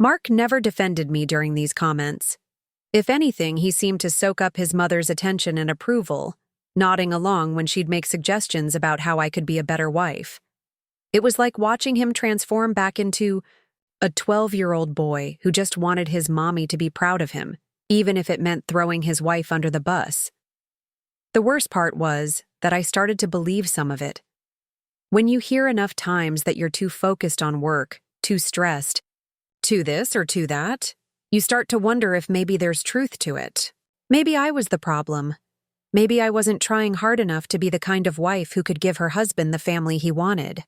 Mark never defended me during these comments. If anything, he seemed to soak up his mother's attention and approval, nodding along when she'd make suggestions about how I could be a better wife. It was like watching him transform back into a 12-year-old boy who just wanted his mommy to be proud of him, even if it meant throwing his wife under the bus. The worst part was that I started to believe some of it. When you hear enough times that you're too focused on work, too stressed, too this or too that, you start to wonder if maybe there's truth to it. Maybe I was the problem. Maybe I wasn't trying hard enough to be the kind of wife who could give her husband the family he wanted.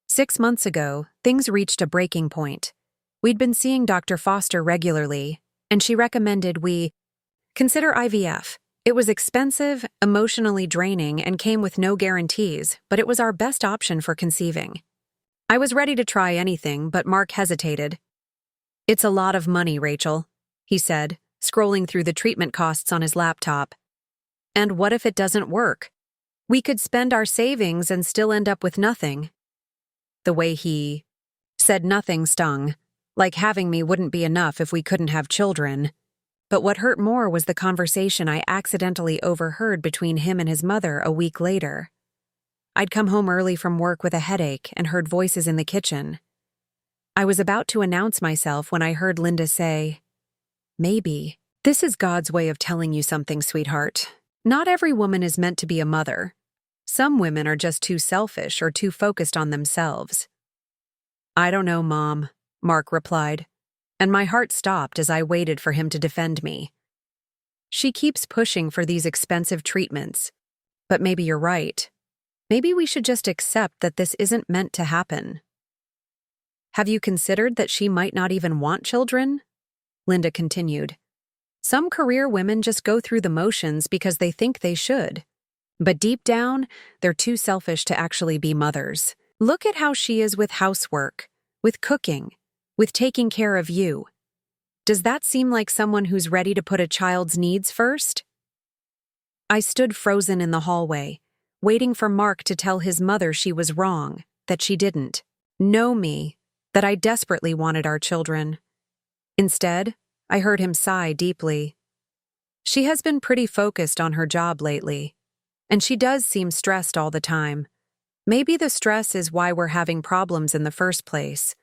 6 months ago, things reached a breaking point. We'd been seeing Dr. Foster regularly, and she recommended we consider IVF. It was expensive, emotionally draining, and came with no guarantees, but it was our best option for conceiving. I was ready to try anything, but Mark hesitated. "It's a lot of money, Rachel," he said, scrolling through the treatment costs on his laptop. "And what if it doesn't work? We could spend our savings and still end up with nothing." The way he said nothing stung, like having me wouldn't be enough if we couldn't have children. But what hurt more was the conversation I accidentally overheard between him and his mother a week later. I'd come home early from work with a headache and heard voices in the kitchen. I was about to announce myself when I heard Linda say, "Maybe this is God's way of telling you something, sweetheart. Not every woman is meant to be a mother. Some women are just too selfish or too focused on themselves." "I don't know, Mom," Mark replied, and my heart stopped as I waited for him to defend me. "She keeps pushing for these expensive treatments, but maybe you're right. Maybe we should just accept that this isn't meant to happen." "Have you considered that she might not even want children?" Linda continued. "Some career women just go through the motions because they think they should. But deep down, they're too selfish to actually be mothers. Look at how she is with housework, with cooking, with taking care of you. Does that seem like someone who's ready to put a child's needs first?" I stood frozen in the hallway, waiting for Mark to tell his mother she was wrong, that she didn't know me, that I desperately wanted our children. Instead, I heard him sigh deeply. "She has been pretty focused on her job lately, and she does seem stressed all the time. Maybe the stress is why we're having problems in the first place."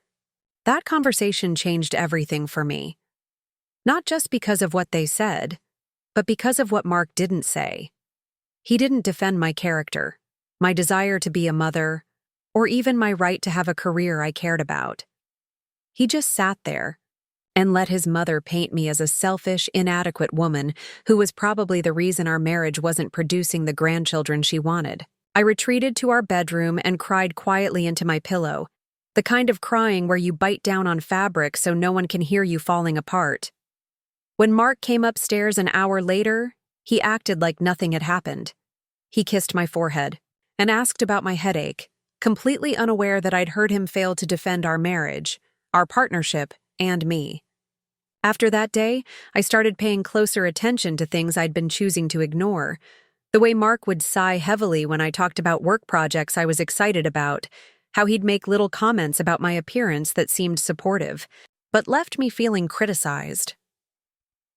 That conversation changed everything for me. Not just because of what they said, but because of what Mark didn't say. He didn't defend my character, my desire to be a mother, or even my right to have a career I cared about. He just sat there and let his mother paint me as a selfish, inadequate woman who was probably the reason our marriage wasn't producing the grandchildren she wanted. I retreated to our bedroom and cried quietly into my pillow, the kind of crying where you bite down on fabric so no one can hear you falling apart. When Mark came upstairs an hour later, he acted like nothing had happened. He kissed my forehead and asked about my headache, completely unaware that I'd heard him fail to defend our marriage, our partnership, and me. After that day, I started paying closer attention to things I'd been choosing to ignore. The way Mark would sigh heavily when I talked about work projects I was excited about, how he'd make little comments about my appearance that seemed supportive, but left me feeling criticized.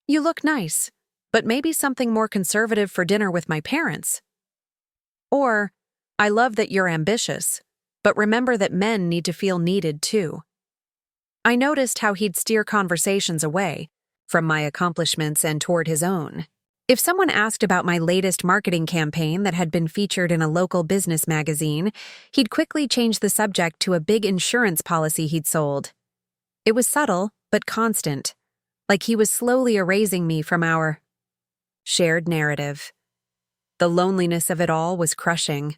"You look nice, but maybe something more conservative for dinner with my parents." Or, "I love that you're ambitious, but remember that men need to feel needed too." I noticed how he'd steer conversations away from my accomplishments and toward his own. If someone asked about my latest marketing campaign that had been featured in a local business magazine, he'd quickly change the subject to a big insurance policy he'd sold. It was subtle, but constant, like he was slowly erasing me from our shared narrative. The loneliness of it all was crushing.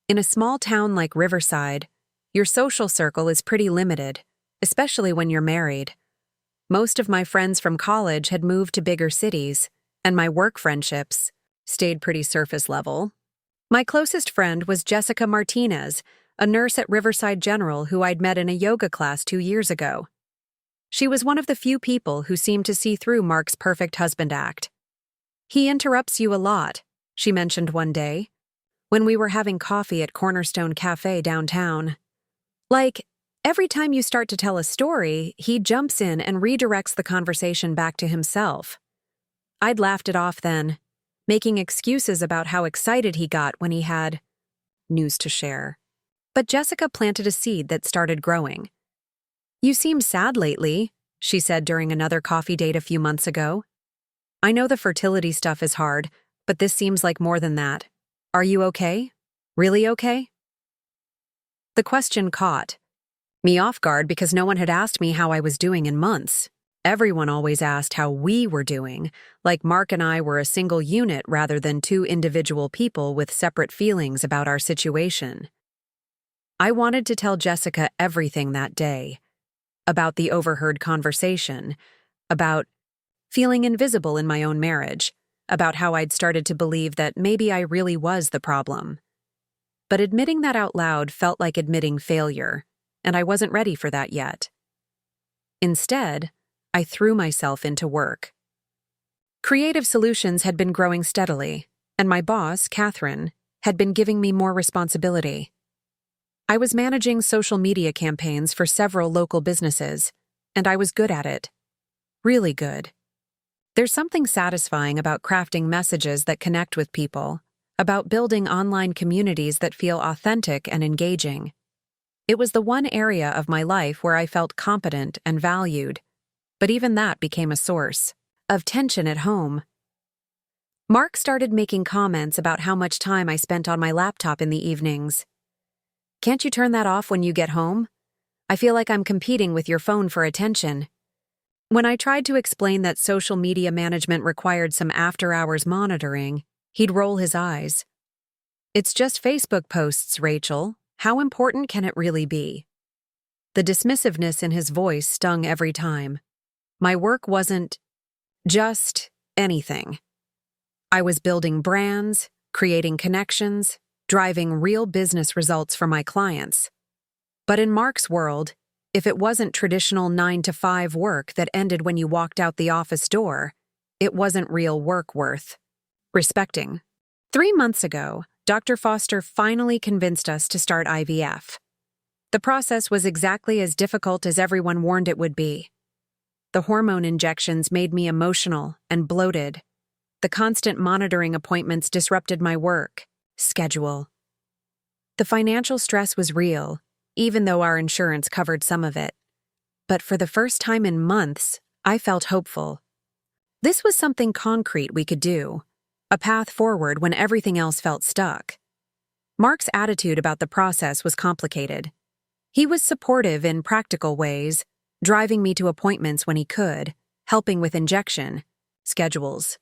In a small town like Riverside, your social circle is pretty limited, especially when you're married. Most of my friends from college had moved to bigger cities, and my work friendships stayed pretty surface level. My closest friend was Jessica Martinez, a nurse at Riverside General who I'd met in a yoga class 2 years ago. She was one of the few people who seemed to see through Mark's perfect husband act. "He interrupts you a lot," she mentioned one day, when we were having coffee at Cornerstone Cafe downtown. "Like, Every time you start to tell a story, he jumps in and redirects the conversation back to himself. I'd laughed it off then, making excuses about how excited he got when he had news to share. But Jessica planted a seed that started growing. "You seem sad lately," she said during another coffee date a few months ago. "I know the fertility stuff is hard, but this seems like more than that. Are you okay? Really okay?" The question caught me off guard because no one had asked me how I was doing in months. Everyone always asked how we were doing, like Mark and I were a single unit rather than two individual people with separate feelings about our situation. I wanted to tell Jessica everything that day. About the overheard conversation, about feeling invisible in my own marriage, about how I'd started to believe that maybe I really was the problem. But admitting that out loud felt like admitting failure, and I wasn't ready for that yet. Instead, I threw myself into work. Creative Solutions had been growing steadily, and my boss, Catherine, had been giving me more responsibility. I was managing social media campaigns for several local businesses, and I was good at it. Really good. There's something satisfying about crafting messages that connect with people, about building online communities that feel authentic and engaging. It was the one area of my life where I felt competent and valued, but even that became a source of tension at home. Mark started making comments about how much time I spent on my laptop in the evenings. "Can't you turn that off when you get home? I feel like I'm competing with your phone for attention." When I tried to explain that social media management required some after-hours monitoring, he'd roll his eyes. "It's just Facebook posts, Rachel. How important can it really be?" The dismissiveness in his voice stung every time. My work wasn't just anything. I was building brands, creating connections, driving real business results for my clients. But in Mark's world, if it wasn't traditional 9-to-5 work that ended when you walked out the office door, it wasn't real work worth respecting. 3 months ago, Dr. Foster finally convinced us to start IVF. The process was exactly as difficult as everyone warned it would be. The hormone injections made me emotional and bloated. The constant monitoring appointments disrupted my work schedule. The financial stress was real, even though our insurance covered some of it. But for the first time in months, I felt hopeful. This was something concrete we could do, a path forward when everything else felt stuck. Mark's attitude about the process was complicated. He was supportive in practical ways, driving me to appointments when he could, helping with injection schedules.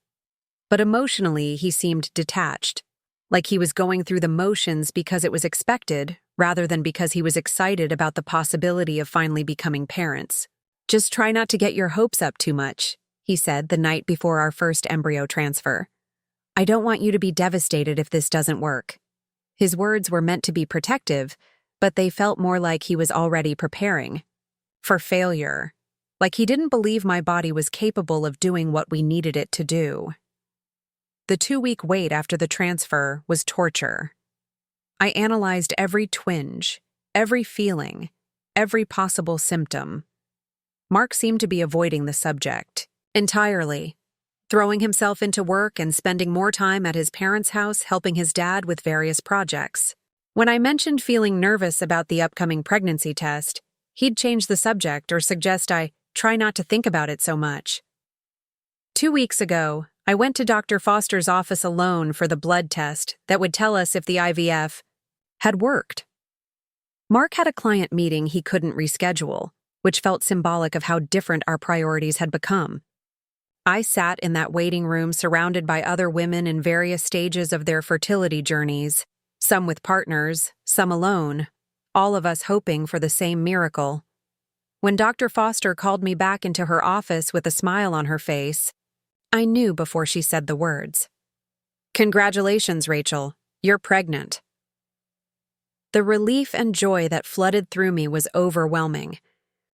But emotionally, he seemed detached, like he was going through the motions because it was expected, rather than because he was excited about the possibility of finally becoming parents. "Just try not to get your hopes up too much," he said the night before our first embryo transfer. "I don't want you to be devastated if this doesn't work." His words were meant to be protective, but they felt more like he was already preparing for failure, like he didn't believe my body was capable of doing what we needed it to do. The 2-week wait after the transfer was torture. I analyzed every twinge, every feeling, every possible symptom. Mark seemed to be avoiding the subject entirely, throwing himself into work and spending more time at his parents' house helping his dad with various projects. When I mentioned feeling nervous about the upcoming pregnancy test, he'd change the subject or suggest I try not to think about it so much. 2 weeks ago, I went to Dr. Foster's office alone for the blood test that would tell us if the IVF had worked. Mark had a client meeting he couldn't reschedule, which felt symbolic of how different our priorities had become. I sat in that waiting room surrounded by other women in various stages of their fertility journeys, some with partners, some alone, all of us hoping for the same miracle. When Dr. Foster called me back into her office with a smile on her face, I knew before she said the words. "Congratulations, Rachel. You're pregnant." The relief and joy that flooded through me was overwhelming.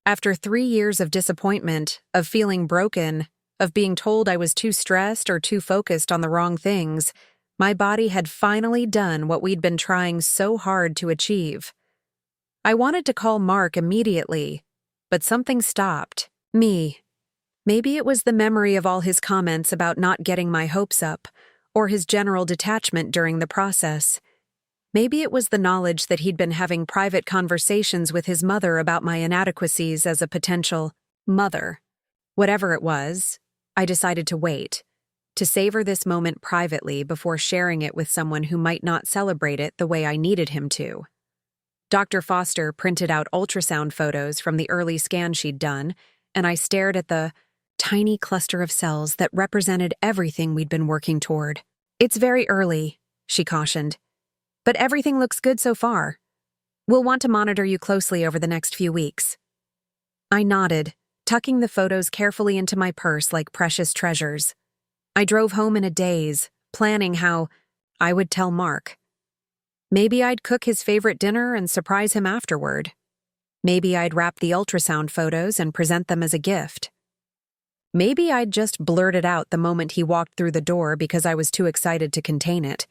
After 3 years of disappointment, of feeling broken, of being told I was too stressed or too focused on the wrong things, my body had finally done what we'd been trying so hard to achieve. I wanted to call Mark immediately, but something stopped me. Maybe it was the memory of all his comments about not getting my hopes up, or his general detachment during the process. Maybe it was the knowledge that he'd been having private conversations with his mother about my inadequacies as a potential mother. Whatever it was, I decided to wait, to savor this moment privately before sharing it with someone who might not celebrate it the way I needed him to. Dr. Foster printed out ultrasound photos from the early scan she'd done, and I stared at the tiny cluster of cells that represented everything we'd been working toward. "It's very early," she cautioned, "but everything looks good so far. We'll want to monitor you closely over the next few weeks." I nodded, tucking the photos carefully into my purse like precious treasures. I drove home in a daze, planning how I would tell Mark. Maybe I'd cook his favorite dinner and surprise him afterward. Maybe I'd wrap the ultrasound photos and present them as a gift. Maybe I'd just blurt it out the moment he walked through the door because I was too excited to contain it.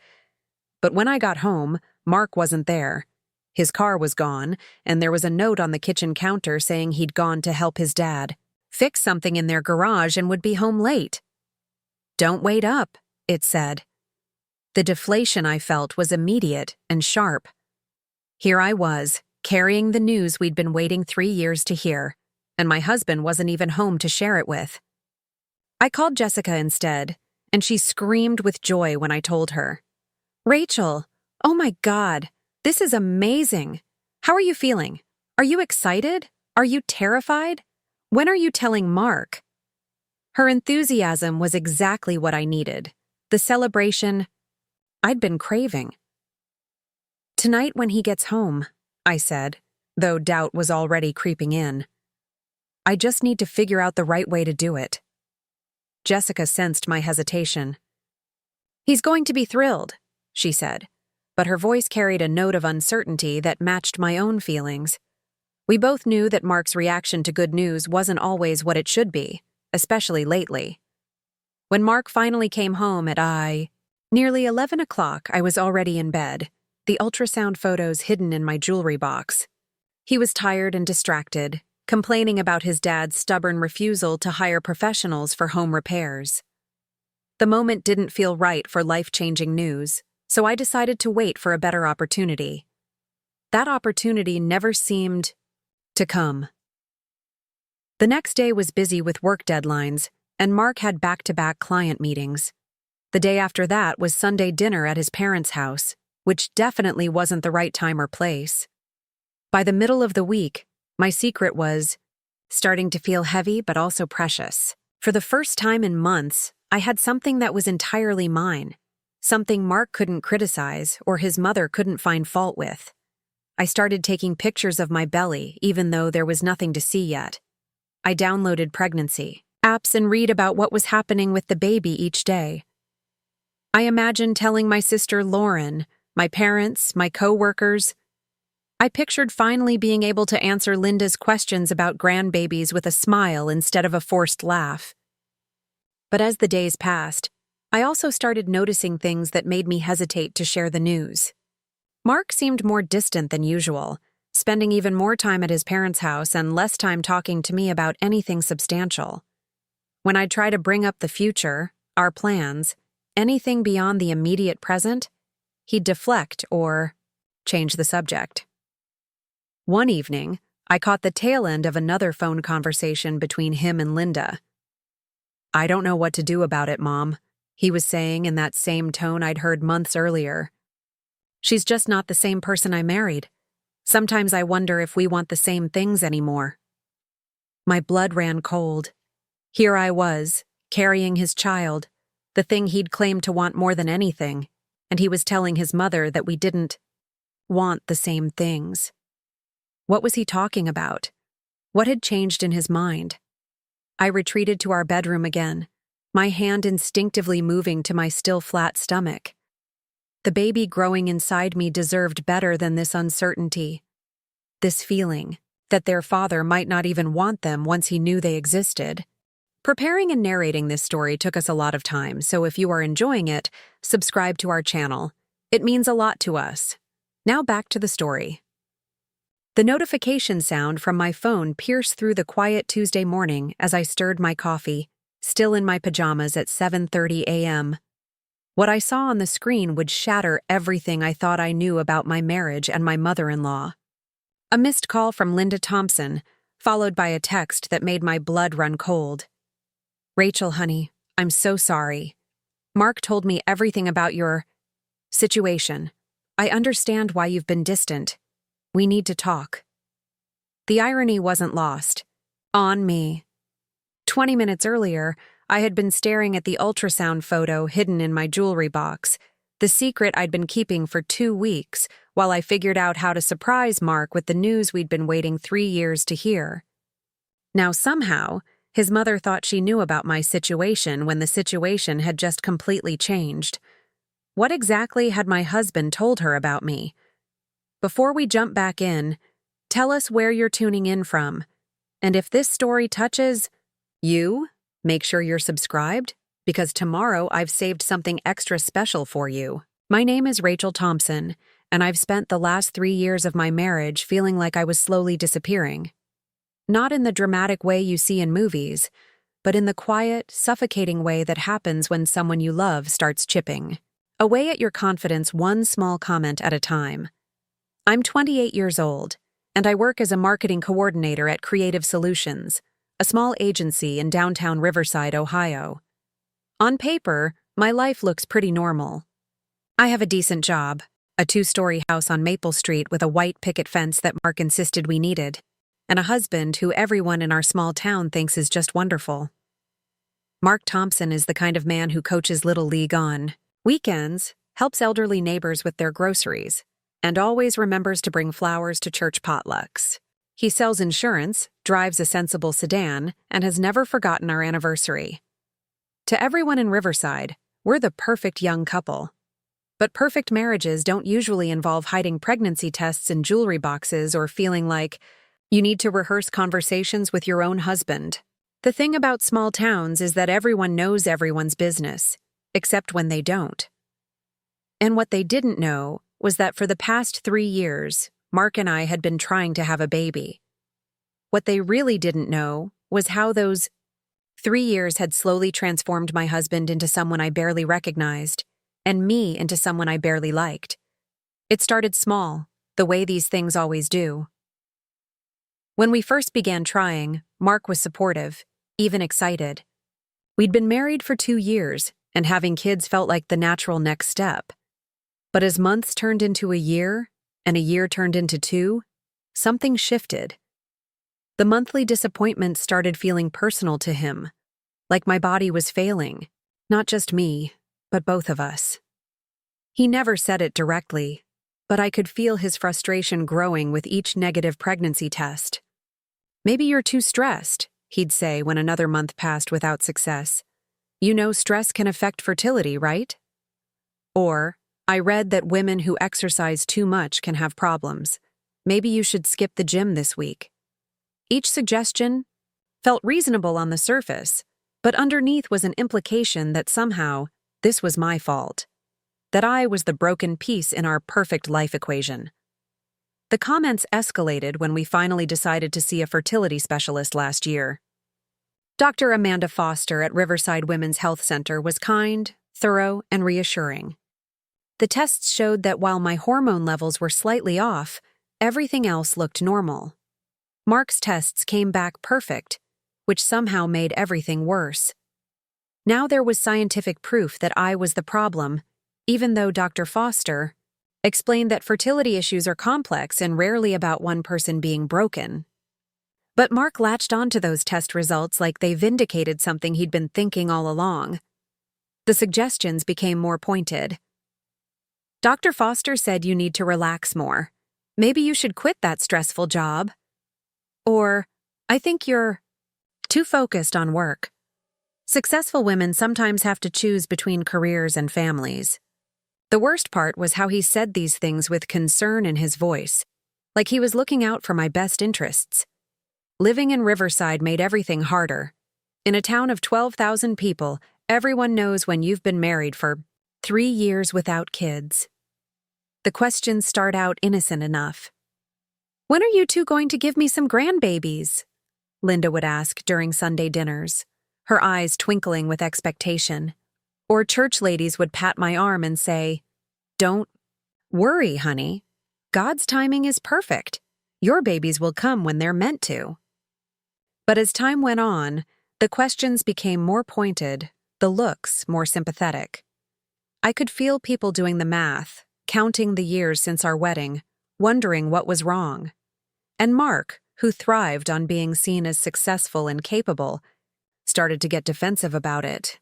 But when I got home, Mark wasn't there. His car was gone, and there was a note on the kitchen counter saying he'd gone to help his dad fix something in their garage and would be home late. "Don't wait up," it said. The deflation I felt was immediate and sharp. Here I was, carrying the news we'd been waiting 3 years to hear, and my husband wasn't even home to share it with. I called Jessica instead, and she screamed with joy when I told her. "Rachel, oh my God, this is amazing. How are you feeling? Are you excited? Are you terrified? When are you telling Mark?" Her enthusiasm was exactly what I needed, the celebration I'd been craving. "Tonight when he gets home," I said, though doubt was already creeping in. "I just need to figure out the right way to do it." Jessica sensed my hesitation. "He's going to be thrilled," she said, but her voice carried a note of uncertainty that matched my own feelings. We both knew that Mark's reaction to good news wasn't always what it should be, especially lately. When Mark finally came home at nearly 11 o'clock, I was already in bed, the ultrasound photos hidden in my jewelry box. He was tired and distracted, complaining about his dad's stubborn refusal to hire professionals for home repairs. The moment didn't feel right for life-changing news, so I decided to wait for a better opportunity. That opportunity never seemed to come. The next day was busy with work deadlines, and Mark had back-to-back client meetings. The day after that was Sunday dinner at his parents' house, which definitely wasn't the right time or place. By the middle of the week, my secret was starting to feel heavy but also precious. For the first time in months, I had something that was entirely mine, something Mark couldn't criticize or his mother couldn't find fault with. I started taking pictures of my belly, even though there was nothing to see yet. I downloaded pregnancy apps and read about what was happening with the baby each day. I imagined telling my sister Lauren, my parents, my co-workers. I pictured finally being able to answer Linda's questions about grandbabies with a smile instead of a forced laugh. But as the days passed, I also started noticing things that made me hesitate to share the news. Mark seemed more distant than usual, spending even more time at his parents' house and less time talking to me about anything substantial. When I'd try to bring up the future, our plans, anything beyond the immediate present, he'd deflect or change the subject. One evening, I caught the tail end of another phone conversation between him and Linda. "I don't know what to do about it, Mom," he was saying in that same tone I'd heard months earlier. "She's just not the same person I married. Sometimes I wonder if we want the same things anymore." My blood ran cold. Here I was, carrying his child, the thing he'd claimed to want more than anything, and he was telling his mother that we didn't want the same things. What was he talking about? What had changed in his mind? I retreated to our bedroom again, my hand instinctively moving to my still flat stomach. The baby growing inside me deserved better than this uncertainty, this feeling that their father might not even want them once he knew they existed. Preparing and narrating this story took us a lot of time, so if you are enjoying it, subscribe to our channel. It means a lot to us. Now back to the story. The notification sound from my phone pierced through the quiet Tuesday morning as I stirred my coffee, still in my pajamas at 7:30 a.m. What I saw on the screen would shatter everything I thought I knew about my marriage and my mother-in-law. A missed call from Linda Thompson, followed by a text that made my blood run cold. "Rachel, honey, I'm so sorry. Mark told me everything about your situation. I understand why you've been distant. We need to talk." The irony wasn't lost. On me. 20 minutes earlier, I had been staring at the ultrasound photo hidden in my jewelry box, the secret I'd been keeping for 2 weeks, while I figured out how to surprise Mark with the news we'd been waiting 3 years to hear. Now somehow, his mother thought she knew about my situation when the situation had just completely changed. What exactly had my husband told her about me? Before we jump back in, tell us where you're tuning in from. And if this story touches you, make sure you're subscribed, because tomorrow I've saved something extra special for you. My name is Rachel Thompson, and I've spent the last 3 years of my marriage feeling like I was slowly disappearing. Not in the dramatic way you see in movies, but in the quiet, suffocating way that happens when someone you love starts chipping away at your confidence one small comment at a time. I'm 28 years old, and I work as a marketing coordinator at Creative Solutions, a small agency in downtown Riverside, Ohio. On paper, my life looks pretty normal. I have a decent job, a 2-story house on Maple Street with a white picket fence that Mark insisted we needed, and a husband who everyone in our small town thinks is just wonderful. Mark Thompson is the kind of man who coaches Little League on weekends, helps elderly neighbors with their groceries, and always remembers to bring flowers to church potlucks. He sells insurance, drives a sensible sedan, and has never forgotten our anniversary. To everyone in Riverside, we're the perfect young couple. But perfect marriages don't usually involve hiding pregnancy tests in jewelry boxes or feeling like you need to rehearse conversations with your own husband. The thing about small towns is that everyone knows everyone's business, except when they don't. And what they didn't know was that for the past 3 years, Mark and I had been trying to have a baby. What they really didn't know was how those 3 years had slowly transformed my husband into someone I barely recognized, and me into someone I barely liked. It started small, the way these things always do. When we first began trying, Mark was supportive, even excited. We'd been married for 2 years, and having kids felt like the natural next step. But as months turned into a year, and a year turned into 2, something shifted. The monthly disappointment started feeling personal to him, like my body was failing, not just me, but both of us. He never said it directly, but I could feel his frustration growing with each negative pregnancy test. "Maybe you're too stressed," he'd say when another month passed without success. "You know stress can affect fertility, right?" Or, "I read that women who exercise too much can have problems. Maybe you should skip the gym this week." Each suggestion felt reasonable on the surface, but underneath was an implication that somehow this was my fault, that I was the broken piece in our perfect life equation. The comments escalated when we finally decided to see a fertility specialist last year. Dr. Amanda Foster at Riverside Women's Health Center was kind, thorough, and reassuring. The tests showed that while my hormone levels were slightly off, everything else looked normal. Mark's tests came back perfect, which somehow made everything worse. Now there was scientific proof that I was the problem, even though Dr. Foster explained that fertility issues are complex and rarely about one person being broken. But Mark latched onto those test results like they vindicated something he'd been thinking all along. The suggestions became more pointed. "Dr. Foster said you need to relax more. Maybe you should quit that stressful job." Or, "I think you're too focused on work." Successful women sometimes have to choose between careers and families. The worst part was how he said these things with concern in his voice, like he was looking out for my best interests. Living in Riverside made everything harder. In a town of 12,000 people, everyone knows when you've been married for 3 years without kids. The questions start out innocent enough. When are you two going to give me some grandbabies? Linda would ask during Sunday dinners, her eyes twinkling with expectation. Or church ladies would pat my arm and say, "Don't worry, honey. God's timing is perfect. Your babies will come when they're meant to." But as time went on, the questions became more pointed, the looks more sympathetic. I could feel people doing the math, counting the years since our wedding, wondering what was wrong. And Mark, who thrived on being seen as successful and capable, started to get defensive about it.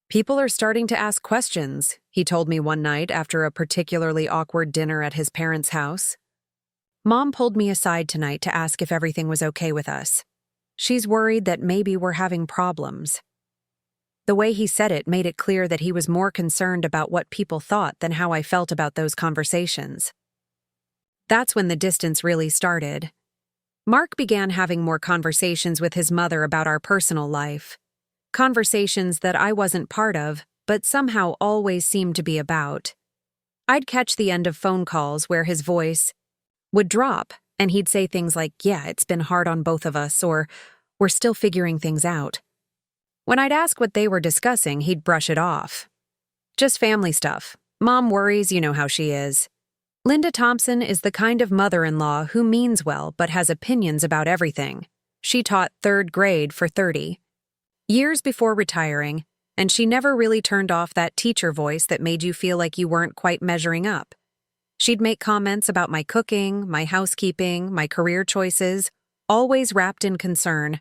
"People are starting to ask questions," he told me one night after a particularly awkward dinner at his parents' house. "Mom pulled me aside tonight to ask if everything was okay with us. She's worried that maybe we're having problems." The way he said it made it clear that he was more concerned about what people thought than how I felt about those conversations. That's when the distance really started. Mark began having more conversations with his mother about our personal life. Conversations that I wasn't part of, but somehow always seemed to be about. I'd catch the end of phone calls where his voice would drop, and he'd say things like, "Yeah, it's been hard on both of us," or "We're still figuring things out." When I'd ask what they were discussing, he'd brush it off. "Just family stuff. Mom worries, you know how she is." Linda Thompson is the kind of mother-in-law who means well but has opinions about everything. She taught 3rd grade for 30 years before retiring, and she never really turned off that teacher voice that made you feel like you weren't quite measuring up. She'd make comments about my cooking, my housekeeping, my career choices, always wrapped in concern.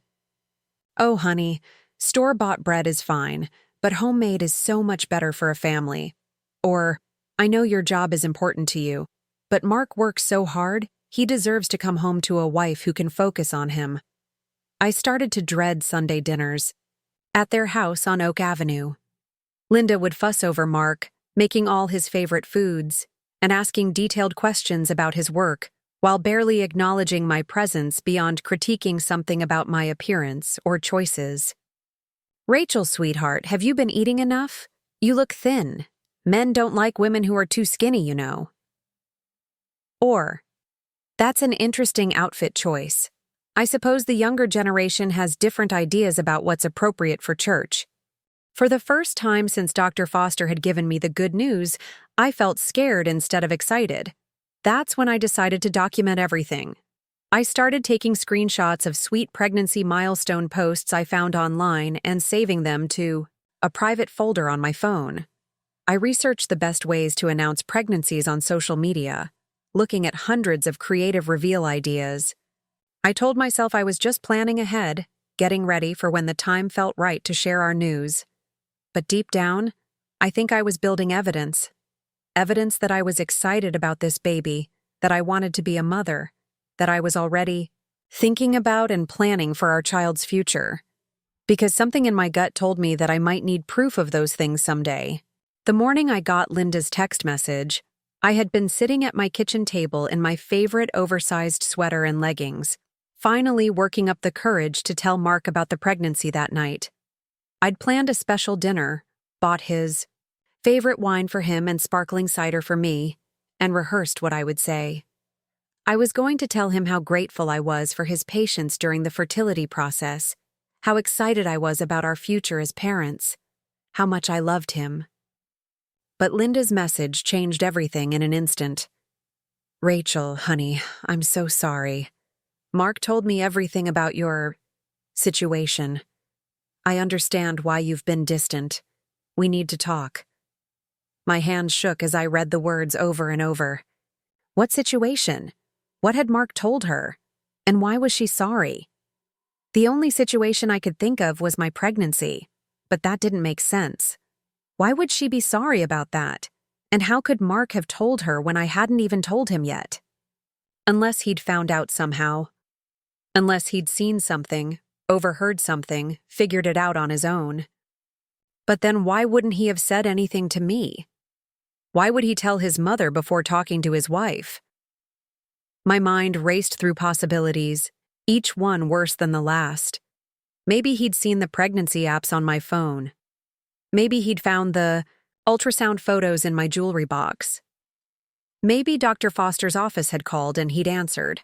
"Oh, honey, store-bought bread is fine, but homemade is so much better for a family." Or, "I know your job is important to you, but Mark works so hard, he deserves to come home to a wife who can focus on him." I started to dread Sunday dinners at their house on Oak Avenue. Linda would fuss over Mark, making all his favorite foods, and asking detailed questions about his work, while barely acknowledging my presence beyond critiquing something about my appearance or choices. "Rachel, sweetheart, have you been eating enough? You look thin. Men don't like women who are too skinny, you know." Or, "That's an interesting outfit choice. I suppose the younger generation has different ideas about what's appropriate for church." For the first time since Dr. Foster had given me the good news, I felt scared instead of excited. That's when I decided to document everything. I started taking screenshots of sweet pregnancy milestone posts I found online and saving them to a private folder on my phone. I researched the best ways to announce pregnancies on social media, looking at hundreds of creative reveal ideas. I told myself I was just planning ahead, getting ready for when the time felt right to share our news. But deep down, I think I was building evidence. Evidence that I was excited about this baby, that I wanted to be a mother, that I was already thinking about and planning for our child's future. Because something in my gut told me that I might need proof of those things someday. The morning I got Linda's text message, I had been sitting at my kitchen table in my favorite oversized sweater and leggings, finally working up the courage to tell Mark about the pregnancy that night. I'd planned a special dinner, bought his favorite wine for him and sparkling cider for me, and rehearsed what I would say. I was going to tell him how grateful I was for his patience during the fertility process, how excited I was about our future as parents, how much I loved him. But Linda's message changed everything in an instant. "Rachel, honey, I'm so sorry. Mark told me everything about your situation. I understand why you've been distant. We need to talk." My hands shook as I read the words over and over. What situation? What had Mark told her? And why was she sorry? The only situation I could think of was my pregnancy, but that didn't make sense. Why would she be sorry about that? And how could Mark have told her when I hadn't even told him yet? Unless he'd found out somehow. Unless he'd seen something, overheard something, figured it out on his own. But then why wouldn't he have said anything to me? Why would he tell his mother before talking to his wife? My mind raced through possibilities, each one worse than the last. Maybe he'd seen the pregnancy apps on my phone. Maybe he'd found the ultrasound photos in my jewelry box. Maybe Dr. Foster's office had called and he'd answered.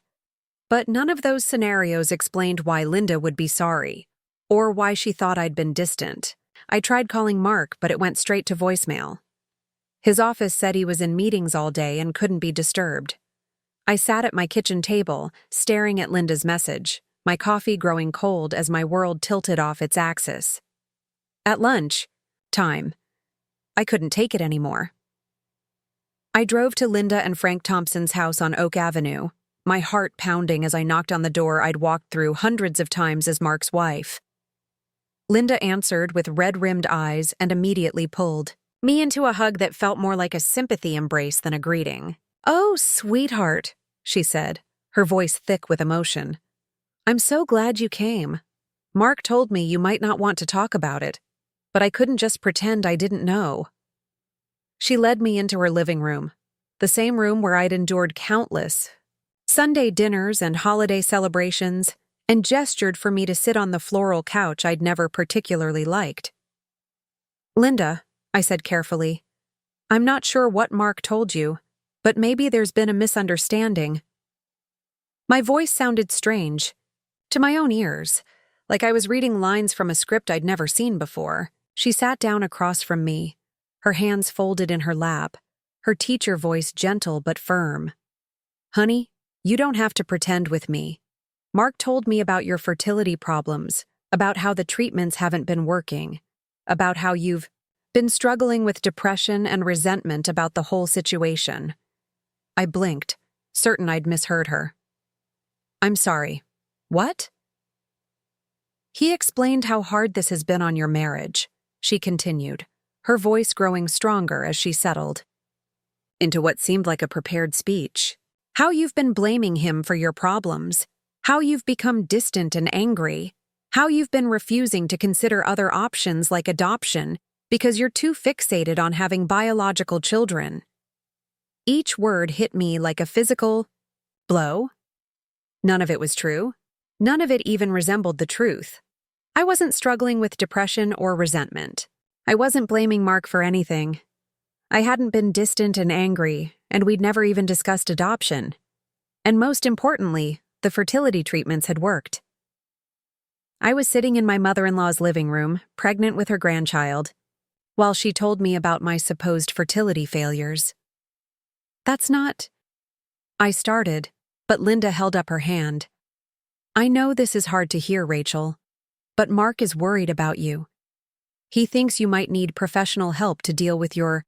But none of those scenarios explained why Linda would be sorry, or why she thought I'd been distant. I tried calling Mark, but it went straight to voicemail. His office said he was in meetings all day and couldn't be disturbed. I sat at my kitchen table, staring at Linda's message, my coffee growing cold as my world tilted off its axis. At lunch time, I couldn't take it anymore. I drove to Linda and Frank Thompson's house on Oak Avenue, my heart pounding as I knocked on the door I'd walked through hundreds of times as Mark's wife. Linda answered with red-rimmed eyes and immediately pulled me into a hug that felt more like a sympathy embrace than a greeting. "Oh, sweetheart," she said, her voice thick with emotion. "I'm so glad you came. Mark told me you might not want to talk about it, but I couldn't just pretend I didn't know." She led me into her living room, the same room where I'd endured countless Sunday dinners and holiday celebrations, and gestured for me to sit on the floral couch I'd never particularly liked. "Linda," I said carefully, "I'm not sure what Mark told you, but maybe there's been a misunderstanding." My voice sounded strange, to my own ears, like I was reading lines from a script I'd never seen before. She sat down across from me, her hands folded in her lap, her teacher voice gentle but firm. "Honey, you don't have to pretend with me. Mark told me about your fertility problems, about how the treatments haven't been working, about how you've been struggling with depression and resentment about the whole situation." I blinked, certain I'd misheard her. "I'm sorry. What?" "He explained how hard this has been on your marriage," she continued, her voice growing stronger as she settled into what seemed like a prepared speech. "How you've been blaming him for your problems, how you've become distant and angry, how you've been refusing to consider other options like adoption because you're too fixated on having biological children." Each word hit me like a physical blow. None of it was true. None of it even resembled the truth. I wasn't struggling with depression or resentment. I wasn't blaming Mark for anything. I hadn't been distant and angry, and we'd never even discussed adoption. And most importantly, the fertility treatments had worked. I was sitting in my mother-in-law's living room, pregnant with her grandchild, while she told me about my supposed fertility failures. "That's not—" I started, but Linda held up her hand. "I know this is hard to hear, Rachel, but Mark is worried about you. He thinks you might need professional help to deal with your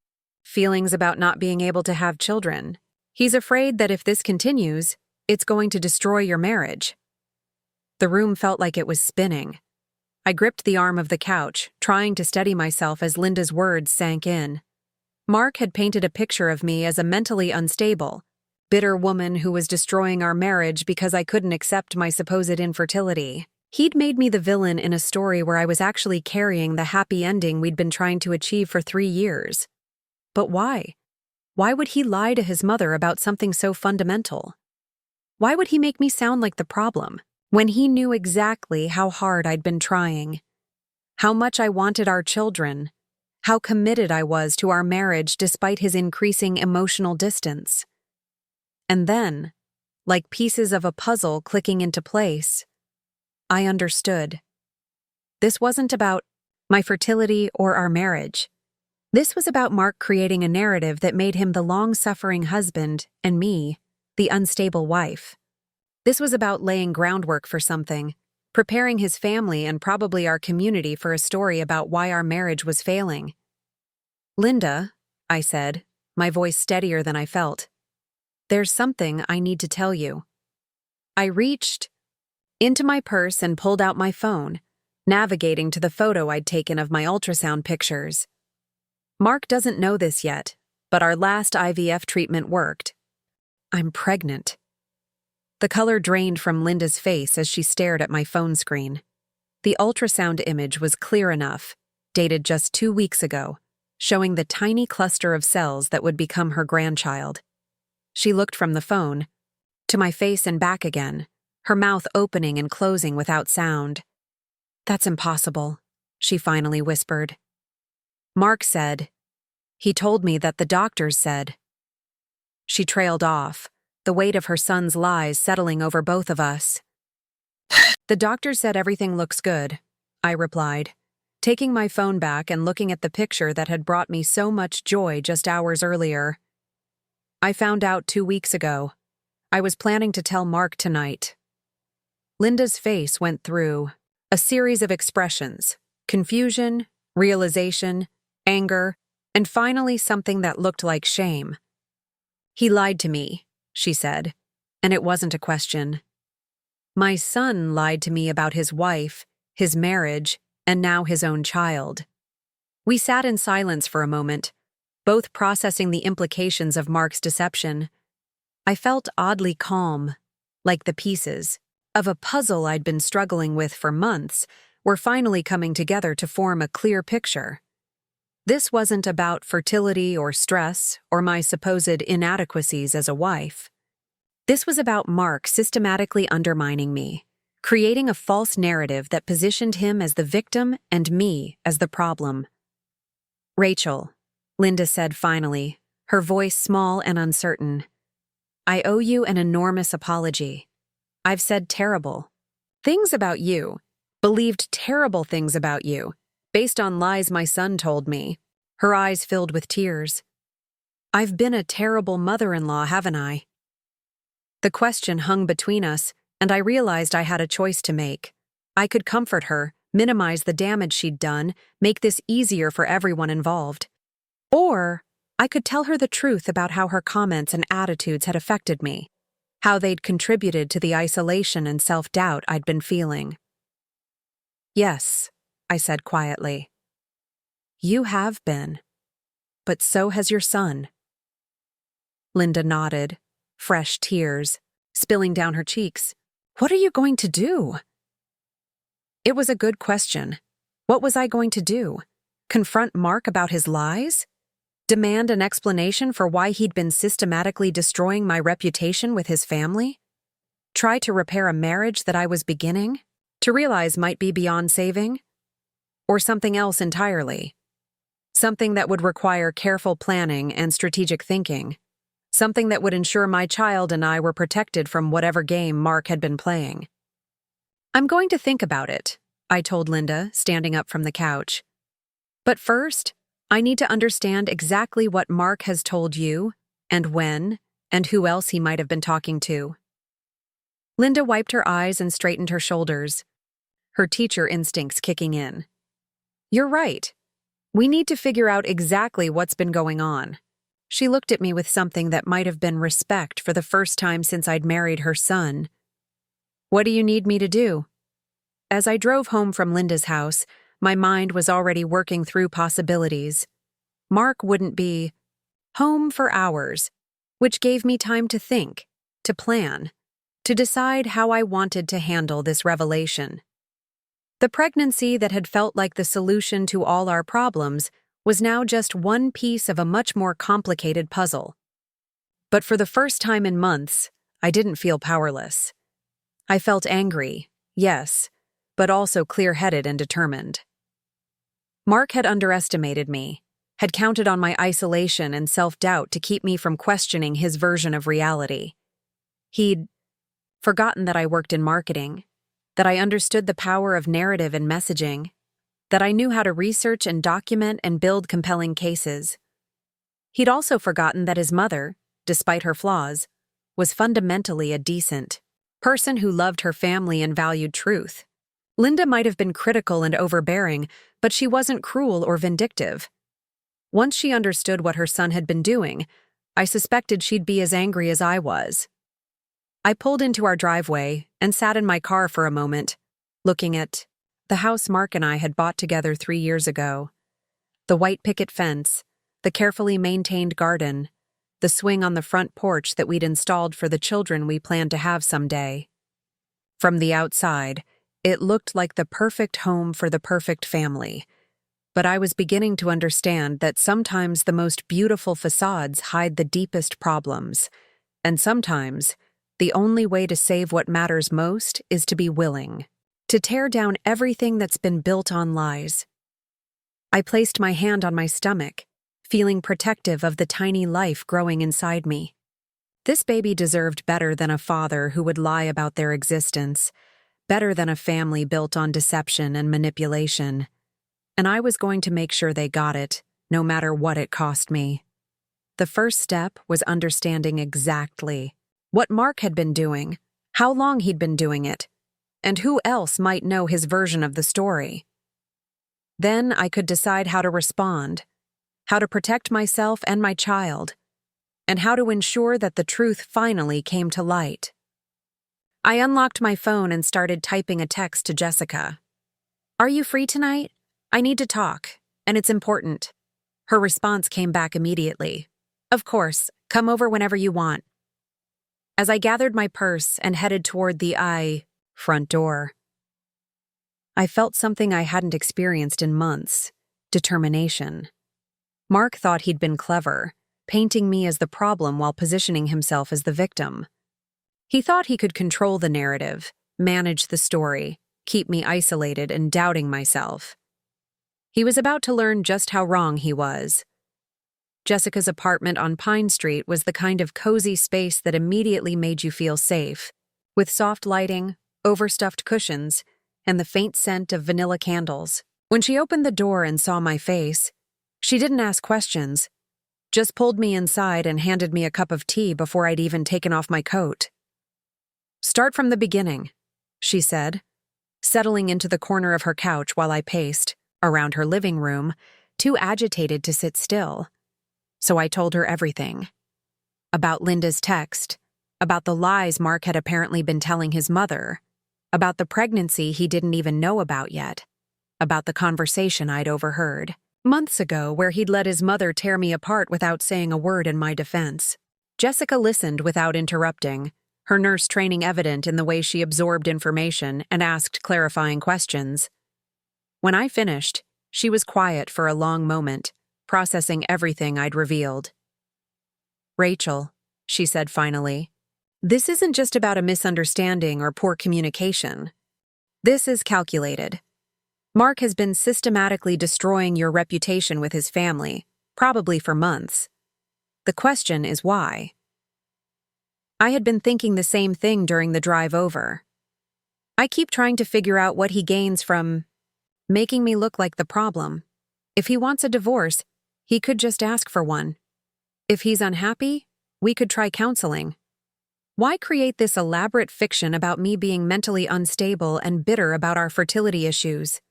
feelings about not being able to have children. He's afraid that if this continues, it's going to destroy your marriage." The room felt like it was spinning. I gripped the arm of the couch, trying to steady myself as Linda's words sank in. Mark had painted a picture of me as a mentally unstable, bitter woman who was destroying our marriage because I couldn't accept my supposed infertility. He'd made me the villain in a story where I was actually carrying the happy ending we'd been trying to achieve for 3 years. But why? Why would he lie to his mother about something so fundamental? Why would he make me sound like the problem, when he knew exactly how hard I'd been trying? How much I wanted our children, how committed I was to our marriage despite his increasing emotional distance. And then, like pieces of a puzzle clicking into place, I understood. This wasn't about my fertility or our marriage. This was about Mark creating a narrative that made him the long-suffering husband and me, the unstable wife. This was about laying groundwork for something, preparing his family and probably our community for a story about why our marriage was failing. "Linda," I said, my voice steadier than I felt, "there's something I need to tell you." I reached into my purse and pulled out my phone, navigating to the photo I'd taken of my ultrasound pictures. "Mark doesn't know this yet, but our last IVF treatment worked. I'm pregnant." The color drained from Linda's face as she stared at my phone screen. The ultrasound image was clear enough, dated just 2 weeks ago, showing the tiny cluster of cells that would become her grandchild. She looked from the phone to my face and back again, her mouth opening and closing without sound. "That's impossible," she finally whispered. "Mark said. He told me that the doctors said." She trailed off, the weight of her son's lies settling over both of us. "The doctor said everything looks good," I replied, taking my phone back and looking at the picture that had brought me so much joy just hours earlier. "I found out 2 weeks ago. I was planning to tell Mark tonight." Linda's face went through a series of expressions: confusion, realization, anger, and finally something that looked like shame. "He lied to me," she said, and it wasn't a question. My son lied to me about his wife, his marriage, and now his own child. We sat in silence for a moment, both processing the implications of Mark's deception. I felt oddly calm, like the pieces of a puzzle I'd been struggling with for months were finally coming together to form a clear picture. This wasn't about fertility or stress or my supposed inadequacies as a wife. This was about Mark systematically undermining me, creating a false narrative that positioned him as the victim and me as the problem. "Rachel," Linda said finally, her voice small and uncertain, "I owe you an enormous apology. I've said terrible things about you, believed terrible things about you, based on lies my son told me." Her eyes filled with tears. "I've been a terrible mother-in-law, haven't I?" The question hung between us, and I realized I had a choice to make. I could comfort her, minimize the damage she'd done, make this easier for everyone involved. Or I could tell her the truth about how her comments and attitudes had affected me, how they'd contributed to the isolation and self-doubt I'd been feeling. "Yes," I said quietly. "You have been. But so has your son." Linda nodded, fresh tears spilling down her cheeks. "What are you going to do?" It was a good question. What was I going to do? Confront Mark about his lies? Demand an explanation for why he'd been systematically destroying my reputation with his family? Try to repair a marriage that I was beginning to realize might be beyond saving? Or something else entirely? Something that would require careful planning and strategic thinking. Something that would ensure my child and I were protected from whatever game Mark had been playing. "I'm going to think about it," I told Linda, standing up from the couch. "But first, I need to understand exactly what Mark has told you, and when, and who else he might have been talking to." Linda wiped her eyes and straightened her shoulders, her teacher instincts kicking in. "You're right. We need to figure out exactly what's been going on." She looked at me with something that might have been respect for the first time since I'd married her son. "What do you need me to do?" As I drove home from Linda's house, my mind was already working through possibilities. Mark wouldn't be home for hours, which gave me time to think, to plan, to decide how I wanted to handle this revelation. The pregnancy that had felt like the solution to all our problems was now just one piece of a much more complicated puzzle. But for the first time in months, I didn't feel powerless. I felt angry, yes, but also clear-headed and determined. Mark had underestimated me, had counted on my isolation and self-doubt to keep me from questioning his version of reality. He'd forgotten that I worked in marketing, that I understood the power of narrative and messaging, that I knew how to research and document and build compelling cases. He'd also forgotten that his mother, despite her flaws, was fundamentally a decent person who loved her family and valued truth. Linda might have been critical and overbearing, but she wasn't cruel or vindictive. Once she understood what her son had been doing, I suspected she'd be as angry as I was. I pulled into our driveway and sat in my car for a moment, looking at the house Mark and I had bought together 3 years ago. The white picket fence, the carefully maintained garden, the swing on the front porch that we'd installed for the children we planned to have someday. From the outside, it looked like the perfect home for the perfect family, but I was beginning to understand that sometimes the most beautiful facades hide the deepest problems, and sometimes the only way to save what matters most is to be willing to tear down everything that's been built on lies. I placed my hand on my stomach, feeling protective of the tiny life growing inside me. This baby deserved better than a father who would lie about their existence, better than a family built on deception and manipulation. And I was going to make sure they got it, no matter what it cost me. The first step was understanding exactly what Mark had been doing, how long he'd been doing it, and who else might know his version of the story. Then I could decide how to respond, how to protect myself and my child, and how to ensure that the truth finally came to light. I unlocked my phone and started typing a text to Jessica. "Are you free tonight? I need to talk, and it's important." Her response came back immediately. "Of course, come over whenever you want." As I gathered my purse and headed toward the front door, I felt something I hadn't experienced in months: determination. Mark thought he'd been clever, painting me as the problem while positioning himself as the victim. He thought he could control the narrative, manage the story, keep me isolated and doubting myself. He was about to learn just how wrong he was. Jessica's apartment on Pine Street was the kind of cozy space that immediately made you feel safe, with soft lighting, overstuffed cushions, and the faint scent of vanilla candles. When she opened the door and saw my face, she didn't ask questions, just pulled me inside and handed me a cup of tea before I'd even taken off my coat. "Start from the beginning," she said, settling into the corner of her couch while I paced around her living room, too agitated to sit still. So I told her everything. About Linda's text, about the lies Mark had apparently been telling his mother, about the pregnancy he didn't even know about yet, about the conversation I'd overheard months ago where he'd let his mother tear me apart without saying a word in my defense. Jessica listened without interrupting, her nurse training evident in the way she absorbed information and asked clarifying questions. When I finished, she was quiet for a long moment, processing everything I'd revealed. "Rachel," she said finally, "this isn't just about a misunderstanding or poor communication. This is calculated. Mark has been systematically destroying your reputation with his family, probably for months. The question is why." I had been thinking the same thing during the drive over. I keep trying to figure out what he gains from making me look like the problem. If he wants a divorce, he could just ask for one. If he's unhappy, we could try counseling. Why create this elaborate fiction about me being mentally unstable and bitter about our fertility issues?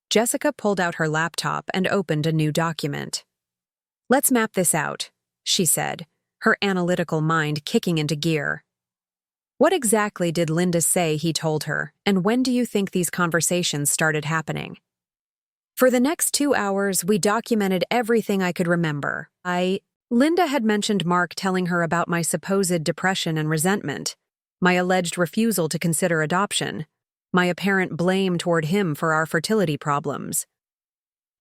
Jessica pulled out her laptop and opened a new document. "Let's map this out," she said, her analytical mind kicking into gear. "What exactly did Linda say he told her, and when do you think these conversations started happening?" For the next 2 hours, we documented everything I could remember. Linda had mentioned Mark telling her about my supposed depression and resentment, my alleged refusal to consider adoption, my apparent blame toward him for our fertility problems.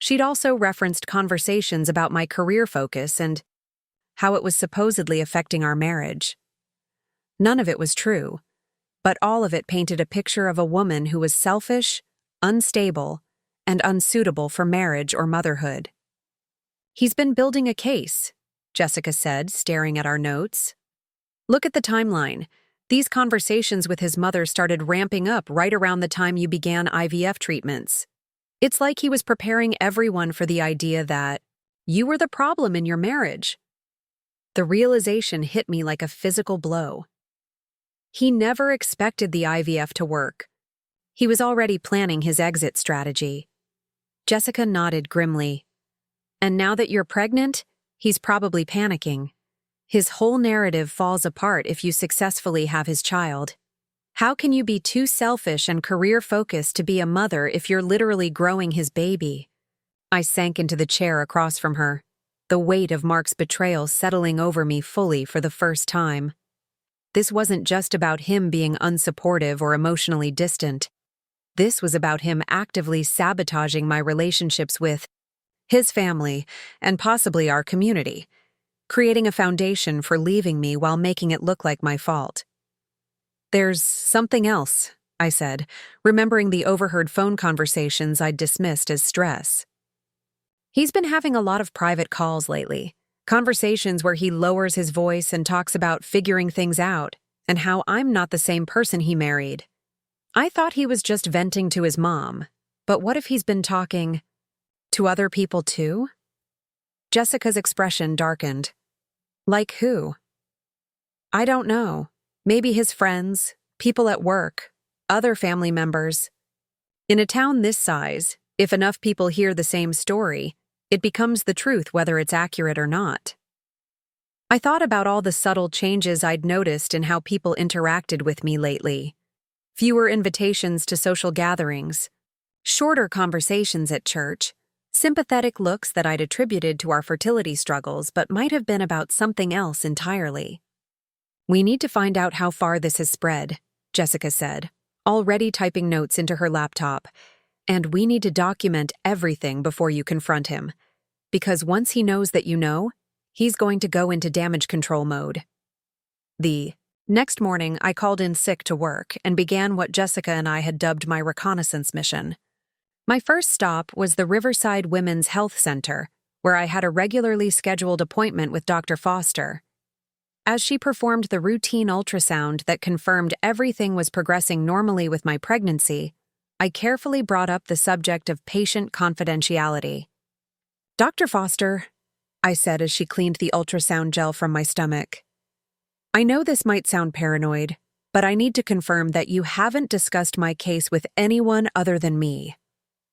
She'd also referenced conversations about my career focus and how it was supposedly affecting our marriage. None of it was true, but all of it painted a picture of a woman who was selfish, unstable, and unsuitable for marriage or motherhood. "He's been building a case," Jessica said, staring at our notes. "Look at the timeline. These conversations with his mother started ramping up right around the time you began IVF treatments. It's like he was preparing everyone for the idea that you were the problem in your marriage." The realization hit me like a physical blow. He never expected the IVF to work. He was already planning his exit strategy. Jessica nodded grimly. "And now that you're pregnant, he's probably panicking. His whole narrative falls apart if you successfully have his child. How can you be too selfish and career-focused to be a mother if you're literally growing his baby?" I sank into the chair across from her, the weight of Mark's betrayal settling over me fully for the first time. This wasn't just about him being unsupportive or emotionally distant. This was about him actively sabotaging my relationships with his family and possibly our community, creating a foundation for leaving me while making it look like my fault. "There's something else," I said, remembering the overheard phone conversations I'd dismissed as stress. "He's been having a lot of private calls lately, Conversations where he lowers his voice and talks about figuring things out and how I'm not the same person he married. I thought he was just venting to his mom, but what if he's been talking to other people too? Jessica's expression darkened. Like who? I don't know. Maybe his friends, people at work, other family members. In a town this size, if enough people hear the same story, it becomes the truth whether it's accurate or not. I thought about all the subtle changes I'd noticed in how people interacted with me lately. Fewer invitations to social gatherings, shorter conversations at church, sympathetic looks that I'd attributed to our fertility struggles but might have been about something else entirely. We need to find out how far this has spread, Jessica said, already typing notes into her laptop. And we need to document everything before you confront him. Because once he knows that you know, he's going to go into damage control mode. The next morning, I called in sick to work and began what Jessica and I had dubbed my reconnaissance mission. My first stop was the Riverside Women's Health Center, where I had a regularly scheduled appointment with Dr. Foster. As she performed the routine ultrasound that confirmed everything was progressing normally with my pregnancy, I carefully brought up the subject of patient confidentiality. Dr. Foster, I said as she cleaned the ultrasound gel from my stomach. I know this might sound paranoid, but I need to confirm that you haven't discussed my case with anyone other than me.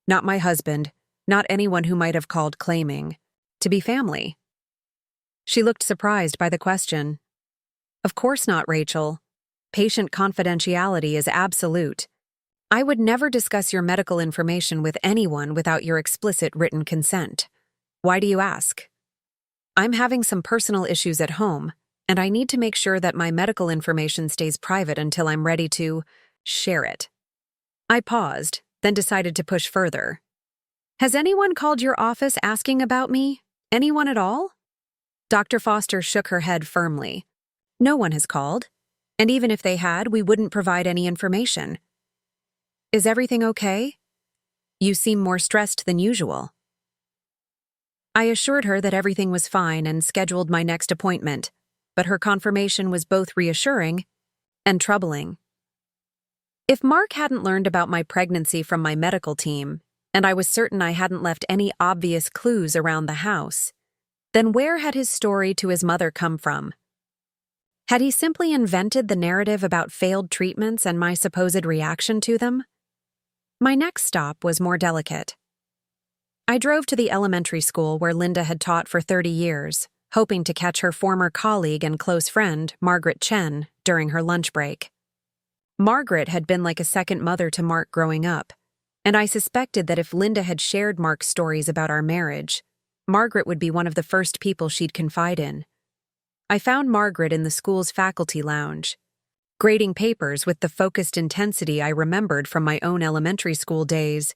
Not my husband, not anyone who might have called claiming to be family. She looked surprised by the question. Of course not, Rachel. Patient confidentiality is absolute. I would never discuss your medical information with anyone without your explicit written consent. Why do you ask? I'm having some personal issues at home, and I need to make sure that my medical information stays private until I'm ready to share it. I paused, then decided to push further. Has anyone called your office asking about me? Anyone at all? Dr. Foster shook her head firmly. No one has called, and even if they had, we wouldn't provide any information. Is everything okay? You seem more stressed than usual. I assured her that everything was fine and scheduled my next appointment, but her confirmation was both reassuring and troubling. If Mark hadn't learned about my pregnancy from my medical team, and I was certain I hadn't left any obvious clues around the house, then where had his story to his mother come from? Had he simply invented the narrative about failed treatments and my supposed reaction to them? My next stop was more delicate. I drove to the elementary school where Linda had taught for 30 years, hoping to catch her former colleague and close friend, Margaret Chen, during her lunch break. Margaret had been like a second mother to Mark growing up, and I suspected that if Linda had shared Mark's stories about our marriage, Margaret would be one of the first people she'd confide in. I found Margaret in the school's faculty lounge, grading papers with the focused intensity I remembered from my own elementary school days.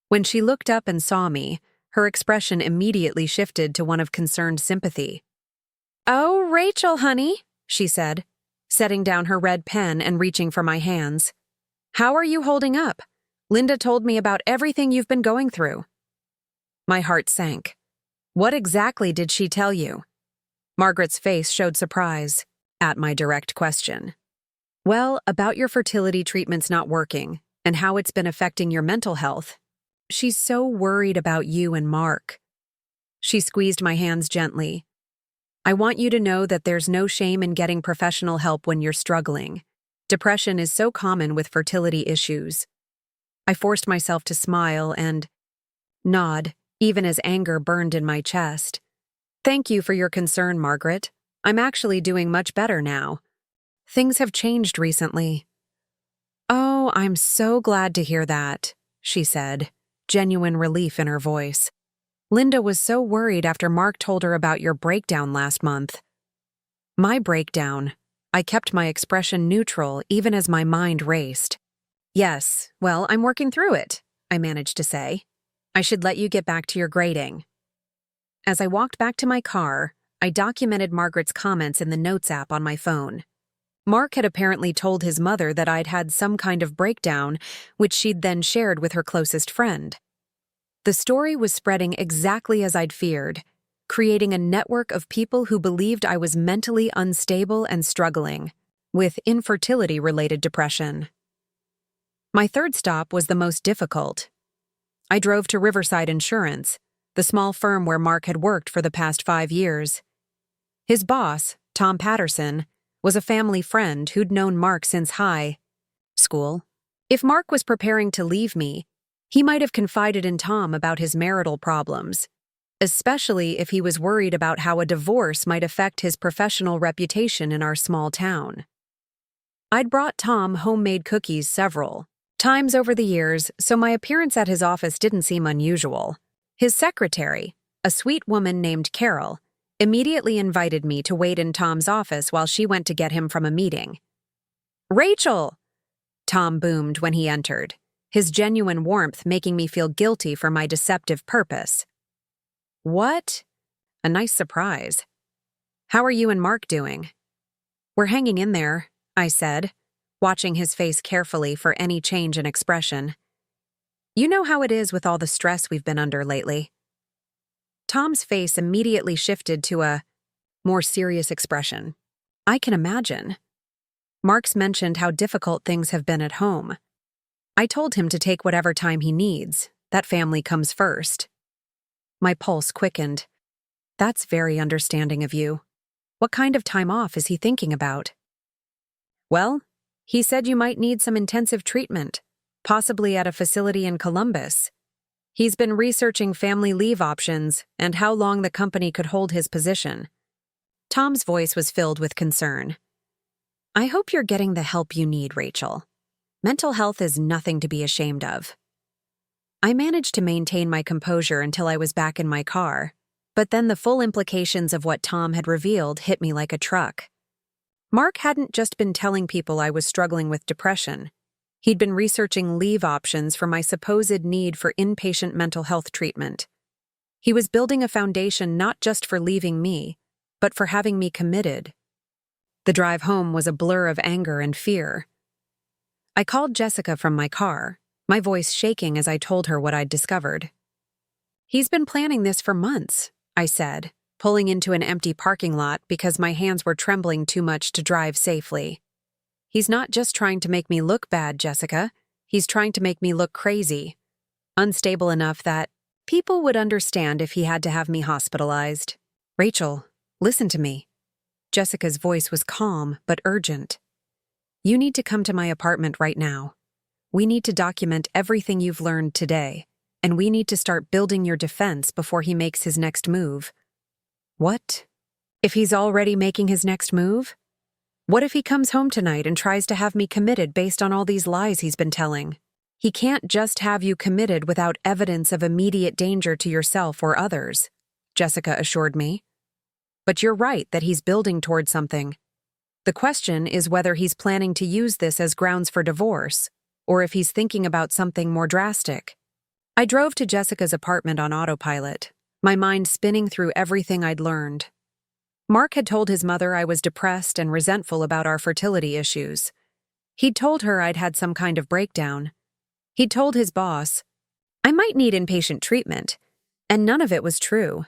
When she looked up and saw me, her expression immediately shifted to one of concerned sympathy. "Oh, Rachel, honey," she said, setting down her red pen and reaching for my hands. "How are you holding up? Linda told me about everything you've been going through." My heart sank. What exactly did she tell you? Margaret's face showed surprise at my direct question. Well, about your fertility treatments not working and how it's been affecting your mental health. She's so worried about you and Mark. She squeezed my hands gently. I want you to know that there's no shame in getting professional help when you're struggling. Depression is so common with fertility issues. I forced myself to smile and nod, even as anger burned in my chest. Thank you for your concern, Margaret. I'm actually doing much better now. Things have changed recently. Oh, I'm so glad to hear that, she said, genuine relief in her voice. Linda was so worried after Mark told her about your breakdown last month. My breakdown. I kept my expression neutral even as my mind raced. Yes, well, I'm working through it, I managed to say. I should let you get back to your grading. As I walked back to my car, I documented Margaret's comments in the Notes app on my phone. Mark had apparently told his mother that I'd had some kind of breakdown, which she'd then shared with her closest friend. The story was spreading exactly as I'd feared. creating a network of people who believed I was mentally unstable and struggling with infertility-related depression. My third stop was the most difficult. I drove to Riverside Insurance, the small firm where Mark had worked for the past 5 years. His boss, Tom Patterson, was a family friend who'd known Mark since high school. If Mark was preparing to leave me, he might have confided in Tom about his marital problems, especially if he was worried about how a divorce might affect his professional reputation in our small town. I'd brought Tom homemade cookies several times over the years, so my appearance at his office didn't seem unusual. His secretary, a sweet woman named Carol, immediately invited me to wait in Tom's office while she went to get him from a meeting. "Rachel!" Tom boomed when he entered, his genuine warmth making me feel guilty for my deceptive purpose. "What?" A nice surprise. "How are you and Mark doing?" "We're hanging in there," I said, watching his face carefully for any change in expression. "You know how it is with all the stress we've been under lately." Tom's face immediately shifted to a more serious expression. "I can imagine." Mark's mentioned how difficult things have been at home. I told him to take whatever time he needs. That family comes first. My pulse quickened. "That's very understanding of you. What kind of time off is he thinking about?" "Well, he said you might need some intensive treatment, possibly at a facility in Columbus. He's been researching family leave options and how long the company could hold his position." Tom's voice was filled with concern. "I hope you're getting the help you need, Rachel. Mental health is nothing to be ashamed of." I managed to maintain my composure until I was back in my car, but then the full implications of what Tom had revealed hit me like a truck. Mark hadn't just been telling people I was struggling with depression. He'd been researching leave options for my supposed need for inpatient mental health treatment. He was building a foundation not just for leaving me, but for having me committed. The drive home was a blur of anger and fear. I called Jessica from my car, my voice shaking as I told her what I'd discovered. "He's been planning this for months," I said, pulling into an empty parking lot because my hands were trembling too much to drive safely. "He's not just trying to make me look bad, Jessica. He's trying to make me look crazy. Unstable enough that people would understand if he had to have me hospitalized." "Rachel, listen to me." Jessica's voice was calm but urgent. "You need to come to my apartment right now. We need to document everything you've learned today, and we need to start building your defense before he makes his next move." "What? If he's already making his next move? What if he comes home tonight and tries to have me committed based on all these lies he's been telling?" "He can't just have you committed without evidence of immediate danger to yourself or others," Jessica assured me. "But you're right that he's building toward something. The question is whether he's planning to use this as grounds for divorce, or if he's thinking about something more drastic." I drove to Jessica's apartment on autopilot, my mind spinning through everything I'd learned. Mark had told his mother I was depressed and resentful about our fertility issues. He'd told her I'd had some kind of breakdown. He'd told his boss I might need inpatient treatment, and none of it was true.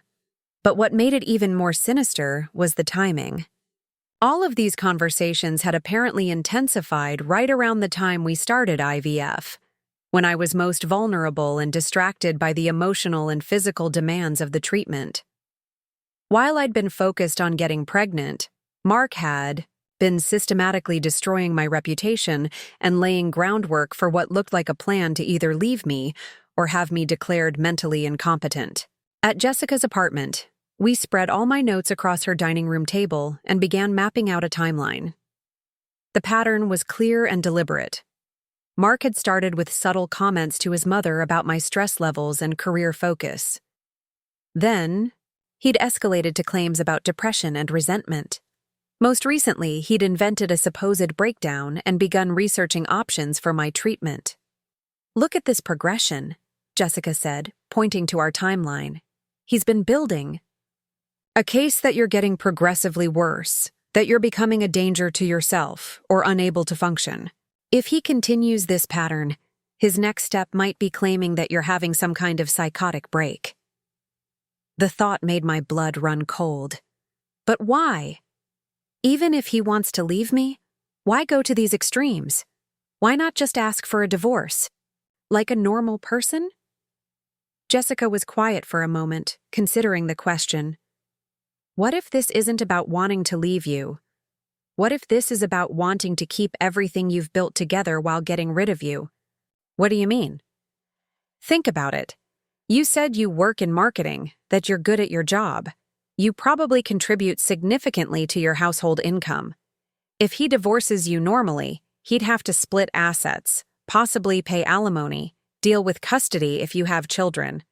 But what made it even more sinister was the timing. All of these conversations had apparently intensified right around the time we started IVF, when I was most vulnerable and distracted by the emotional and physical demands of the treatment. While I'd been focused on getting pregnant, Mark had been systematically destroying my reputation and laying groundwork for what looked like a plan to either leave me or have me declared mentally incompetent. At Jessica's apartment, we spread all my notes across her dining room table and began mapping out a timeline. The pattern was clear and deliberate. Mark had started with subtle comments to his mother about my stress levels and career focus. Then, he'd escalated to claims about depression and resentment. Most recently, he'd invented a supposed breakdown and begun researching options for my treatment. "Look at this progression," Jessica said, pointing to our timeline. "He's been building a case that you're getting progressively worse, that you're becoming a danger to yourself or unable to function. If he continues this pattern, his next step might be claiming that you're having some kind of psychotic break." The thought made my blood run cold. But why? Even if he wants to leave me, why go to these extremes? Why not just ask for a divorce? Like a normal person? Jessica was quiet for a moment, considering the question. What if this isn't about wanting to leave you? What if this is about wanting to keep everything you've built together while getting rid of you? What do you mean? Think about it. You said you work in marketing, that you're good at your job. You probably contribute significantly to your household income. If he divorces you normally, he'd have to split assets, possibly pay alimony, deal with custody if you have children.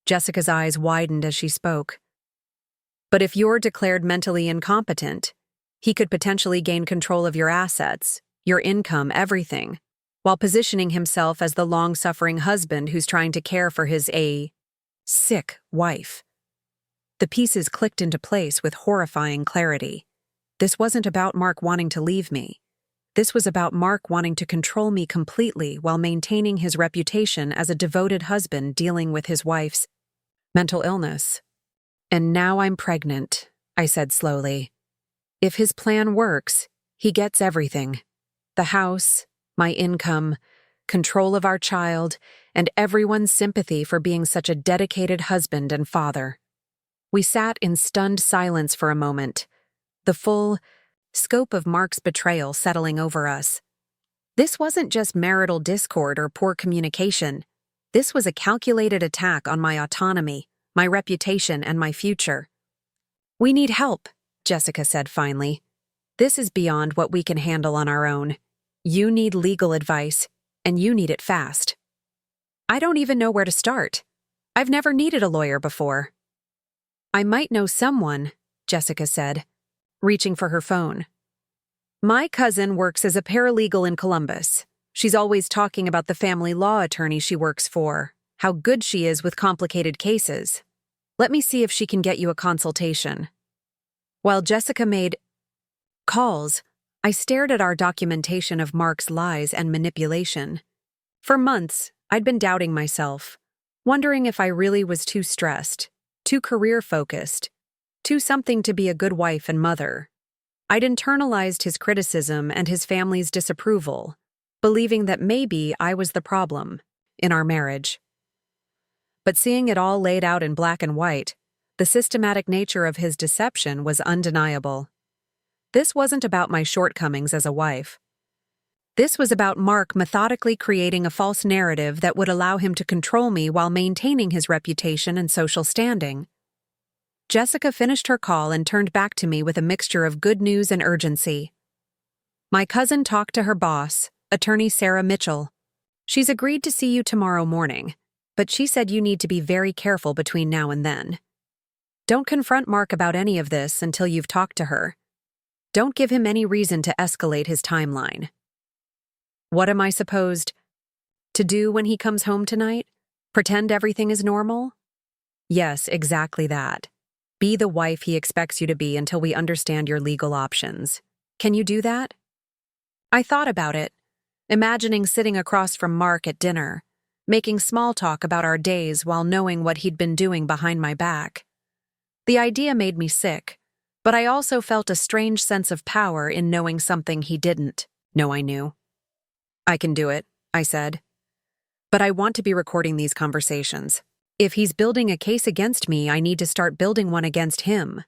Jessica's eyes widened as she spoke. But if you're declared mentally incompetent, he could potentially gain control of your assets, your income, everything, while positioning himself as the long-suffering husband who's trying to care for his sick wife. The pieces clicked into place with horrifying clarity. This wasn't about Mark wanting to leave me. This was about Mark wanting to control me completely while maintaining his reputation as a devoted husband dealing with his wife's mental illness. And now I'm pregnant, I said slowly. If his plan works, he gets everything. The house, my income, control of our child, and everyone's sympathy for being such a dedicated husband and father. We sat in stunned silence for a moment, the full scope of Mark's betrayal settling over us. This wasn't just marital discord or poor communication. This was a calculated attack on my autonomy, my reputation, and my future. We need help, Jessica said finally. This is beyond what we can handle on our own. You need legal advice, and you need it fast. I don't even know where to start. I've never needed a lawyer before. I might know someone, Jessica said, reaching for her phone. My cousin works as a paralegal in Columbus. She's always talking about the family law attorney she works for, how good she is with complicated cases. Let me see if she can get you a consultation. While Jessica made calls, I stared at our documentation of Mark's lies and manipulation. For months, I'd been doubting myself, wondering if I really was too stressed, too career-focused, too something to be a good wife and mother. I'd internalized his criticism and his family's disapproval, believing that maybe I was the problem in our marriage. But seeing it all laid out in black and white, the systematic nature of his deception was undeniable. This wasn't about my shortcomings as a wife. This was about Mark methodically creating a false narrative that would allow him to control me while maintaining his reputation and social standing. Jessica finished her call and turned back to me with a mixture of good news and urgency. My cousin talked to her boss, attorney Sarah Mitchell. She's agreed to see you tomorrow morning, but she said you need to be very careful between now and then. Don't confront Mark about any of this until you've talked to her. Don't give him any reason to escalate his timeline. What am I supposed to do when he comes home tonight? Pretend everything is normal? Yes, exactly that. Be the wife he expects you to be until we understand your legal options. Can you do that? I thought about it, imagining sitting across from Mark at dinner, making small talk about our days while knowing what he'd been doing behind my back. The idea made me sick, but I also felt a strange sense of power in knowing something he didn't know I knew. I can do it, I said. But I want to be recording these conversations. If he's building a case against me, I need to start building one against him.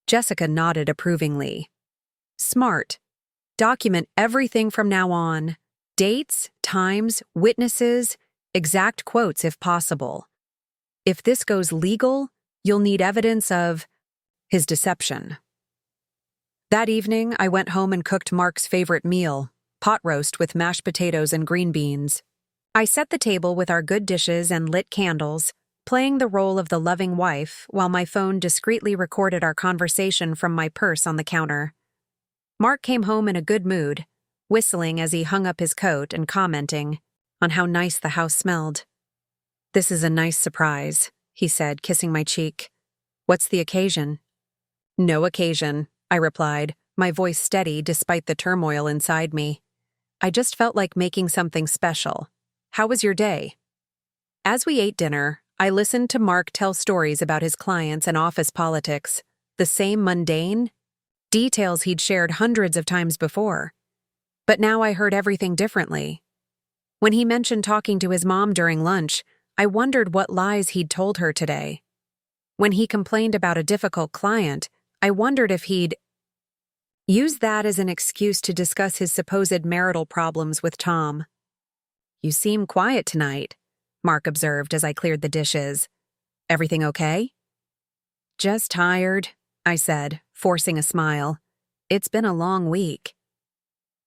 Jessica nodded approvingly. Smart. Document everything from now on. Dates, times, witnesses, exact quotes if possible. If this goes legal, you'll need evidence of his deception. That evening, I went home and cooked Mark's favorite meal, pot roast with mashed potatoes and green beans. I set the table with our good dishes and lit candles, playing the role of the loving wife while my phone discreetly recorded our conversation from my purse on the counter. Mark came home in a good mood, whistling as he hung up his coat and commenting on how nice the house smelled. "This is a nice surprise," he said, kissing my cheek. "What's the occasion?" "No occasion," I replied, my voice steady despite the turmoil inside me. "I just felt like making something special. How was your day?" As we ate dinner, I listened to Mark tell stories about his clients and office politics, the same mundane details he'd shared hundreds of times before. But now I heard everything differently. When he mentioned talking to his mom during lunch, I wondered what lies he'd told her today. When he complained about a difficult client, I wondered if he'd used that as an excuse to discuss his supposed marital problems with Tom. "You seem quiet tonight," Mark observed as I cleared the dishes. "Everything okay?" "Just tired," I said, forcing a smile. "It's been a long week."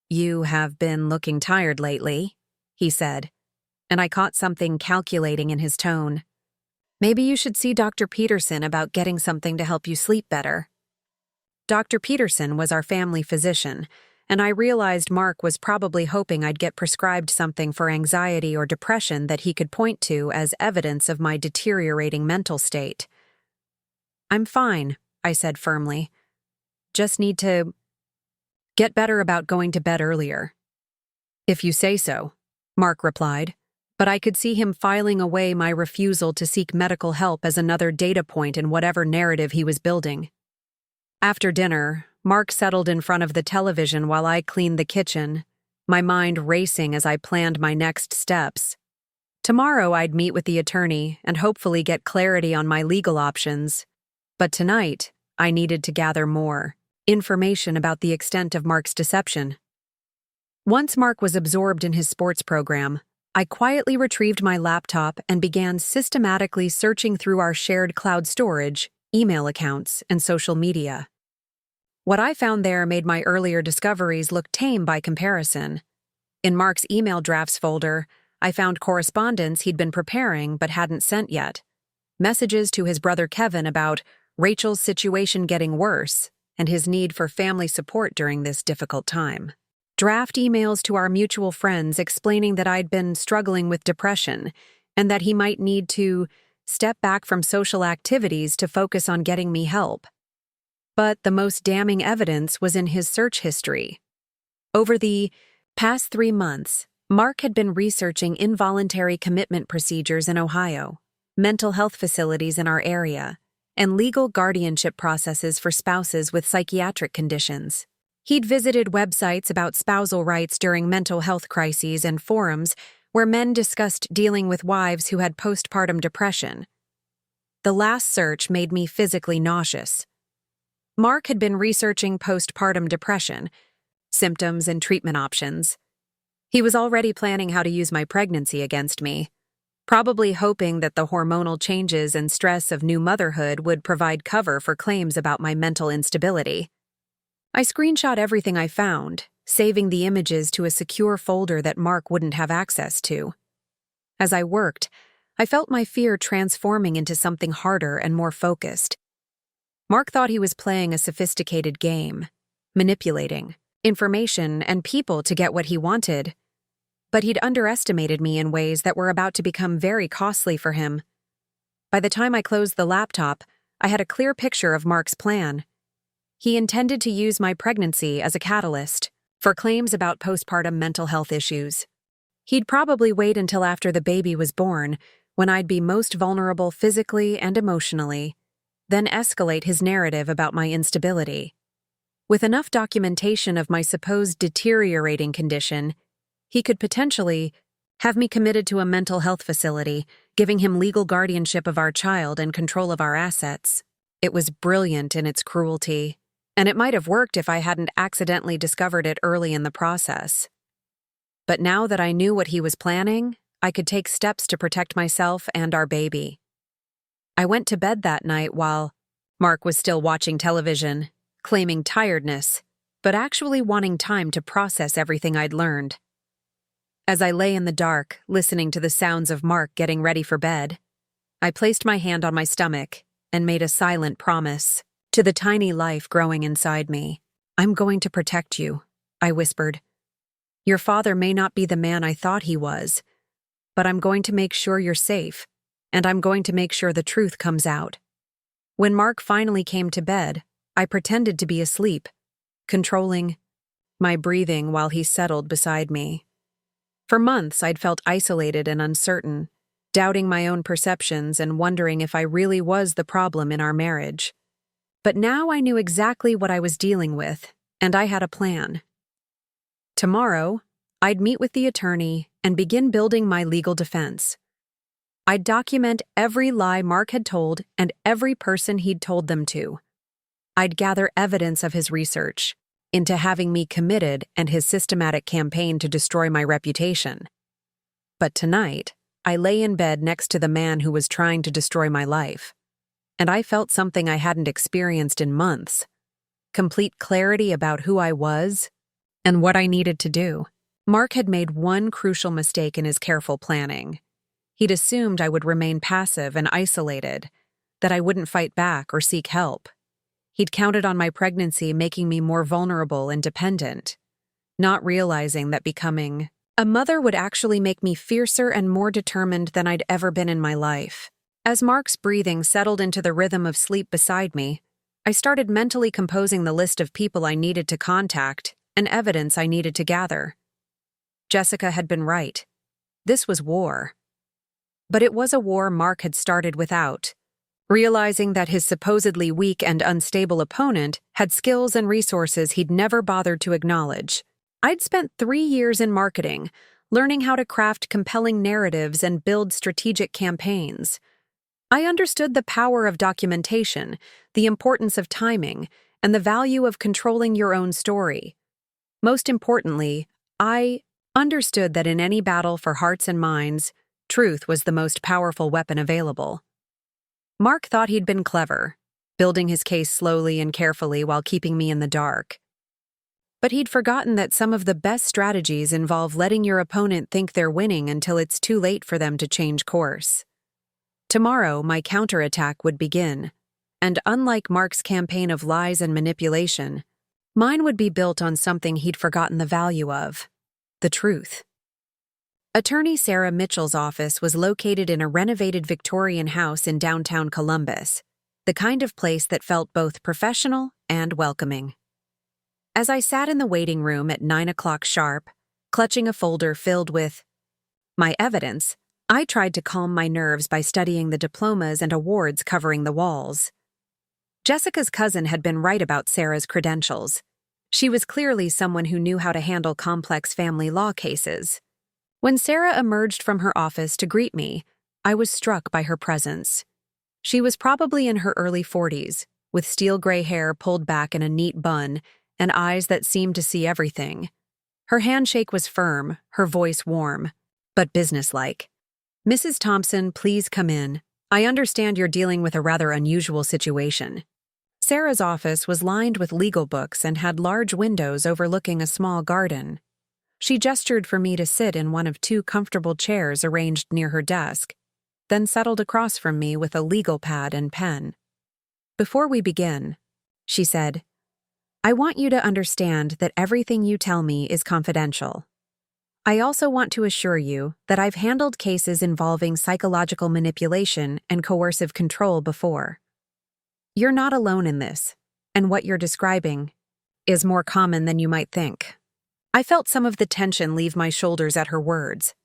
"You have been looking tired lately," he said, and I caught something calculating in his tone. "Maybe you should see Dr. Peterson about getting something to help you sleep better." Dr. Peterson was our family physician, and I realized Mark was probably hoping I'd get prescribed something for anxiety or depression that he could point to as evidence of my deteriorating mental state. "I'm fine," I said firmly. "Just need to get better about going to bed earlier." "If you say so," Mark replied, but I could see him filing away my refusal to seek medical help as another data point in whatever narrative he was building. After dinner, Mark settled in front of the television while I cleaned the kitchen, my mind racing as I planned my next steps. Tomorrow I'd meet with the attorney and hopefully get clarity on my legal options, but tonight I needed to gather more information about the extent of Mark's deception. Once Mark was absorbed in his sports program, I quietly retrieved my laptop and began systematically searching through our shared cloud storage, email accounts, and social media. What I found there made my earlier discoveries look tame by comparison. In Mark's email drafts folder, I found correspondence he'd been preparing but hadn't sent yet, messages to his brother Kevin about Rachel's situation getting worse and his need for family support during this difficult time, draft emails to our mutual friends explaining that I'd been struggling with depression and that he might need to step back from social activities to focus on getting me help. But the most damning evidence was in his search history. Over the past 3 months, Mark had been researching involuntary commitment procedures in Ohio, mental health facilities in our area, and legal guardianship processes for spouses with psychiatric conditions. He'd visited websites about spousal rights during mental health crises and forums where men discussed dealing with wives who had postpartum depression. The last search made me physically nauseous. Mark had been researching postpartum depression, symptoms and treatment options. He was already planning how to use my pregnancy against me, probably hoping that the hormonal changes and stress of new motherhood would provide cover for claims about my mental instability. I screenshot everything I found, saving the images to a secure folder that Mark wouldn't have access to. As I worked, I felt my fear transforming into something harder and more focused. Mark thought he was playing a sophisticated game, manipulating information and people to get what he wanted. But he'd underestimated me in ways that were about to become very costly for him. By the time I closed the laptop, I had a clear picture of Mark's plan. He intended to use my pregnancy as a catalyst for claims about postpartum mental health issues. He'd probably wait until after the baby was born, when I'd be most vulnerable physically and emotionally, then escalate his narrative about my instability. With enough documentation of my supposed deteriorating condition, he could potentially have me committed to a mental health facility, giving him legal guardianship of our child and control of our assets. It was brilliant in its cruelty, and it might have worked if I hadn't accidentally discovered it early in the process. But now that I knew what he was planning, I could take steps to protect myself and our baby. I went to bed that night while Mark was still watching television, claiming tiredness, but actually wanting time to process everything I'd learned. As I lay in the dark, listening to the sounds of Mark getting ready for bed, I placed my hand on my stomach and made a silent promise to the tiny life growing inside me. "I'm going to protect you," I whispered. "Your father may not be the man I thought he was, but I'm going to make sure you're safe, and I'm going to make sure the truth comes out." When Mark finally came to bed, I pretended to be asleep, controlling my breathing while he settled beside me. For months, I'd felt isolated and uncertain, doubting my own perceptions and wondering if I really was the problem in our marriage. But now I knew exactly what I was dealing with, and I had a plan. Tomorrow, I'd meet with the attorney and begin building my legal defense. I'd document every lie Mark had told and every person he'd told them to. I'd gather evidence of his research into having me committed and his systematic campaign to destroy my reputation. But tonight, I lay in bed next to the man who was trying to destroy my life, and I felt something I hadn't experienced in months: complete clarity about who I was and what I needed to do. Mark had made one crucial mistake in his careful planning. He'd assumed I would remain passive and isolated, that I wouldn't fight back or seek help. He'd counted on my pregnancy making me more vulnerable and dependent, not realizing that becoming a mother would actually make me fiercer and more determined than I'd ever been in my life. As Mark's breathing settled into the rhythm of sleep beside me, I started mentally composing the list of people I needed to contact and evidence I needed to gather. Jessica had been right. This was war. But it was a war Mark had started without. Realizing that his supposedly weak and unstable opponent had skills and resources he'd never bothered to acknowledge. I'd spent 3 years in marketing, learning how to craft compelling narratives and build strategic campaigns. I understood the power of documentation, the importance of timing, and the value of controlling your own story. Most importantly, I understood that in any battle for hearts and minds, truth was the most powerful weapon available. Mark thought he'd been clever, building his case slowly and carefully while keeping me in the dark. But he'd forgotten that some of the best strategies involve letting your opponent think they're winning until it's too late for them to change course. Tomorrow, my counterattack would begin, and unlike Mark's campaign of lies and manipulation, mine would be built on something he'd forgotten the value of: the truth. Attorney Sarah Mitchell's office was located in a renovated Victorian house in downtown Columbus, the kind of place that felt both professional and welcoming. As I sat in the waiting room at 9 o'clock sharp, clutching a folder filled with my evidence, I tried to calm my nerves by studying the diplomas and awards covering the walls. Jessica's cousin had been right about Sarah's credentials. She was clearly someone who knew how to handle complex family law cases. When Sarah emerged from her office to greet me, I was struck by her presence. She was probably in her early 40s, with steel gray hair pulled back in a neat bun and eyes that seemed to see everything. Her handshake was firm, her voice warm, but businesslike. "Mrs. Thompson, please come in. I understand you're dealing with a rather unusual situation." Sarah's office was lined with legal books and had large windows overlooking a small garden. She gestured for me to sit in one of 2 comfortable chairs arranged near her desk, then settled across from me with a legal pad and pen. "Before we begin," she said, "I want you to understand that everything you tell me is confidential. I also want to assure you that I've handled cases involving psychological manipulation and coercive control before. You're not alone in this, and what you're describing is more common than you might think." I felt some of the tension leave my shoulders at her words.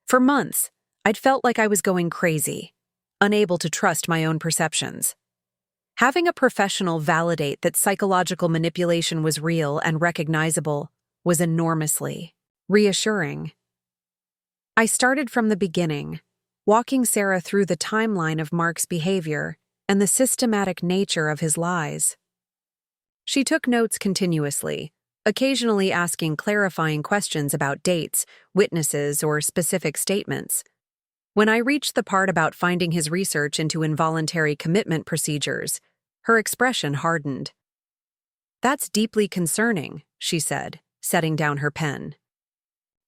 For months, I'd felt like I was going crazy, unable to trust my own perceptions. Having a professional validate that psychological manipulation was real and recognizable was enormously reassuring. I started from the beginning, walking Sarah through the timeline of Mark's behavior and the systematic nature of his lies. She took notes continuously, occasionally asking clarifying questions about dates, witnesses, or specific statements. When I reached the part about finding his research into involuntary commitment procedures, her expression hardened. "That's deeply concerning," she said, setting down her pen.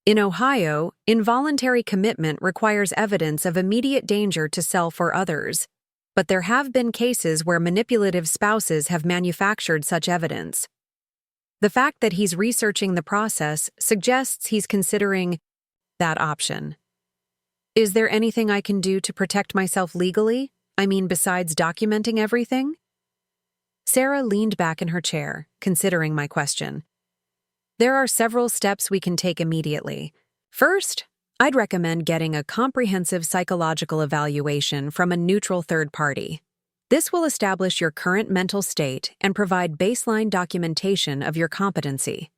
"In Ohio, involuntary commitment requires evidence of immediate danger to self or others, but there have been cases where manipulative spouses have manufactured such evidence. The fact that he's researching the process suggests he's considering that option. Is there anything I can do to protect myself legally? I mean, besides documenting everything?" Sarah leaned back in her chair, considering my question. "There are several steps we can take immediately. First, I'd recommend getting a comprehensive psychological evaluation from a neutral third party. This will establish your current mental state and provide baseline documentation of your competency.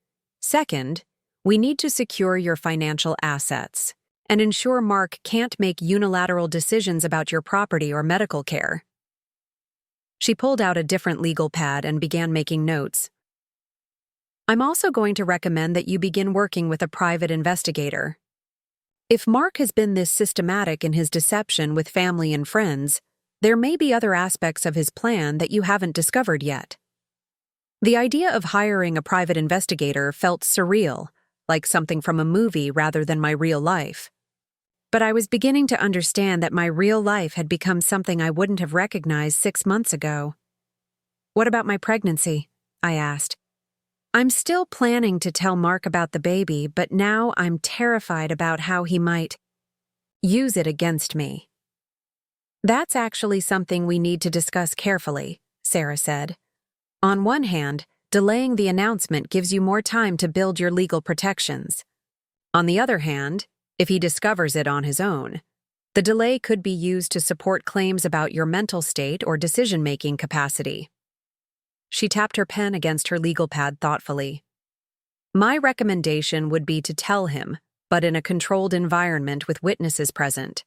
Second, we need to secure your financial assets and ensure Mark can't make unilateral decisions about your property or medical care. She pulled out a different legal pad and began making notes. I'm also going to recommend that you begin working with a private investigator. If Mark has been this systematic in his deception with family and friends, there may be other aspects of his plan that you haven't discovered yet. The idea of hiring a private investigator felt surreal, like something from a movie rather than my real life. But I was beginning to understand that my real life had become something I wouldn't have recognized 6 months ago. "What about my pregnancy?" I asked. "I'm still planning to tell Mark about the baby, but now I'm terrified about how he might use it against me." "That's actually something we need to discuss carefully," Sarah said. "On one hand, delaying the announcement gives you more time to build your legal protections. On the other hand, if he discovers it on his own, the delay could be used to support claims about your mental state or decision-making capacity." She tapped her pen against her legal pad thoughtfully. "My recommendation would be to tell him, but in a controlled environment with witnesses present.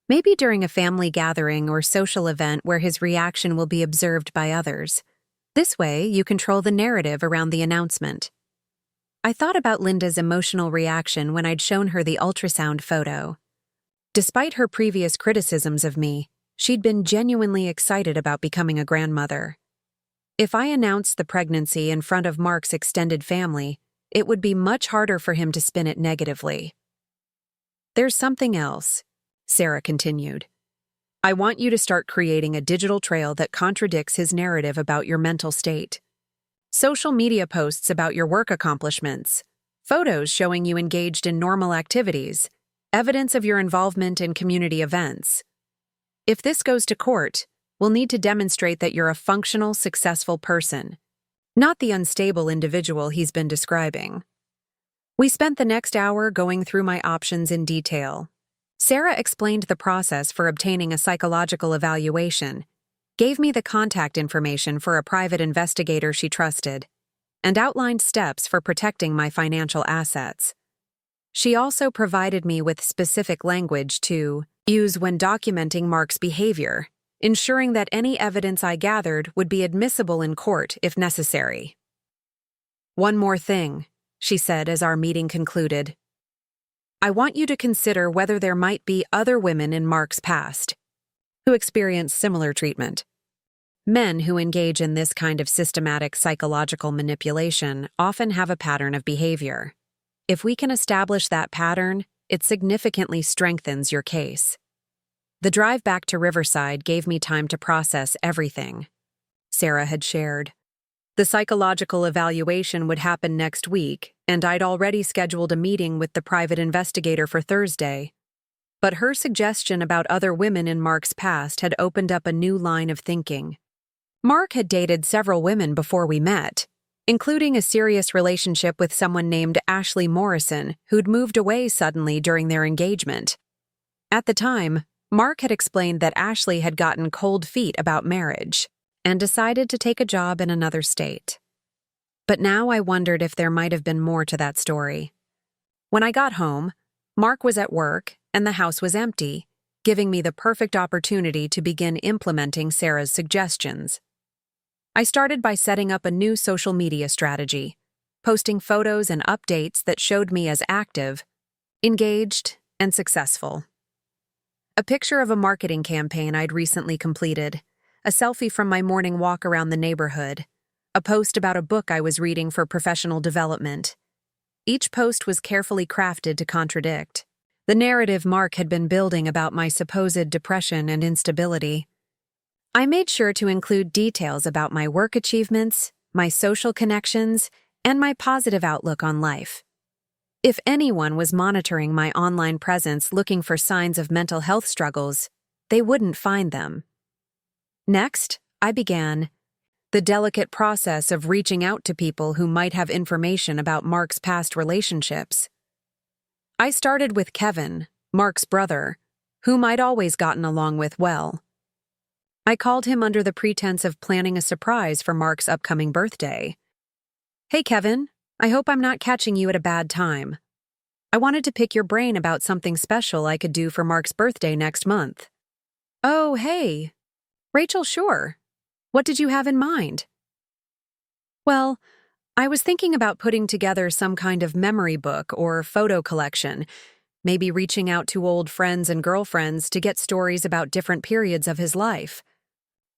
Maybe during a family gathering or social event where his reaction will be observed by others. This way, you control the narrative around the announcement." I thought about Linda's emotional reaction when I'd shown her the ultrasound photo. Despite her previous criticisms of me, she'd been genuinely excited about becoming a grandmother. If I announced the pregnancy in front of Mark's extended family, it would be much harder for him to spin it negatively. "There's something else," Sarah continued. "I want you to start creating a digital trail that contradicts his narrative about your mental state. Social media posts about your work accomplishments, photos showing you engaged in normal activities, evidence of your involvement in community events. If this goes to court, we'll need to demonstrate that you're a functional, successful person, not the unstable individual he's been describing." We spent the next hour going through my options in detail. Sarah explained the process for obtaining a psychological evaluation, gave me the contact information for a private investigator she trusted, and outlined steps for protecting my financial assets. She also provided me with specific language to use when documenting Mark's behavior, ensuring that any evidence I gathered would be admissible in court if necessary. "One more thing," she said as our meeting concluded. "I want you to consider whether there might be other women in Mark's past who experience similar treatment. Men who engage in this kind of systematic psychological manipulation often have a pattern of behavior. If we can establish that pattern, it significantly strengthens your case." The drive back to Riverside gave me time to process everything Sarah had shared. The psychological evaluation would happen next week, and I'd already scheduled a meeting with the private investigator for Thursday. But her suggestion about other women in Mark's past had opened up a new line of thinking. Mark had dated several women before we met, including a serious relationship with someone named Ashley Morrison, who'd moved away suddenly during their engagement. At the time, Mark had explained that Ashley had gotten cold feet about marriage and decided to take a job in another state. But now I wondered if there might have been more to that story. When I got home, Mark was at work and the house was empty, giving me the perfect opportunity to begin implementing Sarah's suggestions. I started by setting up a new social media strategy, posting photos and updates that showed me as active, engaged, and successful. A picture of a marketing campaign I'd recently completed, a selfie from my morning walk around the neighborhood, a post about a book I was reading for professional development. Each post was carefully crafted to contradict the narrative Mark had been building about my supposed depression and instability. I made sure to include details about my work achievements, my social connections, and my positive outlook on life. If anyone was monitoring my online presence looking for signs of mental health struggles, they wouldn't find them. Next, I began the delicate process of reaching out to people who might have information about Mark's past relationships. I started with Kevin, Mark's brother, whom I'd always gotten along with well. I called him under the pretense of planning a surprise for Mark's upcoming birthday. "Hey, Kevin, I hope I'm not catching you at a bad time. I wanted to pick your brain about something special I could do for Mark's birthday next month." "Oh, hey. Rachel, sure. What did you have in mind?" "Well, I was thinking about putting together some kind of memory book or photo collection, maybe reaching out to old friends and girlfriends to get stories about different periods of his life.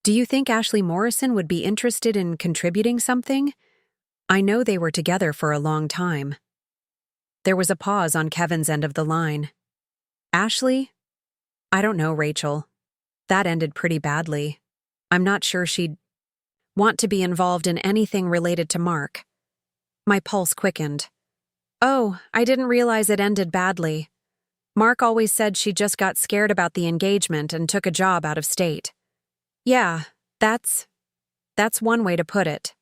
Do you think Ashley Morrison would be interested in contributing something? I know they were together for a long time." There was a pause on Kevin's end of the line. "Ashley? I don't know, Rachel. That ended pretty badly. I'm not sure she'd want to be involved in anything related to Mark." My pulse quickened. "Oh, I didn't realize it ended badly. Mark always said she just got scared about the engagement and took a job out of state." "Yeah, that's one way to put it."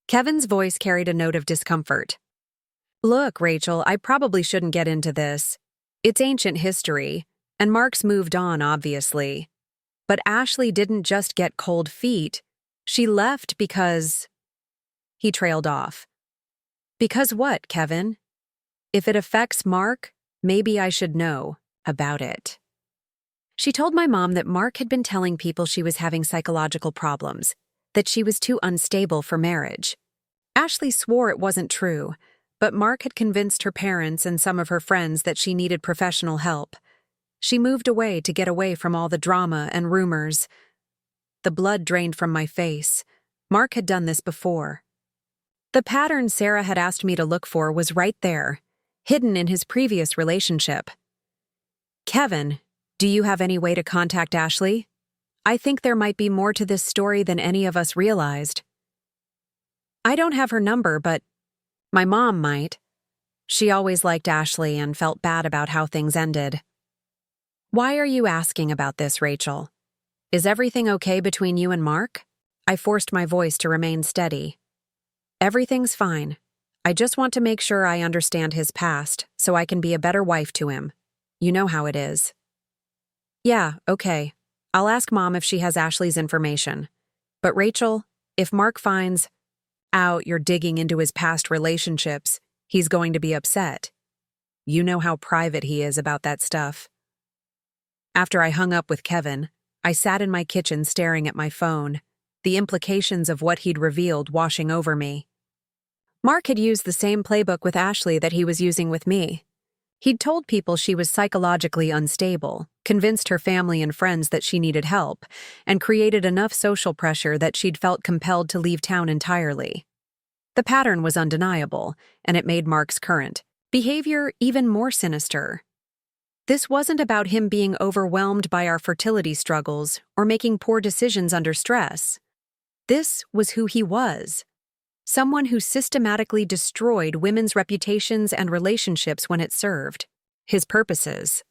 Kevin's voice carried a note of discomfort. "Look, Rachel, I probably shouldn't get into this. It's ancient history, and Mark's moved on, obviously. But Ashley didn't just get cold feet. She left because—" He trailed off. "Because what, Kevin? If it affects Mark, maybe I should know about it." She told my mom that Mark had been telling people she was having psychological problems, that she was too unstable for marriage. Ashley swore it wasn't true, but Mark had convinced her parents and some of her friends that she needed professional help. She moved away to get away from all the drama and rumors. The blood drained from my face. Mark had done this before. The pattern Sarah had asked me to look for was right there, hidden in his previous relationship. "Kevin, do you have any way to contact Ashley? I think there might be more to this story than any of us realized." "I don't have her number, but my mom might. She always liked Ashley and felt bad about how things ended." "Why are you asking about this, Rachel? Is everything okay between you and Mark?" I forced my voice to remain steady. "Everything's fine. I just want to make sure I understand his past so I can be a better wife to him. You know how it is." "Yeah, okay. I'll ask Mom if she has Ashley's information. But Rachel, if Mark finds out you're digging into his past relationships, he's going to be upset. You know how private he is about that stuff." After I hung up with Kevin, I sat in my kitchen staring at my phone, the implications of what he'd revealed washing over me. Mark had used the same playbook with Ashley that he was using with me. He'd told people she was psychologically unstable, convinced her family and friends that she needed help, and created enough social pressure that she'd felt compelled to leave town entirely. The pattern was undeniable, and it made Mark's current behavior even more sinister. This wasn't about him being overwhelmed by our fertility struggles or making poor decisions under stress. This was who he was. Someone who systematically destroyed women's reputations and relationships when it served his purposes.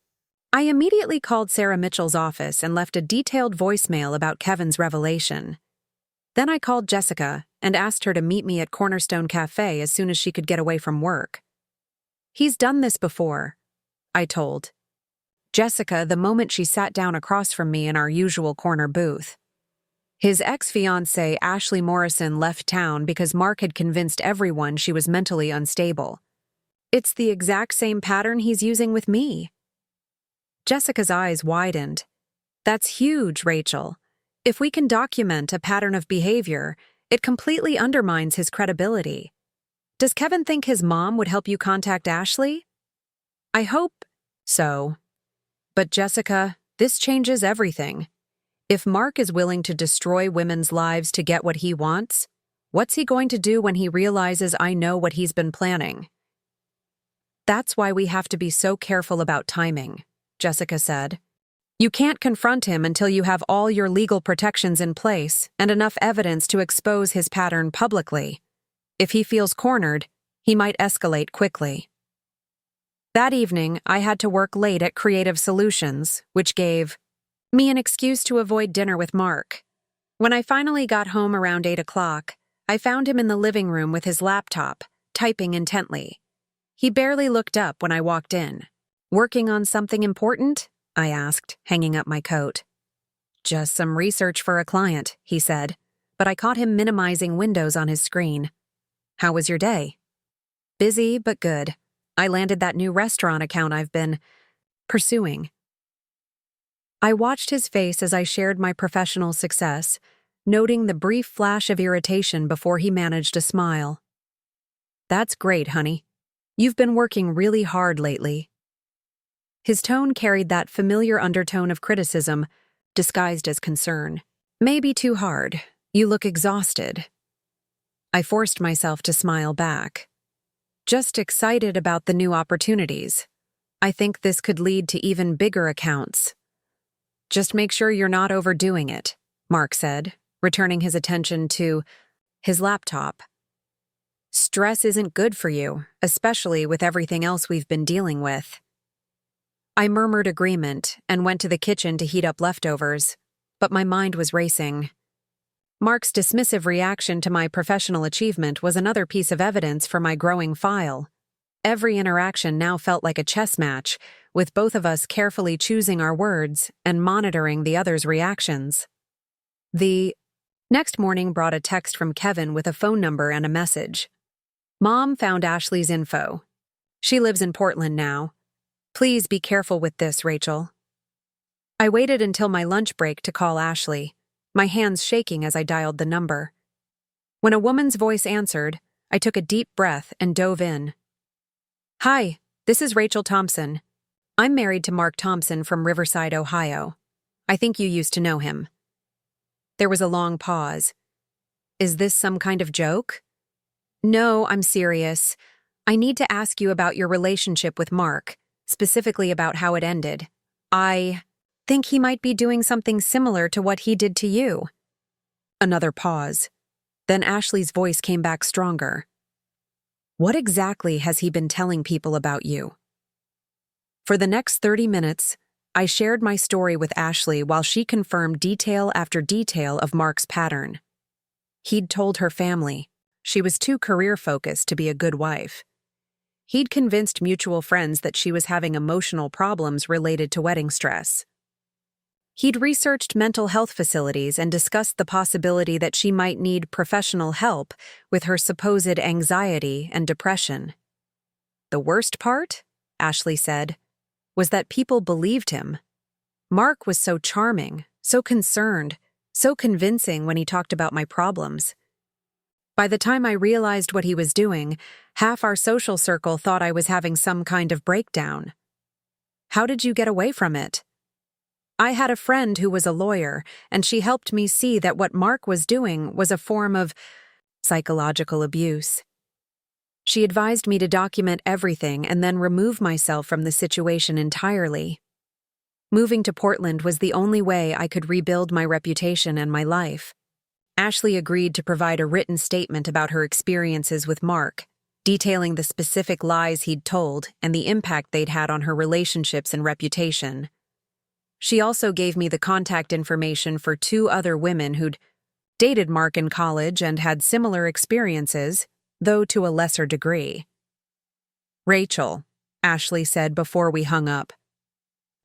I immediately called Sarah Mitchell's office and left a detailed voicemail about Kevin's revelation. Then I called Jessica and asked her to meet me at Cornerstone Cafe as soon as she could get away from work. "He's done this before," I told Jessica the moment she sat down across from me in our usual corner booth. His ex-fiancée, Ashley Morrison, left town because Mark had convinced everyone she was mentally unstable. It's the exact same pattern he's using with me. Jessica's eyes widened. "That's huge, Rachel. If we can document a pattern of behavior, it completely undermines his credibility. Does Kevin think his mom would help you contact Ashley?" "I hope so. But Jessica, this changes everything. If Mark is willing to destroy women's lives to get what he wants, what's he going to do when he realizes I know what he's been planning?" "That's why we have to be so careful about timing," Jessica said. "You can't confront him until you have all your legal protections in place and enough evidence to expose his pattern publicly. If he feels cornered, he might escalate quickly." That evening, I had to work late at Creative Solutions, which gave me an excuse to avoid dinner with Mark. When I finally got home around 8 o'clock, I found him in the living room with his laptop, typing intently. He barely looked up when I walked in. "Working on something important?" I asked, hanging up my coat. "Just some research for a client," he said, but I caught him minimizing windows on his screen. "How was your day?" "Busy, but good. I landed that new restaurant account I've been pursuing." I watched his face as I shared my professional success, noting the brief flash of irritation before he managed a smile. "That's great, honey. You've been working really hard lately." His tone carried that familiar undertone of criticism, disguised as concern. "Maybe too hard. You look exhausted." I forced myself to smile back. "Just excited about the new opportunities. I think this could lead to even bigger accounts." "Just make sure you're not overdoing it," Mark said, returning his attention to his laptop. "Stress isn't good for you, especially with everything else we've been dealing with." I murmured agreement and went to the kitchen to heat up leftovers, but my mind was racing. Mark's dismissive reaction to my professional achievement was another piece of evidence for my growing file. Every interaction now felt like a chess match, with both of us carefully choosing our words and monitoring the other's reactions. The next morning brought a text from Kevin with a phone number and a message. "Mom found Ashley's info. She lives in Portland now. Please be careful with this, Rachel." I waited until my lunch break to call Ashley, my hands shaking as I dialed the number. When a woman's voice answered, I took a deep breath and dove in. "Hi, this is Rachel Thompson. I'm married to Mark Thompson from Riverside, Ohio. I think you used to know him." There was a long pause. "Is this some kind of joke?" "No, I'm serious. I need to ask you about your relationship with Mark, specifically about how it ended. I think he might be doing something similar to what he did to you." Another pause. Then Ashley's voice came back stronger. "What exactly has he been telling people about you?" For the next 30 minutes, I shared my story with Ashley while she confirmed detail after detail of Mark's pattern. He'd told her family she was too career-focused to be a good wife. He'd convinced mutual friends that she was having emotional problems related to wedding stress. He'd researched mental health facilities and discussed the possibility that she might need professional help with her supposed anxiety and depression. The worst part, Ashley said, was that people believed him. Mark was so charming, so concerned, so convincing when he talked about my problems. By the time I realized what he was doing, half our social circle thought I was having some kind of breakdown. "How did you get away from it?" "I had a friend who was a lawyer, and she helped me see that what Mark was doing was a form of psychological abuse. She advised me to document everything and then remove myself from the situation entirely. Moving to Portland was the only way I could rebuild my reputation and my life." Ashley agreed to provide a written statement about her experiences with Mark, detailing the specific lies he'd told and the impact they'd had on her relationships and reputation. She also gave me the contact information for 2 other women who'd dated Mark in college and had similar experiences, though to a lesser degree. "Rachel," Ashley said before we hung up,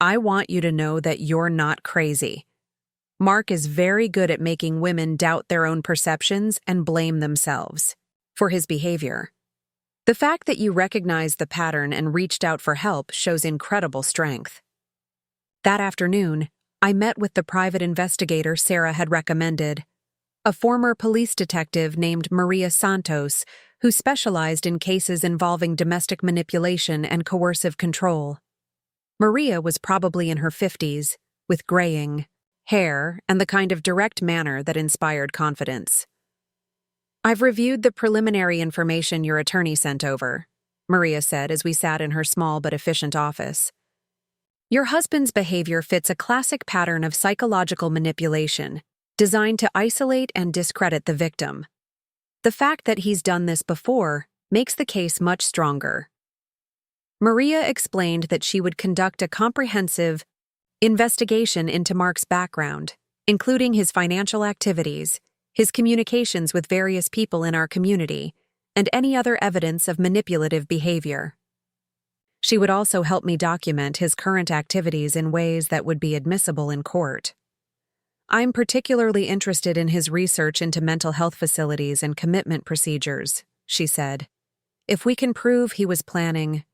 "I want you to know that you're not crazy. Mark is very good at making women doubt their own perceptions and blame themselves for his behavior. The fact that you recognized the pattern and reached out for help shows incredible strength." That afternoon, I met with the private investigator Sarah had recommended, a former police detective named Maria Santos, who specialized in cases involving domestic manipulation and coercive control. Maria was probably in her 50s, with graying hair and the kind of direct manner that inspired confidence. "I've reviewed the preliminary information your attorney sent over," Maria said as we sat in her small but efficient office. "Your husband's behavior fits a classic pattern of psychological manipulation, designed to isolate and discredit the victim. The fact that he's done this before makes the case much stronger." Maria explained that she would conduct a comprehensive investigation into Mark's background, including his financial activities, his communications with various people in our community, and any other evidence of manipulative behavior. She would also help me document his current activities in ways that would be admissible in court. I'm particularly interested in his research into mental health facilities and commitment procedures, she said. If we can prove he was planning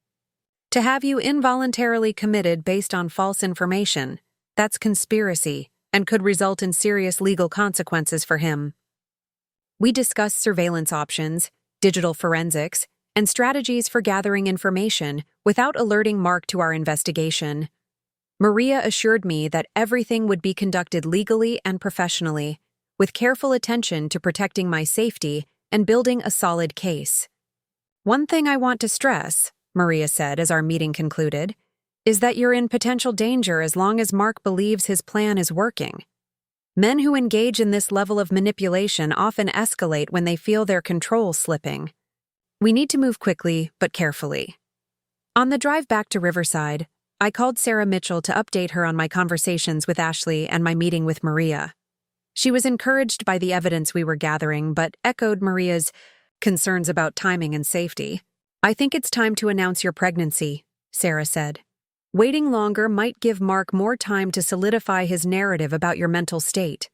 to have you involuntarily committed based on false information, that's conspiracy and could result in serious legal consequences for him. We discussed surveillance options, digital forensics, and strategies for gathering information without alerting Mark to our investigation. Maria assured me that everything would be conducted legally and professionally, with careful attention to protecting my safety and building a solid case. One thing I want to stress, Maria said as our meeting concluded, is that you're in potential danger as long as Mark believes his plan is working. Men who engage in this level of manipulation often escalate when they feel their control slipping. We need to move quickly, but carefully. On the drive back to Riverside, I called Sarah Mitchell to update her on my conversations with Ashley and my meeting with Maria. She was encouraged by the evidence we were gathering, but echoed Maria's concerns about timing and safety. I think it's time to announce your pregnancy, Sarah said. Waiting longer might give Mark more time to solidify his narrative about your mental state.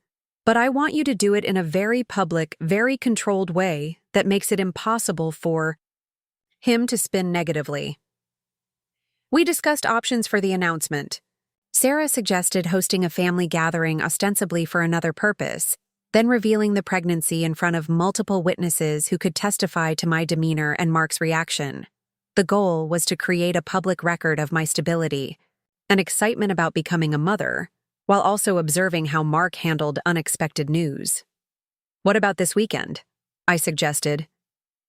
But I want you to do it in a very public, very controlled way that makes it impossible for him to spin negatively. We discussed options for the announcement. Sarah suggested hosting a family gathering ostensibly for another purpose, then revealing the pregnancy in front of multiple witnesses who could testify to my demeanor and Mark's reaction. The goal was to create a public record of my stability and excitement about becoming a mother, while also observing how Mark handled unexpected news. What about this weekend? I suggested.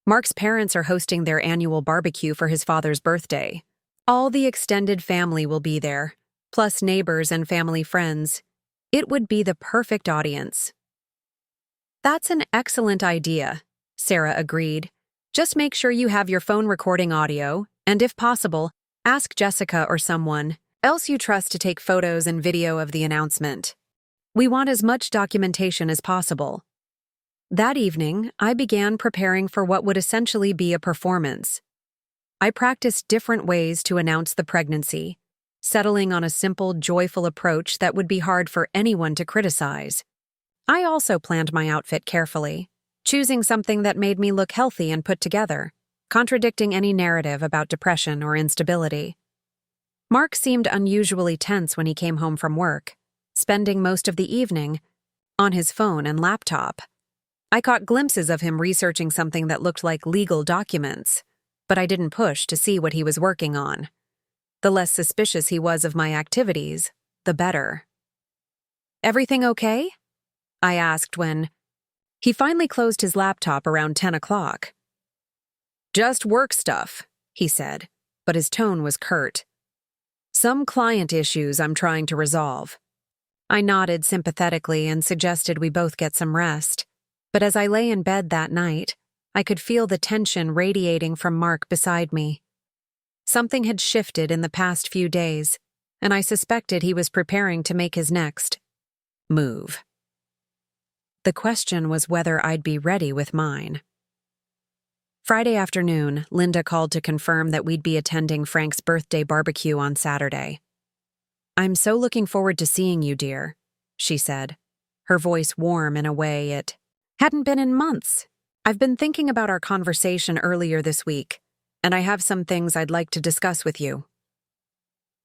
Mark's parents are hosting their annual barbecue for his father's birthday. All the extended family will be there, plus neighbors and family friends. It would be the perfect audience. That's an excellent idea, Sarah agreed. Just make sure you have your phone recording audio, and if possible, ask Jessica or someone else you trust to take photos and video of the announcement. We want as much documentation as possible. That evening, I began preparing for what would essentially be a performance. I practiced different ways to announce the pregnancy, settling on a simple, joyful approach that would be hard for anyone to criticize. I also planned my outfit carefully, choosing something that made me look healthy and put together, contradicting any narrative about depression or instability. Mark seemed unusually tense when he came home from work, spending most of the evening on his phone and laptop. I caught glimpses of him researching something that looked like legal documents, but I didn't push to see what he was working on. The less suspicious he was of my activities, the better. Everything okay? I asked when he finally closed his laptop around 10 o'clock. Just work stuff, he said, but his tone was curt. Some client issues I'm trying to resolve. I nodded sympathetically and suggested we both get some rest, but as I lay in bed that night, I could feel the tension radiating from Mark beside me. Something had shifted in the past few days, and I suspected he was preparing to make his next move. The question was whether I'd be ready with mine. Friday afternoon, Linda called to confirm that we'd be attending Frank's birthday barbecue on Saturday. I'm so looking forward to seeing you, dear, she said, her voice warm in a way it hadn't been in months. I've been thinking about our conversation earlier this week, and I have some things I'd like to discuss with you.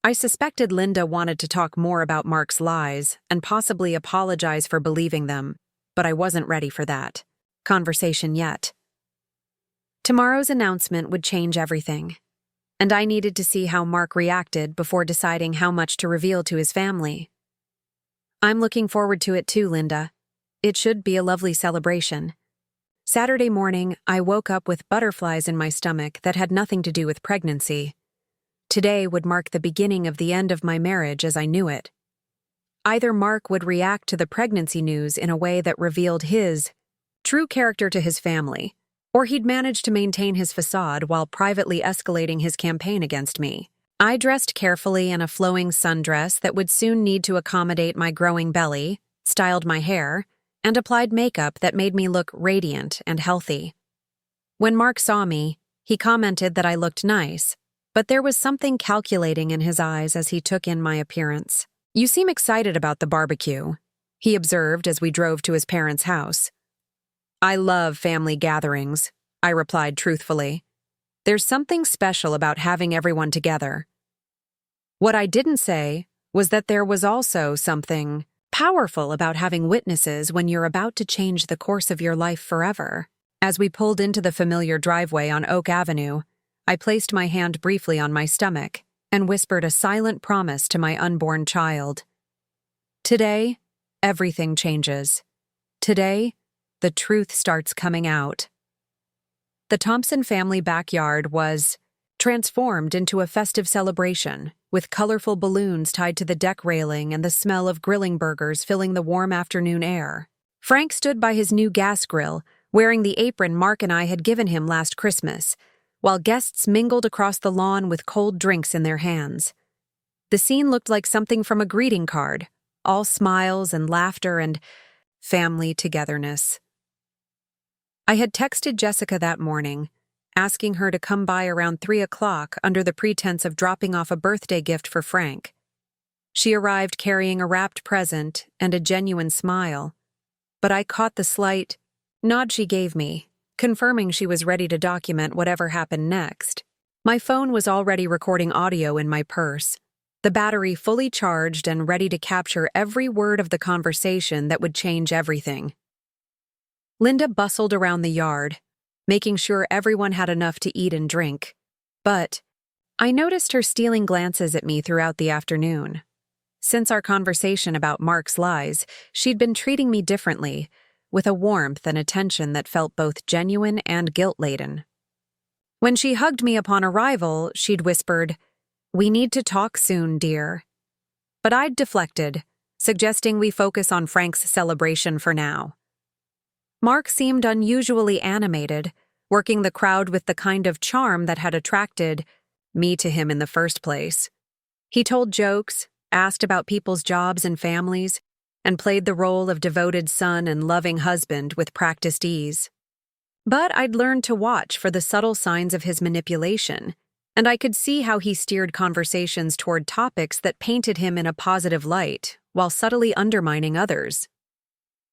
I suspected Linda wanted to talk more about Mark's lies and possibly apologize for believing them, but I wasn't ready for that conversation yet. Tomorrow's announcement would change everything, and I needed to see how Mark reacted before deciding how much to reveal to his family. I'm looking forward to it too, Linda. It should be a lovely celebration. Saturday morning, I woke up with butterflies in my stomach that had nothing to do with pregnancy. Today would mark the beginning of the end of my marriage as I knew it. Either Mark would react to the pregnancy news in a way that revealed his true character to his family, or he'd manage to maintain his facade while privately escalating his campaign against me. I dressed carefully in a flowing sundress that would soon need to accommodate my growing belly, styled my hair, and applied makeup that made me look radiant and healthy. When Mark saw me, he commented that I looked nice, but there was something calculating in his eyes as he took in my appearance. "You seem excited about the barbecue," he observed as we drove to his parents' house. "I love family gatherings," I replied truthfully. "There's something special about having everyone together." What I didn't say was that there was also something powerful about having witnesses when you're about to change the course of your life forever. As we pulled into the familiar driveway on Oak Avenue, I placed my hand briefly on my stomach and whispered a silent promise to my unborn child. Today, everything changes. Today, the truth starts coming out. The Thompson family backyard was transformed into a festive celebration, with colorful balloons tied to the deck railing and the smell of grilling burgers filling the warm afternoon air. Frank stood by his new gas grill, wearing the apron Mark and I had given him last Christmas, while guests mingled across the lawn with cold drinks in their hands. The scene looked like something from a greeting card, all smiles and laughter and family togetherness. I had texted Jessica that morning, asking her to come by around 3 o'clock under the pretense of dropping off a birthday gift for Frank. She arrived carrying a wrapped present and a genuine smile, but I caught the slight nod she gave me, confirming she was ready to document whatever happened next. My phone was already recording audio in my purse, the battery fully charged and ready to capture every word of the conversation that would change everything. Linda bustled around the yard, making sure everyone had enough to eat and drink, but I noticed her stealing glances at me throughout the afternoon. Since our conversation about Mark's lies, she'd been treating me differently, with a warmth and attention that felt both genuine and guilt-laden. When she hugged me upon arrival, she'd whispered, "We need to talk soon, dear." But I'd deflected, suggesting we focus on Frank's celebration for now. Mark seemed unusually animated, working the crowd with the kind of charm that had attracted me to him in the first place. He told jokes, asked about people's jobs and families, and played the role of devoted son and loving husband with practiced ease. But I'd learned to watch for the subtle signs of his manipulation, and I could see how he steered conversations toward topics that painted him in a positive light, while subtly undermining others.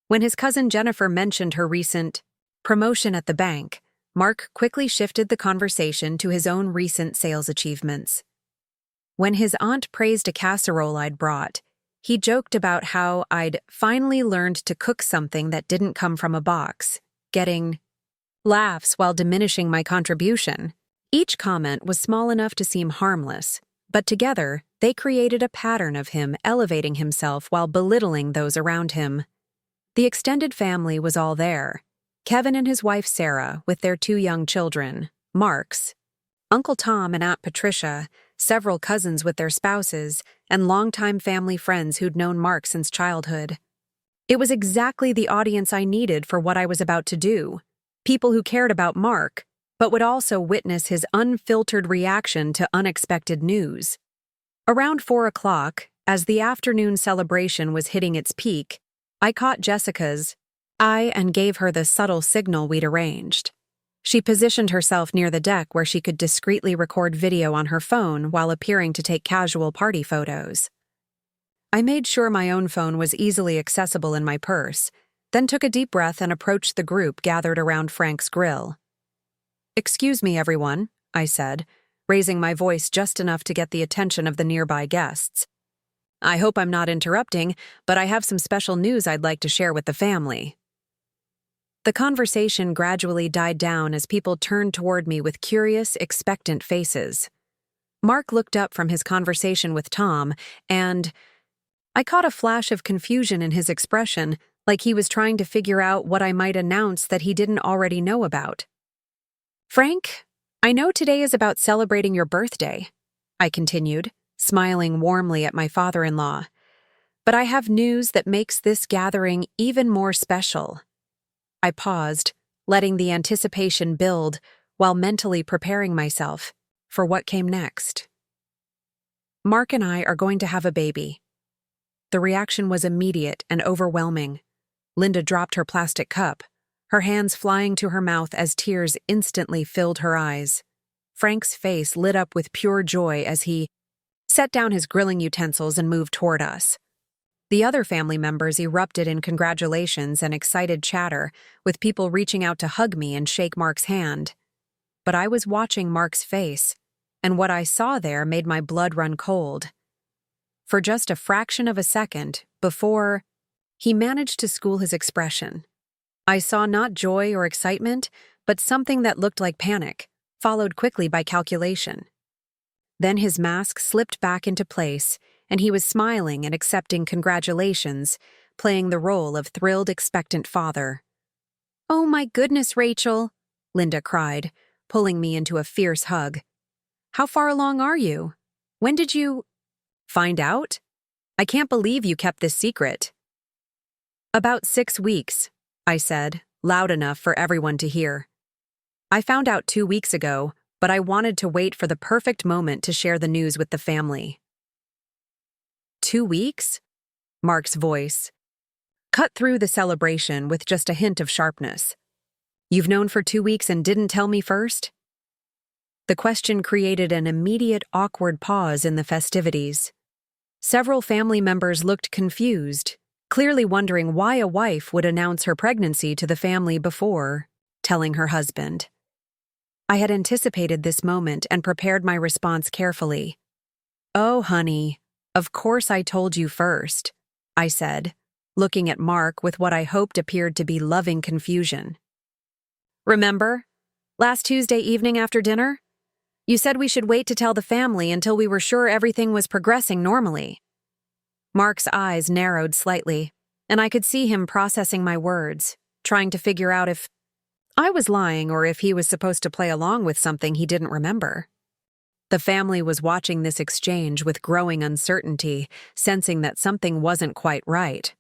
When his cousin Jennifer mentioned her recent promotion at the bank, Mark quickly shifted the conversation to his own recent sales achievements. When his aunt praised a casserole I'd brought, he joked about how I'd finally learned to cook something that didn't come from a box, getting laughs while diminishing my contribution. Each comment was small enough to seem harmless, but together they created a pattern of him elevating himself while belittling those around him. The extended family was all there. Kevin and his wife Sarah, with their 2 young children, Mark's, Uncle Tom and Aunt Patricia, several cousins with their spouses, and longtime family friends who'd known Mark since childhood. It was exactly the audience I needed for what I was about to do. People who cared about Mark, but would also witness his unfiltered reaction to unexpected news. Around 4 o'clock, as the afternoon celebration was hitting its peak, I caught Jessica's eye and gave her the subtle signal we'd arranged. She positioned herself near the deck where she could discreetly record video on her phone while appearing to take casual party photos. I made sure my own phone was easily accessible in my purse, then took a deep breath and approached the group gathered around Frank's grill. "Excuse me, everyone," I said, raising my voice just enough to get the attention of the nearby guests. "I hope I'm not interrupting, but I have some special news I'd like to share with the family." The conversation gradually died down as people turned toward me with curious, expectant faces. Mark looked up from his conversation with Tom, and I caught a flash of confusion in his expression, like he was trying to figure out what I might announce that he didn't already know about. "Frank, I know today is about celebrating your birthday," I continued, smiling warmly at my father-in-law. "But I have news that makes this gathering even more special." I paused, letting the anticipation build while mentally preparing myself for what came next. "Mark and I are going to have a baby." The reaction was immediate and overwhelming. Linda dropped her plastic cup, her hands flying to her mouth as tears instantly filled her eyes. Frank's face lit up with pure joy as he set down his grilling utensils and moved toward us. The other family members erupted in congratulations and excited chatter, with people reaching out to hug me and shake Mark's hand. But I was watching Mark's face, and what I saw there made my blood run cold. For just a fraction of a second, before he managed to school his expression, I saw not joy or excitement, but something that looked like panic, followed quickly by calculation. Then his mask slipped back into place, and he was smiling and accepting congratulations, playing the role of thrilled, expectant father. "Oh my goodness, Rachel," Linda cried, pulling me into a fierce hug. "How far along are you? When did you find out? I can't believe you kept this secret." "About 6 weeks," I said, loud enough for everyone to hear. "I found out 2 weeks ago, but I wanted to wait for the perfect moment to share the news with the family." 2 weeks? Mark's voice cut through the celebration with just a hint of sharpness. "You've known for 2 weeks and didn't tell me first?" The question created an immediate awkward pause in the festivities. Several family members looked confused, clearly wondering why a wife would announce her pregnancy to the family before telling her husband. I had anticipated this moment and prepared my response carefully. "Oh, honey, of course I told you first," I said, looking at Mark with what I hoped appeared to be loving confusion. "Remember? Last Tuesday evening after dinner? You said we should wait to tell the family until we were sure everything was progressing normally." Mark's eyes narrowed slightly, and I could see him processing my words, trying to figure out if I was lying or if he was supposed to play along with something he didn't remember. The family was watching this exchange with growing uncertainty, sensing that something wasn't quite right.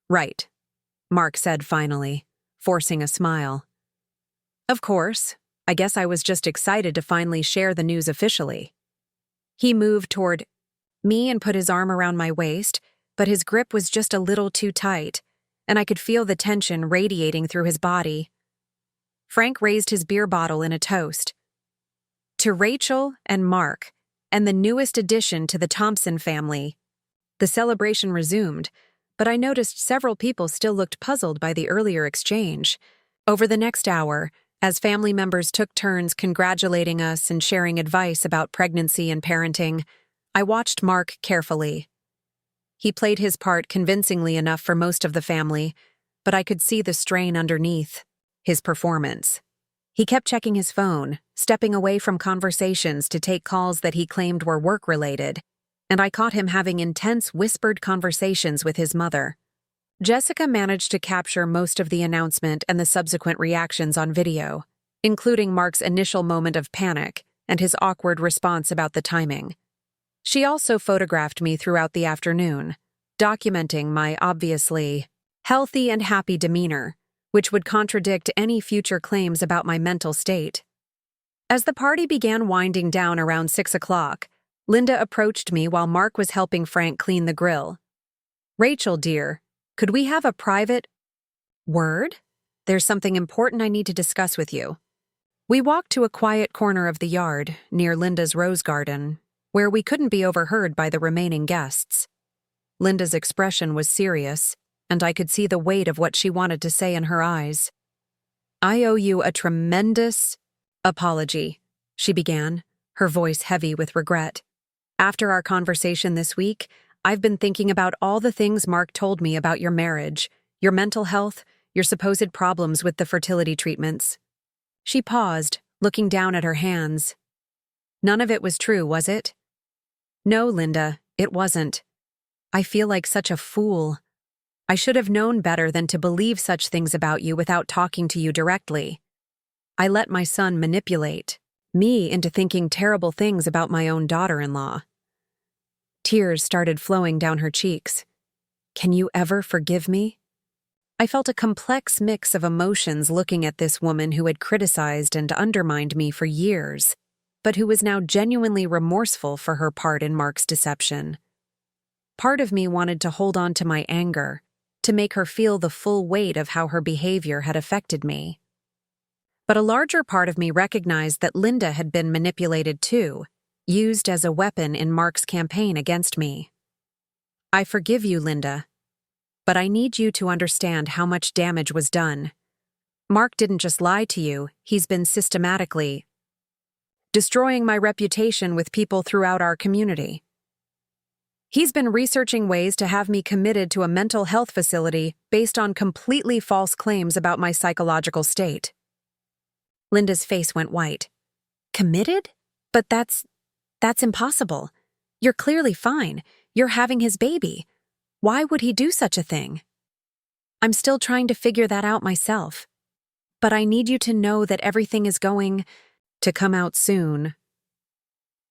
"Right," Mark said finally, forcing a smile. "Of course, I guess I was just excited to finally share the news officially." He moved toward me and put his arm around my waist, but his grip was just a little too tight, and I could feel the tension radiating through his body. Frank raised his beer bottle in a toast. "To Rachel and Mark, and the newest addition to the Thompson family." The celebration resumed, but I noticed several people still looked puzzled by the earlier exchange. Over the next hour, as family members took turns congratulating us and sharing advice about pregnancy and parenting, I watched Mark carefully. He played his part convincingly enough for most of the family, but I could see the strain underneath his performance. He kept checking his phone, stepping away from conversations to take calls that he claimed were work-related, and I caught him having intense whispered conversations with his mother. Jessica managed to capture most of the announcement and the subsequent reactions on video, including Mark's initial moment of panic and his awkward response about the timing. She also photographed me throughout the afternoon, documenting my obviously healthy and happy demeanor, which would contradict any future claims about my mental state. As the party began winding down around 6 o'clock, Linda approached me while Mark was helping Frank clean the grill. "Rachel, dear, could we have a private word? There's something important I need to discuss with you." We walked to a quiet corner of the yard, near Linda's rose garden, where we couldn't be overheard by the remaining guests. Linda's expression was serious, and I could see the weight of what she wanted to say in her eyes. "I owe you a tremendous apology," she began, her voice heavy with regret. "After our conversation this week, I've been thinking about all the things Mark told me about your marriage, your mental health, your supposed problems with the fertility treatments." She paused, looking down at her hands. "None of it was true, was it?" "No, Linda, it wasn't. I feel like such a fool. I should have known better than to believe such things about you without talking to you directly. I let my son manipulate me into thinking terrible things about my own daughter-in-law." Tears started flowing down her cheeks. "Can you ever forgive me?" I felt a complex mix of emotions looking at this woman who had criticized and undermined me for years, but who was now genuinely remorseful for her part in Mark's deception. Part of me wanted to hold on to my anger, to make her feel the full weight of how her behavior had affected me. But a larger part of me recognized that Linda had been manipulated too, used as a weapon in Mark's campaign against me. I forgive you, Linda, but I need you to understand how much damage was done. Mark didn't just lie to you, he's been systematically destroying my reputation with people throughout our community. He's been researching ways to have me committed to a mental health facility based on completely false claims about my psychological state. Linda's face went white. Committed? But that's impossible. You're clearly fine. You're having his baby. Why would he do such a thing? I'm still trying to figure that out myself. But I need you to know that everything is going to come out soon.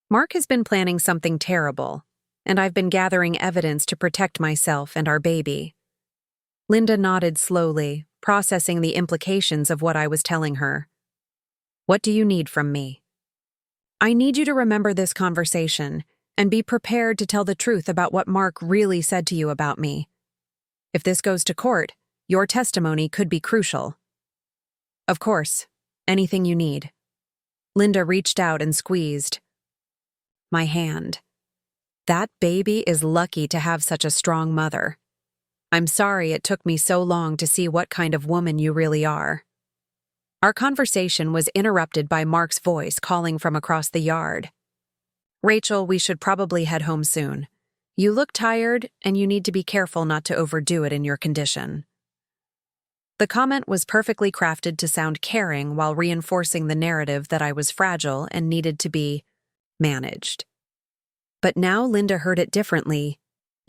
Mark has been planning something terrible, and I've been gathering evidence to protect myself and our baby. Linda nodded slowly, processing the implications of what I was telling her. What do you need from me? I need you to remember this conversation and be prepared to tell the truth about what Mark really said to you about me. If this goes to court, your testimony could be crucial. Of course, anything you need. Linda reached out and squeezed my hand. That baby is lucky to have such a strong mother. I'm sorry it took me so long to see what kind of woman you really are. Our conversation was interrupted by Mark's voice calling from across the yard. Rachel, we should probably head home soon. You look tired, and you need to be careful not to overdo it in your condition. The comment was perfectly crafted to sound caring while reinforcing the narrative that I was fragile and needed to be managed. But now Linda heard it differently,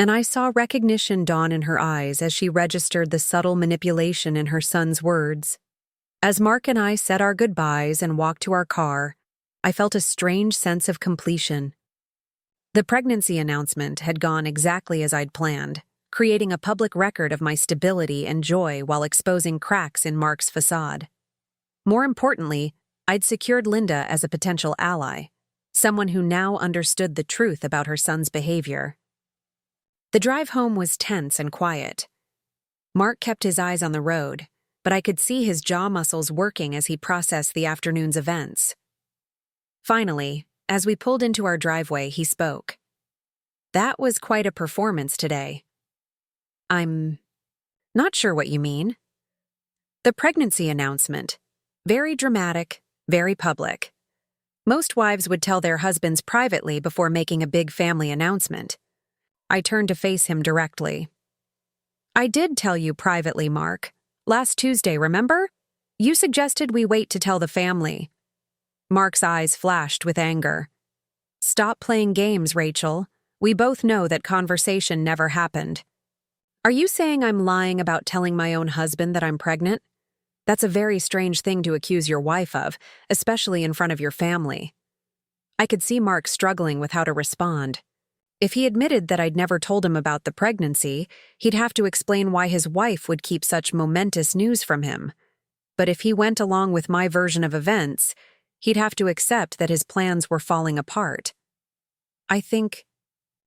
and I saw recognition dawn in her eyes as she registered the subtle manipulation in her son's words. As Mark and I said our goodbyes and walked to our car, I felt a strange sense of completion. The pregnancy announcement had gone exactly as I'd planned, creating a public record of my stability and joy while exposing cracks in Mark's facade. More importantly, I'd secured Linda as a potential ally, someone who now understood the truth about her son's behavior. The drive home was tense and quiet. Mark kept his eyes on the road, but I could see his jaw muscles working as he processed the afternoon's events. Finally, as we pulled into our driveway, he spoke. That was quite a performance today. I'm not sure what you mean. The pregnancy announcement. Very dramatic, very public. Most wives would tell their husbands privately before making a big family announcement. I turned to face him directly. I did tell you privately, Mark. Last Tuesday, remember? You suggested we wait to tell the family. Mark's eyes flashed with anger. Stop playing games, Rachel. We both know that conversation never happened. Are you saying I'm lying about telling my own husband that I'm pregnant? That's a very strange thing to accuse your wife of, especially in front of your family. I could see Mark struggling with how to respond. If he admitted that I'd never told him about the pregnancy, he'd have to explain why his wife would keep such momentous news from him. But if he went along with my version of events, he'd have to accept that his plans were falling apart. I think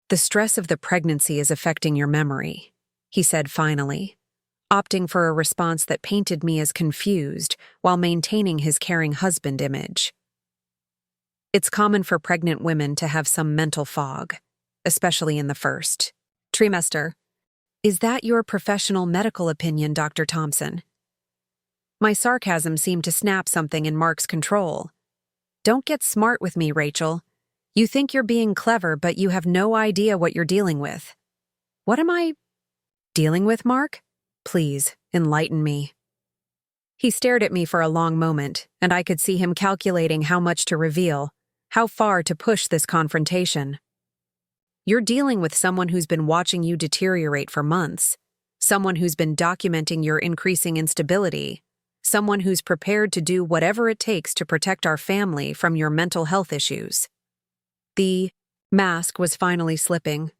the stress of the pregnancy is affecting your memory, he said finally, opting for a response that painted me as confused while maintaining his caring husband image. It's common for pregnant women to have some mental fog, especially in the first trimester. Is that your professional medical opinion, Dr. Thompson? My sarcasm seemed to snap something in Mark's control. Don't get smart with me, Rachel. You think you're being clever, but you have no idea what you're dealing with. What am I dealing with, Mark? Please, enlighten me. He stared at me for a long moment, and I could see him calculating how much to reveal, how far to push this confrontation. You're dealing with someone who's been watching you deteriorate for months, someone who's been documenting your increasing instability, someone who's prepared to do whatever it takes to protect our family from your mental health issues. The mask was finally slipping.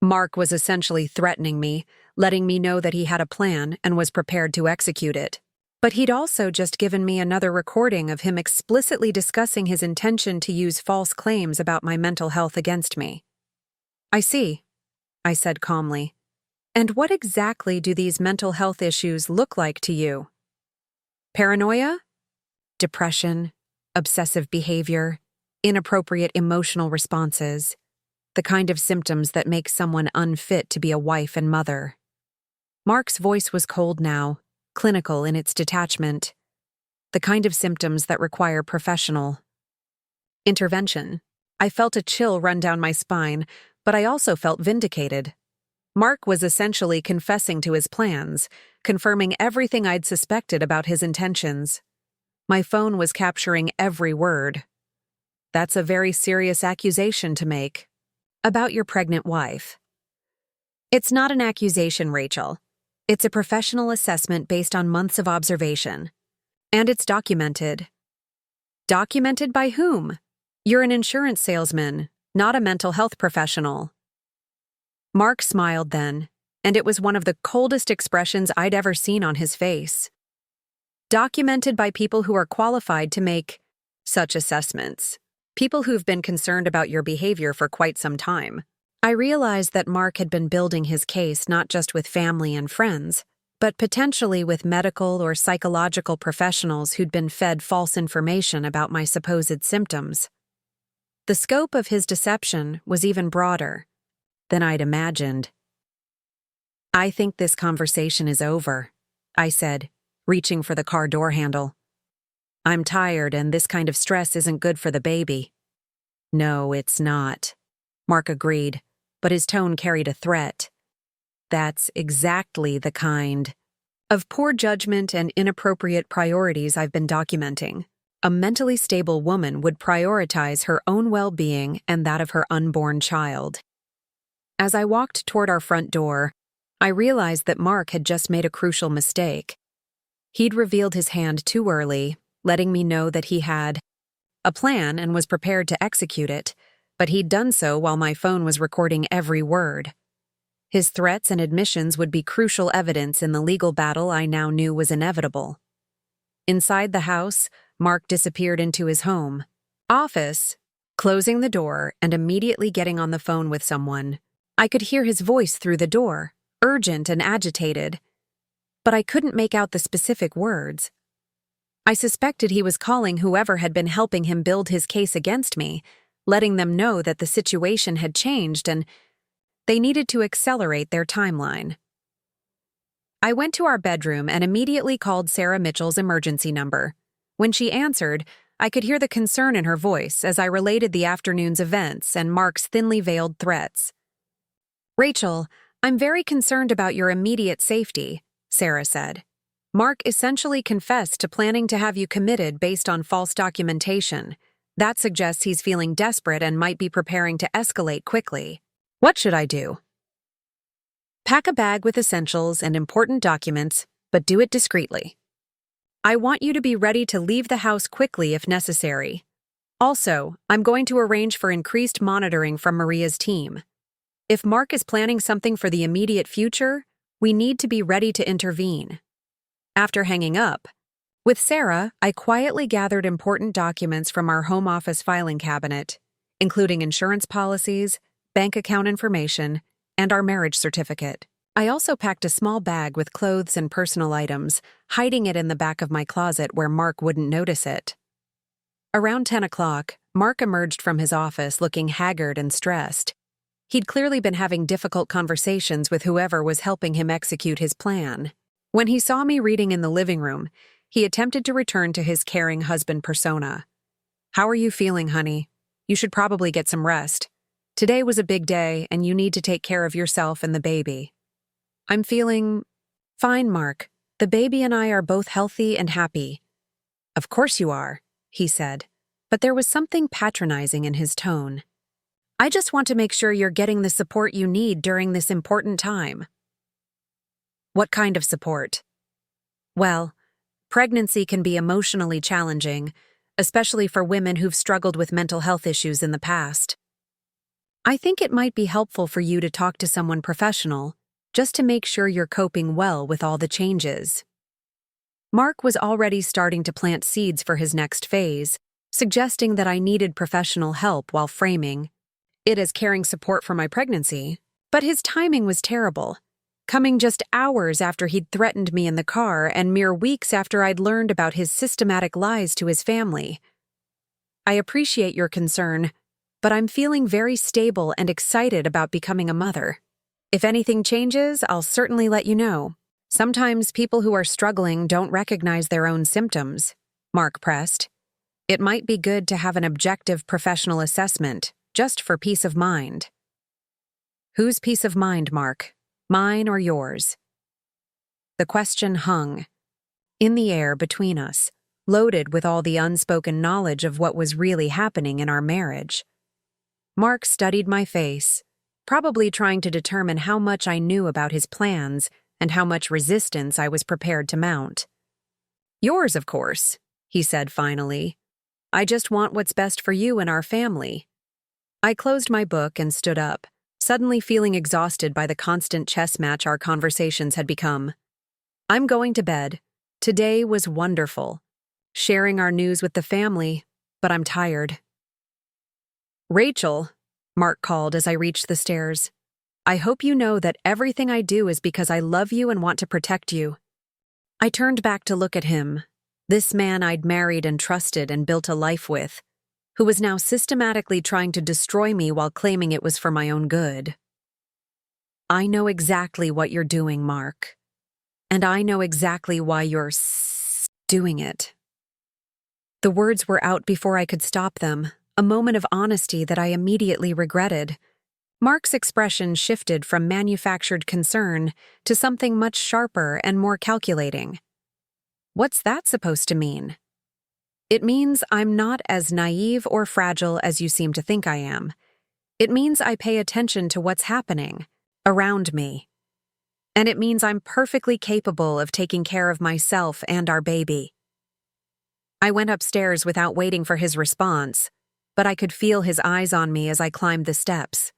Mark was essentially threatening me, letting me know that he had a plan and was prepared to execute it. But he'd also just given me another recording of him explicitly discussing his intention to use false claims about my mental health against me. I see, I said calmly. And what exactly do these mental health issues look like to you? Paranoia? depression, obsessive behavior, inappropriate emotional responses, the kind of symptoms that make someone unfit to be a wife and mother. Mark's voice was cold now, clinical in its detachment, the kind of symptoms that require professional intervention. I felt a chill run down my spine, but I also felt vindicated. Mark was essentially confessing to his plans, confirming everything I'd suspected about his intentions. My phone was capturing every word. That's a very serious accusation to make. About your pregnant wife. It's not an accusation, Rachel. It's a professional assessment based on months of observation. And it's documented. Documented by whom? You're an insurance salesman, not a mental health professional. Mark smiled then, and it was one of the coldest expressions I'd ever seen on his face. Documented by people who are qualified to make such assessments. People who've been concerned about your behavior for quite some time. I realized that Mark had been building his case not just with family and friends, but potentially with medical or psychological professionals who'd been fed false information about my supposed symptoms. The scope of his deception was even broader than I'd imagined. I think this conversation is over, I said, reaching for the car door handle. I'm tired and this kind of stress isn't good for the baby. No, it's not, Mark agreed, but his tone carried a threat. That's exactly the kind of poor judgment and inappropriate priorities I've been documenting. A mentally stable woman would prioritize her own well-being and that of her unborn child. As I walked toward our front door, I realized that Mark had just made a crucial mistake. He'd revealed his hand too early, letting me know that he had a plan and was prepared to execute it, but he'd done so while my phone was recording every word. His threats and admissions would be crucial evidence in the legal battle I now knew was inevitable. Inside the house, Mark disappeared into his home office, closing the door and immediately getting on the phone with someone. I could hear his voice through the door, urgent and agitated, but I couldn't make out the specific words. I suspected he was calling whoever had been helping him build his case against me, letting them know that the situation had changed and they needed to accelerate their timeline. I went to our bedroom and immediately called Sarah Mitchell's emergency number. When she answered, I could hear the concern in her voice as I related the afternoon's events and Mark's thinly veiled threats. Rachel, I'm very concerned about your immediate safety, Sarah said. Mark essentially confessed to planning to have you committed based on false documentation. That suggests he's feeling desperate and might be preparing to escalate quickly. What should I do? Pack a bag with essentials and important documents, but do it discreetly. I want you to be ready to leave the house quickly if necessary. Also, I'm going to arrange for increased monitoring from Maria's team. If Mark is planning something for the immediate future, we need to be ready to intervene. After hanging up, with Sarah, I quietly gathered important documents from our home office filing cabinet, including insurance policies, bank account information, and our marriage certificate. I also packed a small bag with clothes and personal items, hiding it in the back of my closet where Mark wouldn't notice it. Around 10 o'clock, Mark emerged from his office looking haggard and stressed. He'd clearly been having difficult conversations with whoever was helping him execute his plan. When he saw me reading in the living room, he attempted to return to his caring husband persona. How are you feeling, honey? You should probably get some rest. Today was a big day, and you need to take care of yourself and the baby. I'm feeling fine, Mark. The baby and I are both healthy and happy. Of course you are, he said, but there was something patronizing in his tone. I just want to make sure you're getting the support you need during this important time. What kind of support? Well, pregnancy can be emotionally challenging, especially for women who've struggled with mental health issues in the past. I think it might be helpful for you to talk to someone professional, just to make sure you're coping well with all the changes. Mark was already starting to plant seeds for his next phase, suggesting that I needed professional help while framing it as caring support for my pregnancy, but his timing was terrible. coming just hours after he'd threatened me in the car and mere weeks after I'd learned about his systematic lies to his family. I appreciate your concern, but I'm feeling very stable and excited about becoming a mother. If anything changes, I'll certainly let you know. Sometimes people who are struggling don't recognize their own symptoms, Mark pressed. It might be good to have an objective professional assessment, just for peace of mind. Whose peace of mind, Mark? Mine or yours? The question hung in the air between us, loaded with all the unspoken knowledge of what was really happening in our marriage. Mark studied my face, probably trying to determine how much I knew about his plans and how much resistance I was prepared to mount. Yours, of course, he said finally. I just want what's best for you and our family. I closed my book and stood up, suddenly feeling exhausted by the constant chess match our conversations had become. I'm going to bed. Today was wonderful. Sharing our news with the family, but I'm tired. Rachel, Mark called as I reached the stairs. I hope you know that everything I do is because I love you and want to protect you. I turned back to look at him, this man I'd married and trusted and built a life with, who was now systematically trying to destroy me while claiming it was for my own good. I know exactly what you're doing, Mark. And I know exactly why you're doing it. The words were out before I could stop them, a moment of honesty that I immediately regretted. Mark's expression shifted from manufactured concern to something much sharper and more calculating. What's that supposed to mean? It means I'm not as naive or fragile as you seem to think I am. It means I pay attention to what's happening around me. And it means I'm perfectly capable of taking care of myself and our baby. I went upstairs without waiting for his response, but I could feel his eyes on me as I climbed the steps.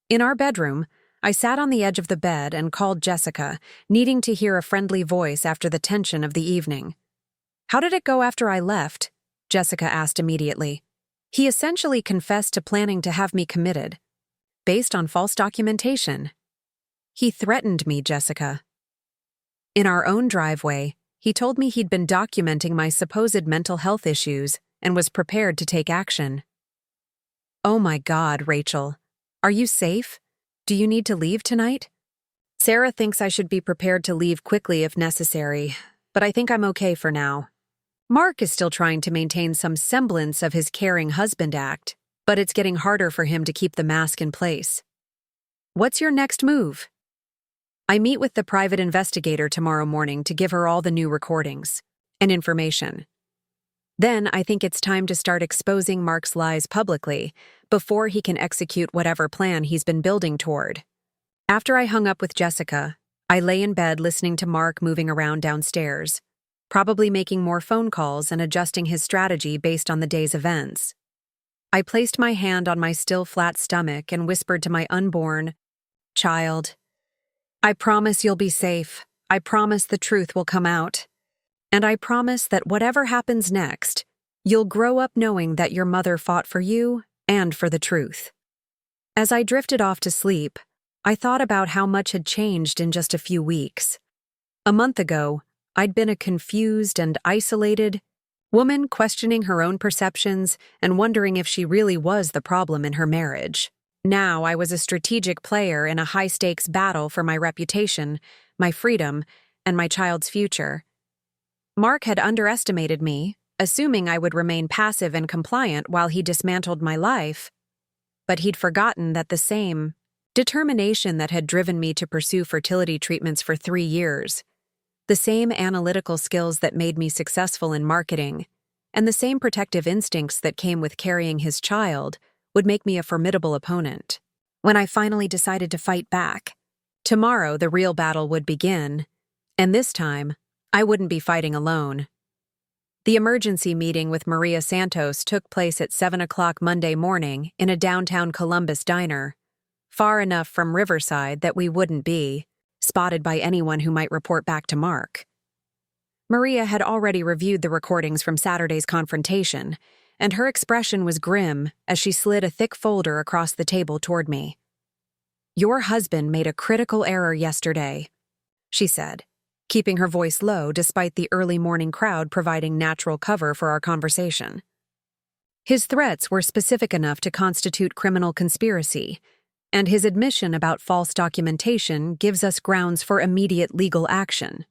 In our bedroom, I sat on the edge of the bed and called Jessica, needing to hear a friendly voice after the tension of the evening. How did it go after I left? Jessica asked immediately. He essentially confessed to planning to have me committed, based on false documentation. He threatened me, Jessica. In our own driveway, he told me he'd been documenting my supposed mental health issues and was prepared to take action. Oh my God, Rachel. Are you safe? Do you need to leave tonight? Sarah thinks I should be prepared to leave quickly if necessary, but I think I'm okay for now. Mark is still trying to maintain some semblance of his caring husband act, but it's getting harder for him to keep the mask in place. What's your next move? I meet with the private investigator tomorrow morning to give her all the new recordings and information. Then I think it's time to start exposing Mark's lies publicly before he can execute whatever plan he's been building toward. After I hung up with Jessica, I lay in bed listening to Mark moving around downstairs, probably making more phone calls and adjusting his strategy based on the day's events. I placed my hand on my still flat stomach and whispered to my unborn child, I promise you'll be safe. I promise the truth will come out. And I promise that whatever happens next, you'll grow up knowing that your mother fought for you and for the truth. As I drifted off to sleep, I thought about how much had changed in just a few weeks. A month ago, I'd been a confused and isolated woman questioning her own perceptions and wondering if she really was the problem in her marriage. Now I was a strategic player in a high-stakes battle for my reputation, my freedom, and my child's future. Mark had underestimated me, assuming I would remain passive and compliant while he dismantled my life. But he'd forgotten that the same determination that had driven me to pursue fertility treatments for 3 years, the same analytical skills that made me successful in marketing, and the same protective instincts that came with carrying his child would make me a formidable opponent. When I finally decided to fight back, tomorrow the real battle would begin, and this time, I wouldn't be fighting alone. The emergency meeting with Maria Santos took place at 7 o'clock Monday morning in a downtown Columbus diner, far enough from Riverside that we wouldn't be spotted by anyone who might report back to Mark. Maria had already reviewed the recordings from Saturday's confrontation, and her expression was grim as she slid a thick folder across the table toward me. "Your husband made a critical error yesterday," she said, keeping her voice low despite the early morning crowd providing natural cover for our conversation. His threats were specific enough to constitute criminal conspiracy, and his admission about false documentation gives us grounds for immediate legal action.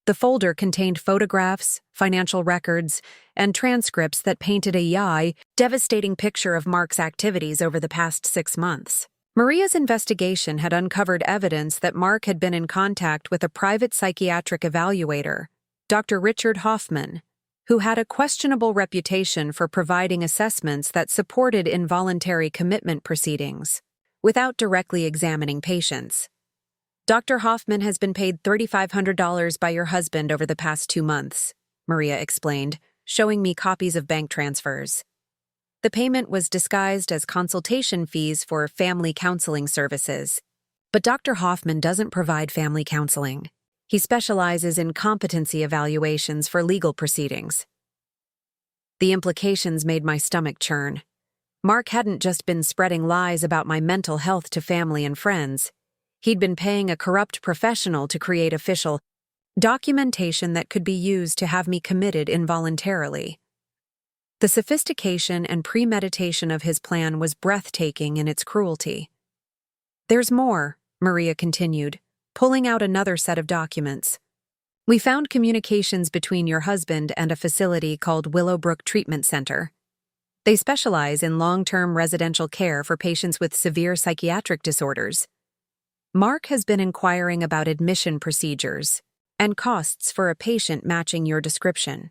The folder contained photographs, financial records, and transcripts that painted a devastating picture of Mark's activities over the past 6 months. Maria's investigation had uncovered evidence that Mark had been in contact with a private psychiatric evaluator, Dr. Richard Hoffman, who had a questionable reputation for providing assessments that supported involuntary commitment proceedings, without directly examining patients. "Dr. Hoffman has been paid $3,500 by your husband over the past 2 months, Maria explained, showing me copies of bank transfers. The payment was disguised as consultation fees for family counseling services. But Dr. Hoffman doesn't provide family counseling. He specializes in competency evaluations for legal proceedings." The implications made my stomach churn. Mark hadn't just been spreading lies about my mental health to family and friends. He'd been paying a corrupt professional to create official documentation that could be used to have me committed involuntarily. The sophistication and premeditation of his plan was breathtaking in its cruelty. "There's more," Maria continued, pulling out another set of documents. "We found communications between your husband and a facility called Willowbrook Treatment Center. They specialize in long-term residential care for patients with severe psychiatric disorders. Mark has been inquiring about admission procedures and costs for a patient matching your description."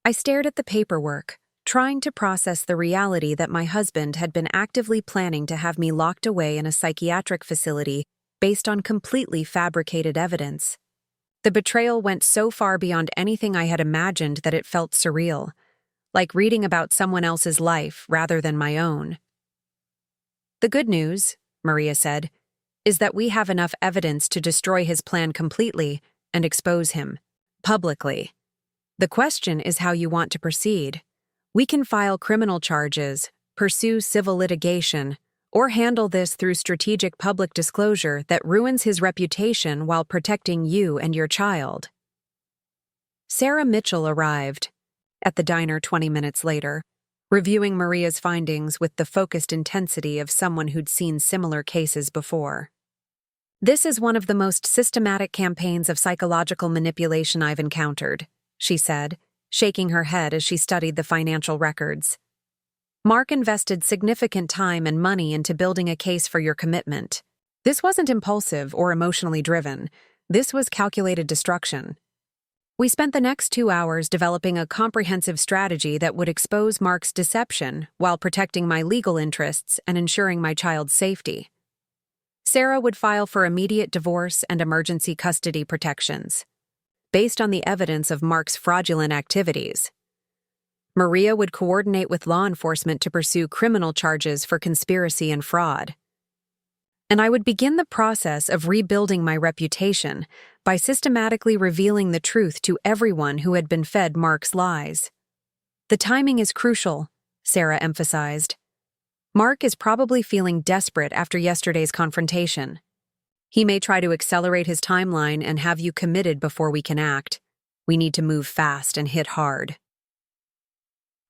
I stared at the paperwork, trying to process the reality that my husband had been actively planning to have me locked away in a psychiatric facility based on completely fabricated evidence. The betrayal went so far beyond anything I had imagined that it felt surreal, like reading about someone else's life rather than my own. "The good news," Maria said, "is that we have enough evidence to destroy his plan completely and expose him publicly. The question is how you want to proceed. We can file criminal charges, pursue civil litigation, or handle this through strategic public disclosure that ruins his reputation while protecting you and your child." Sarah Mitchell arrived at the diner 20 minutes later, reviewing Maria's findings with the focused intensity of someone who'd seen similar cases before. "This is one of the most systematic campaigns of psychological manipulation I've encountered," she said, shaking her head as she studied the financial records. "Mark invested significant time and money into building a case for your commitment. This wasn't impulsive or emotionally driven. This was calculated destruction. We spent the next 2 hours developing a comprehensive strategy that would expose Mark's deception while protecting my legal interests and ensuring my child's safety. Sarah would file for immediate divorce and emergency custody protections, based on the evidence of Mark's fraudulent activities. Maria would coordinate with law enforcement to pursue criminal charges for conspiracy and fraud. And I would begin the process of rebuilding my reputation by systematically revealing the truth to everyone who had been fed Mark's lies. The timing is crucial," Sarah emphasized. "Mark is probably feeling desperate after yesterday's confrontation. He may try to accelerate his timeline and have you committed before we can act. We need to move fast and hit hard."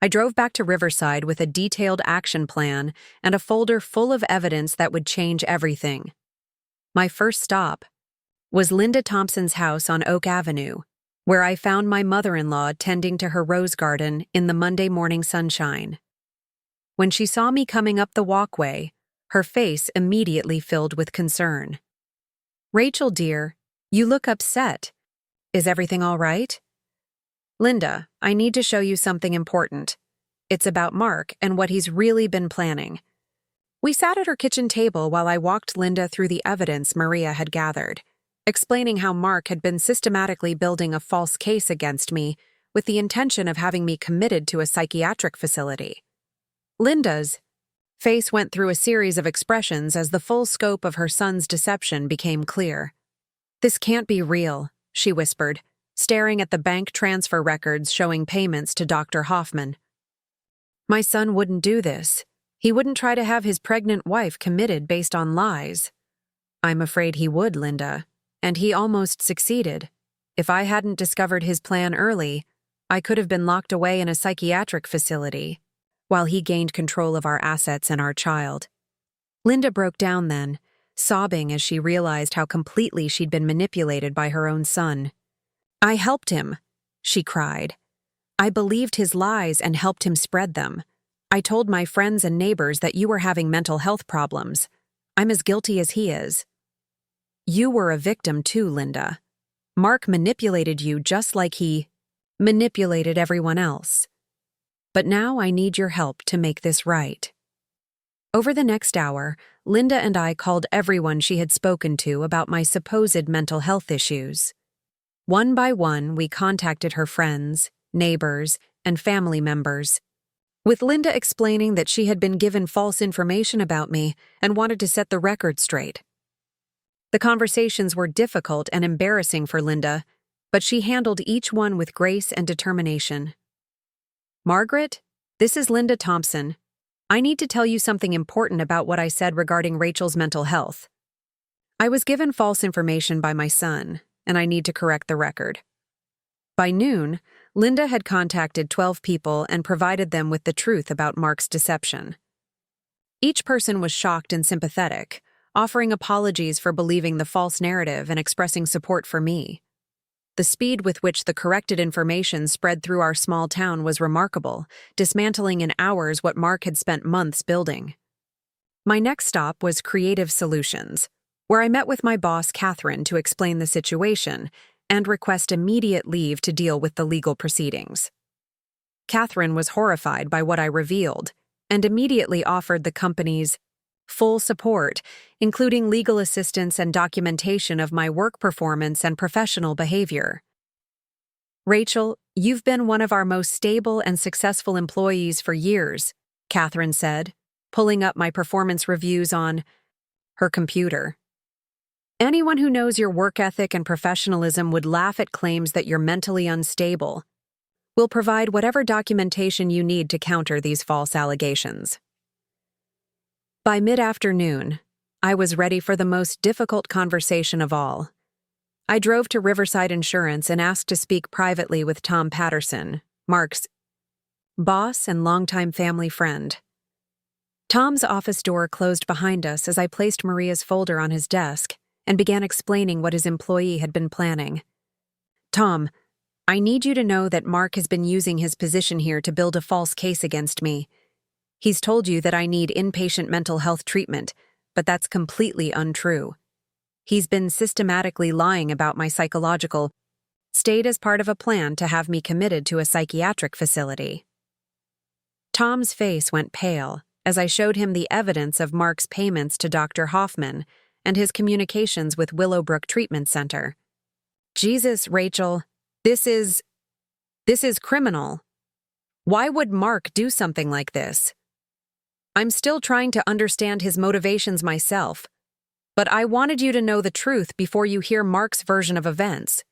I drove back to Riverside with a detailed action plan and a folder full of evidence that would change everything. My first stop was Linda Thompson's house on Oak Avenue, where I found my mother-in-law tending to her rose garden in the Monday morning sunshine. When she saw me coming up the walkway, her face immediately filled with concern. "Rachel, dear, you look upset. Is everything all right?" "Linda, I need to show you something important. It's about Mark and what he's really been planning." We sat at her kitchen table while I walked Linda through the evidence Maria had gathered, explaining how Mark had been systematically building a false case against me with the intention of having me committed to a psychiatric facility. Linda's face went through a series of expressions as the full scope of her son's deception became clear. "This can't be real," she whispered, staring at the bank transfer records showing payments to Dr. Hoffman. "My son wouldn't do this. He wouldn't try to have his pregnant wife committed based on lies. I'm afraid he would, Linda, and he almost succeeded. If I hadn't discovered his plan early, I could have been locked away in a psychiatric facility, while he gained control of our assets and our child. Linda broke down then, sobbing as she realized how completely she'd been manipulated by her own son. I helped him, she cried. I believed his lies and helped him spread them. I told my friends and neighbors that you were having mental health problems. I'm as guilty as he is. You were a victim too, Linda. Mark manipulated you just like he manipulated everyone else. But now I need your help to make this right. Over the next hour, Linda and I called everyone she had spoken to about my supposed mental health issues. One by one, we contacted her friends, neighbors, and family members, with Linda explaining that she had been given false information about me and wanted to set the record straight. The conversations were difficult and embarrassing for Linda, but she handled each one with grace and determination. Margaret, this is Linda Thompson. I need to tell you something important about what I said regarding Rachel's mental health. I was given false information by my son, and I need to correct the record. By noon, Linda had contacted 12 people and provided them with the truth about Mark's deception. Each person was shocked and sympathetic, offering apologies for believing the false narrative and expressing support for me. The speed with which the corrected information spread through our small town was remarkable, dismantling in hours what Mark had spent months building. My next stop was Creative Solutions, where I met with my boss, Catherine, to explain the situation and request immediate leave to deal with the legal proceedings. Catherine was horrified by what I revealed and immediately offered the company's full support, including legal assistance and documentation of my work performance and professional behavior. Rachel, you've been one of our most stable and successful employees for years, Catherine said, pulling up my performance reviews on her computer. Anyone who knows your work ethic and professionalism would laugh at claims that you're mentally unstable. We'll provide whatever documentation you need to counter these false allegations. By mid-afternoon, I was ready for the most difficult conversation of all. I drove to Riverside Insurance and asked to speak privately with Tom Patterson, Mark's boss and longtime family friend. Tom's office door closed behind us as I placed Maria's folder on his desk and began explaining what his employee had been planning. Tom, I need you to know that Mark has been using his position here to build a false case against me. He's told you that I need inpatient mental health treatment, but that's completely untrue. He's been systematically lying about my psychological state as part of a plan to have me committed to a psychiatric facility. Tom's face went pale as I showed him the evidence of Mark's payments to Dr. Hoffman and his communications with Willowbrook Treatment Center. Jesus, Rachel, this is criminal. Why would Mark do something like this? I'm still trying to understand his motivations myself, but I wanted you to know the truth before you hear Mark's version of events.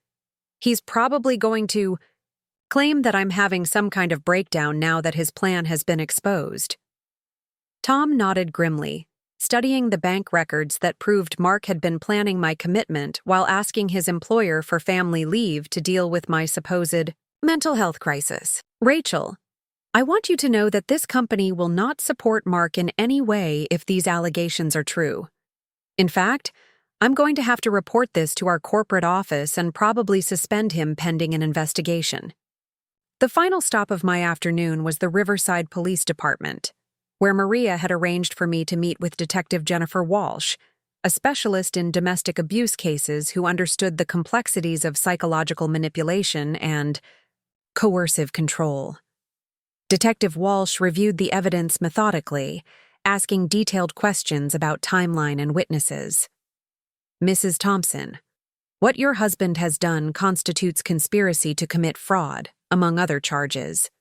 He's probably going to claim that I'm having some kind of breakdown now that his plan has been exposed. Tom nodded grimly, studying the bank records that proved Mark had been planning my commitment while asking his employer for family leave to deal with my supposed mental health crisis. Rachel, I want you to know that this company will not support Mark in any way if these allegations are true. In fact, I'm going to have to report this to our corporate office and probably suspend him pending an investigation. The final stop of my afternoon was the Riverside Police Department, where Maria had arranged for me to meet with Detective Jennifer Walsh, a specialist in domestic abuse cases who understood the complexities of psychological manipulation and coercive control. Detective Walsh reviewed the evidence methodically, asking detailed questions about timeline and witnesses. Mrs. Thompson, what your husband has done constitutes conspiracy to commit fraud, among other charges.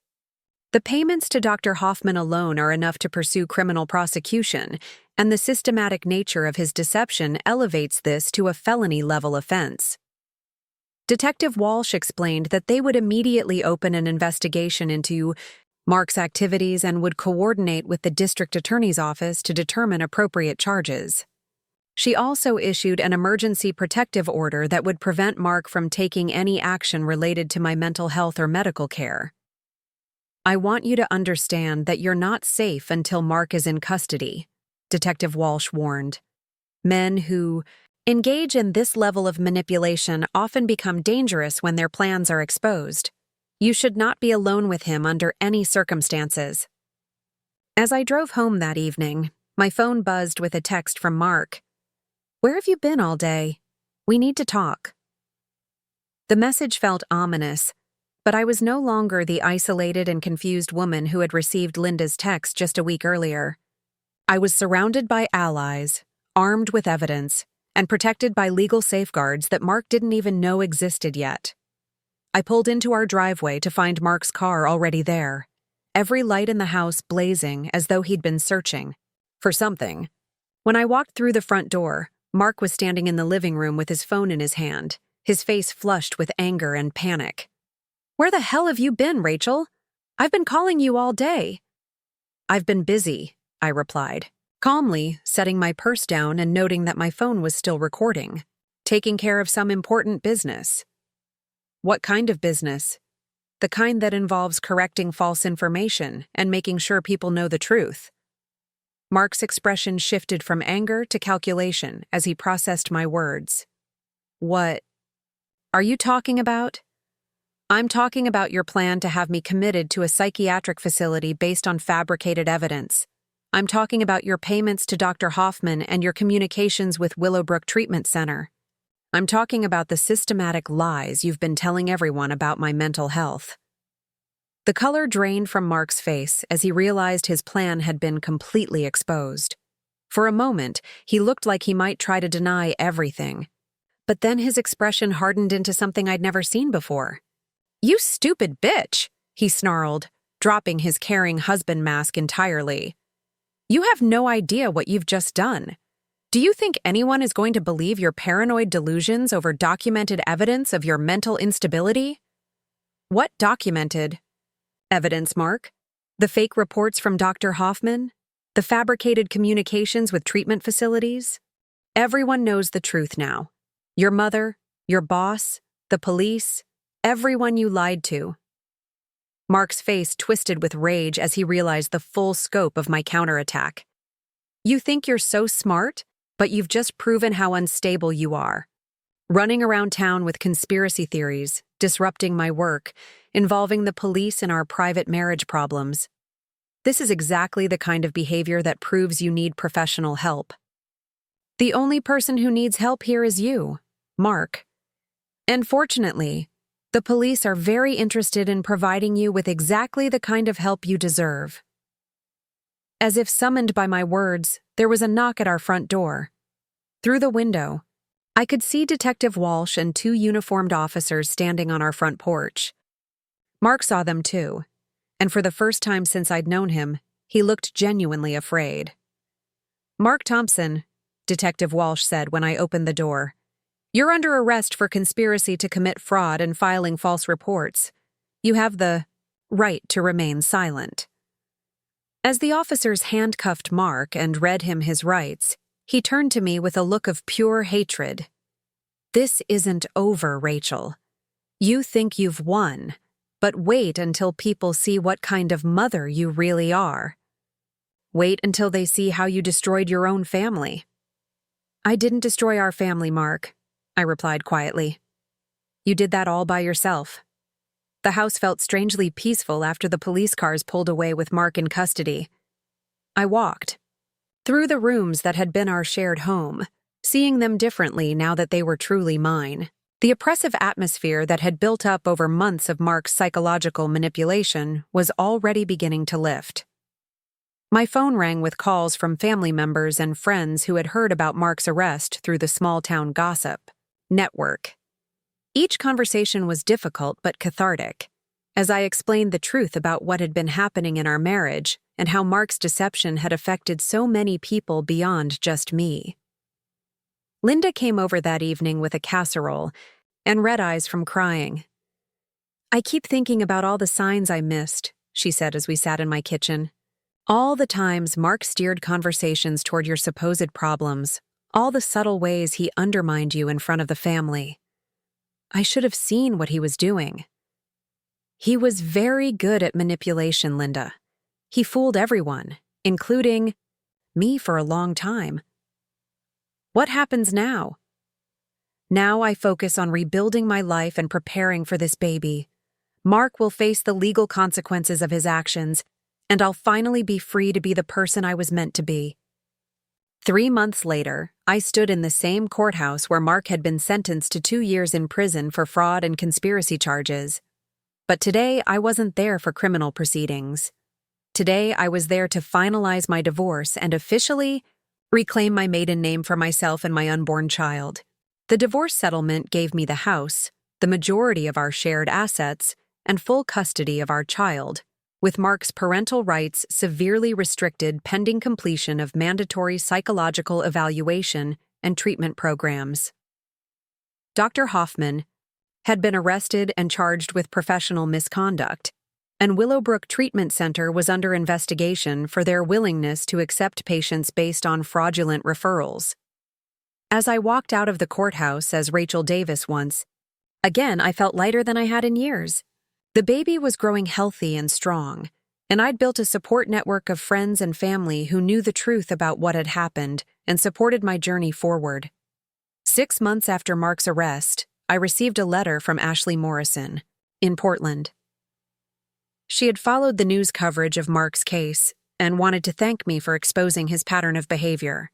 The payments to Dr. Hoffman alone are enough to pursue criminal prosecution, and the systematic nature of his deception elevates this to a felony-level offense. Detective Walsh explained that they would immediately open an investigation into Mark's activities and would coordinate with the district attorney's office to determine appropriate charges. She also issued an emergency protective order that would prevent Mark from taking any action related to my mental health or medical care. "I want you to understand that you're not safe until Mark is in custody," Detective Walsh warned. "Men who engage in this level of manipulation often become dangerous when their plans are exposed. You should not be alone with him under any circumstances." As I drove home that evening, my phone buzzed with a text from Mark. "Where have you been all day? We need to talk." The message felt ominous, but I was no longer the isolated and confused woman who had received Linda's text just a week earlier. I was surrounded by allies, armed with evidence, and protected by legal safeguards that Mark didn't even know existed yet. I pulled into our driveway to find Mark's car already there, every light in the house blazing as though he'd been searching for something. When I walked through the front door, Mark was standing in the living room with his phone in his hand, his face flushed with anger and panic. "Where the hell have you been, Rachel? I've been calling you all day." "I've been busy," I replied, calmly setting my purse down and noting that my phone was still recording, "taking care of some important business." "What kind of business?" "The kind that involves correcting false information and making sure people know the truth." Mark's expression shifted from anger to calculation as he processed my words. "What are you talking about?" "I'm talking about your plan to have me committed to a psychiatric facility based on fabricated evidence. I'm talking about your payments to Dr. Hoffman and your communications with Willowbrook Treatment Center. I'm talking about the systematic lies you've been telling everyone about my mental health." The color drained from Mark's face as he realized his plan had been completely exposed. For a moment, he looked like he might try to deny everything. But then his expression hardened into something I'd never seen before. "You stupid bitch," he snarled, dropping his caring husband mask entirely. "You have no idea what you've just done. Do you think anyone is going to believe your paranoid delusions over documented evidence of your mental instability?" "What documented evidence, Mark? The fake reports from Dr. Hoffman? The fabricated communications with treatment facilities? Everyone knows the truth now. Your mother, your boss, the police, everyone you lied to." Mark's face twisted with rage as he realized the full scope of my counterattack. "You think you're so smart, but you've just proven how unstable you are. Running around town with conspiracy theories, disrupting my work, involving the police in our private marriage problems. This is exactly the kind of behavior that proves you need professional help. The only person who needs help here is you, Mark. And fortunately, the police are very interested in providing you with exactly the kind of help you deserve." As if summoned by my words, there was a knock at our front door. Through the window, I could see Detective Walsh and 2 uniformed officers standing on our front porch. Mark saw them too, and for the first time since I'd known him, he looked genuinely afraid. "Mark Thompson," Detective Walsh said when I opened the door, "you're under arrest for conspiracy to commit fraud and filing false reports. You have the right to remain silent." As the officers handcuffed Mark and read him his rights, he turned to me with a look of pure hatred. "This isn't over, Rachel. You think you've won, but wait until people see what kind of mother you really are. Wait until they see how you destroyed your own family." "I didn't destroy our family, Mark," I replied quietly. "You did that all by yourself." The house felt strangely peaceful after the police cars pulled away with Mark in custody. I walked through the rooms that had been our shared home, seeing them differently now that they were truly mine. The oppressive atmosphere that had built up over months of Mark's psychological manipulation was already beginning to lift. My phone rang with calls from family members and friends who had heard about Mark's arrest through the small-town gossip network. Each conversation was difficult but cathartic, as I explained the truth about what had been happening in our marriage and how Mark's deception had affected so many people beyond just me. Linda came over that evening with a casserole and red eyes from crying. "I keep thinking about all the signs I missed," she said as we sat in my kitchen. All the times Mark steered conversations toward your supposed problems, all the subtle ways he undermined you in front of the family. I should have seen what he was doing. He was very good at manipulation, Linda. He fooled everyone, including me for a long time. What happens now? Now I focus on rebuilding my life and preparing for this baby. Mark will face the legal consequences of his actions, and I'll finally be free to be the person I was meant to be. 3 months later, I stood in the same courthouse where Mark had been sentenced to 2 years in prison for fraud and conspiracy charges. But today, I wasn't there for criminal proceedings. Today, I was there to finalize my divorce and officially reclaim my maiden name for myself and my unborn child. The divorce settlement gave me the house, the majority of our shared assets, and full custody of our child, with Mark's parental rights severely restricted pending completion of mandatory psychological evaluation and treatment programs. Dr. Hoffman had been arrested and charged with professional misconduct, and Willowbrook Treatment Center was under investigation for their willingness to accept patients based on fraudulent referrals. As I walked out of the courthouse as Rachel Davis once, again I felt lighter than I had in years. The baby was growing healthy and strong, and I'd built a support network of friends and family who knew the truth about what had happened and supported my journey forward. 6 months after Mark's arrest, I received a letter from Ashley Morrison, in Portland. She had followed the news coverage of Mark's case and wanted to thank me for exposing his pattern of behavior.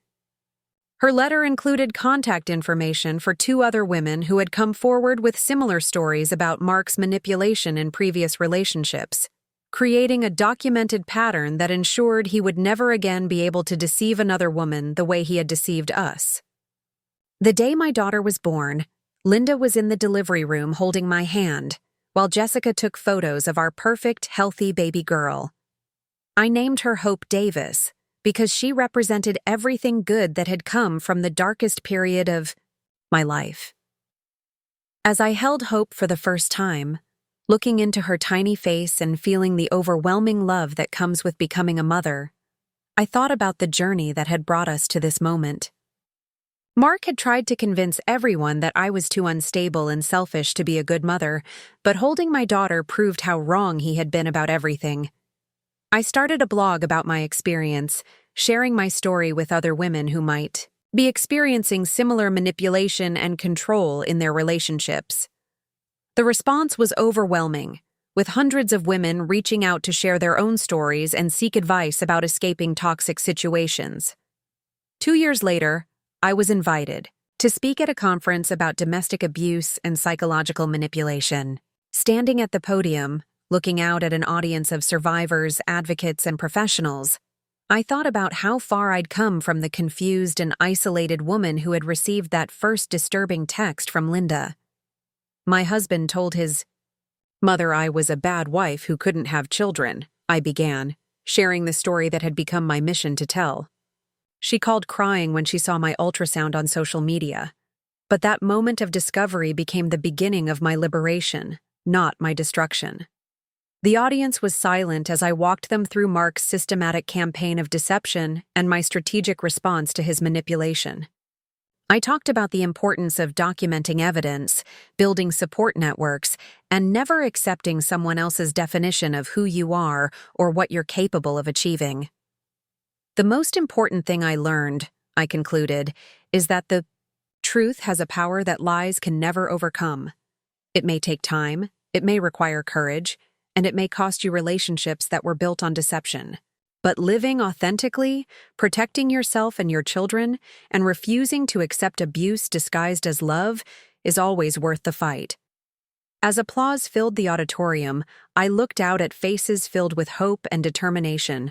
Her letter included contact information for 2 other women who had come forward with similar stories about Mark's manipulation in previous relationships, creating a documented pattern that ensured he would never again be able to deceive another woman the way he had deceived us. The day my daughter was born, Linda was in the delivery room holding my hand, while Jessica took photos of our perfect, healthy baby girl. I named her Hope Davis, because she represented everything good that had come from the darkest period of my life. As I held Hope for the first time, looking into her tiny face and feeling the overwhelming love that comes with becoming a mother, I thought about the journey that had brought us to this moment. Mark had tried to convince everyone that I was too unstable and selfish to be a good mother, but holding my daughter proved how wrong he had been about everything. I started a blog about my experience, sharing my story with other women who might be experiencing similar manipulation and control in their relationships. The response was overwhelming, with hundreds of women reaching out to share their own stories and seek advice about escaping toxic situations. 2 years later, I was invited to speak at a conference about domestic abuse and psychological manipulation. Standing at the podium, looking out at an audience of survivors, advocates, and professionals, I thought about how far I'd come from the confused and isolated woman who had received that first disturbing text from Linda. My husband told his mother I was a bad wife who couldn't have children, I began, sharing the story that had become my mission to tell. She called crying when she saw my ultrasound on social media. But that moment of discovery became the beginning of my liberation, not my destruction. The audience was silent as I walked them through Mark's systematic campaign of deception and my strategic response to his manipulation. I talked about the importance of documenting evidence, building support networks, and never accepting someone else's definition of who you are or what you're capable of achieving. The most important thing I learned, I concluded, is that the truth has a power that lies can never overcome. It may take time, it may require courage, and it may cost you relationships that were built on deception. But living authentically, protecting yourself and your children, and refusing to accept abuse disguised as love is always worth the fight. As applause filled the auditorium, I looked out at faces filled with hope and determination,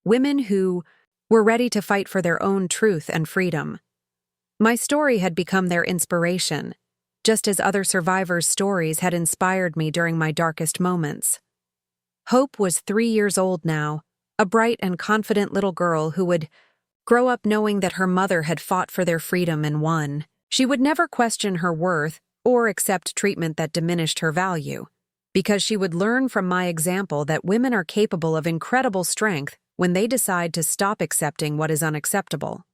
women who were ready to fight for their own truth and freedom. My story had become their inspiration, just as other survivors' stories had inspired me during my darkest moments. Hope was 3 years old now, a bright and confident little girl who would grow up knowing that her mother had fought for their freedom and won. She would never question her worth or accept treatment that diminished her value. because she would learn from my example that women are capable of incredible strength when they decide to stop accepting what is unacceptable.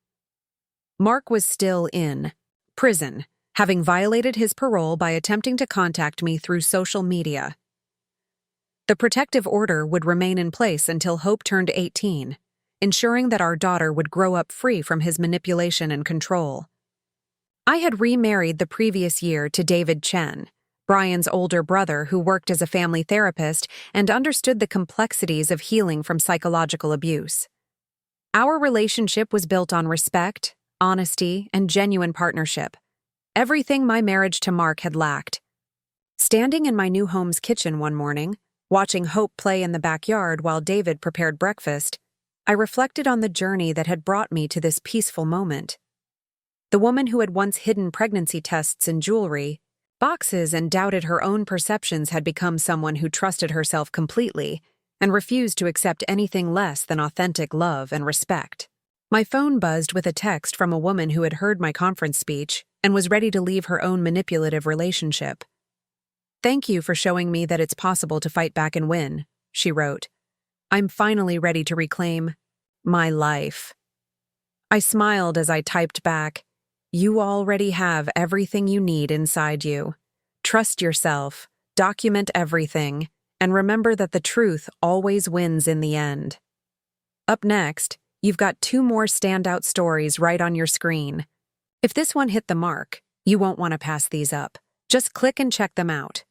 Mark was still in prison, having violated his parole by attempting to contact me through social media. The protective order would remain in place until Hope turned 18, ensuring that our daughter would grow up free from his manipulation and control. I had remarried the previous year to David Chen, Brian's older brother who worked as a family therapist and understood the complexities of healing from psychological abuse. Our relationship was built on respect, honesty, and genuine partnership, everything my marriage to Mark had lacked. Standing in my new home's kitchen one morning, watching Hope play in the backyard while David prepared breakfast, I reflected on the journey that had brought me to this peaceful moment. The woman who had once hidden pregnancy tests in jewelry, boxes, and doubted her own perceptions had become someone who trusted herself completely and refused to accept anything less than authentic love and respect. My phone buzzed with a text from a woman who had heard my conference speech and was ready to leave her own manipulative relationship. "Thank you for showing me that it's possible to fight back and win," she wrote. "I'm finally ready to reclaim my life." I smiled as I typed back, "You already have everything you need inside you. Trust yourself, document everything, and remember that the truth always wins in the end." Up next, you've got 2 more standout stories right on your screen. If this one hit the mark, you won't want to pass these up. Just click and check them out.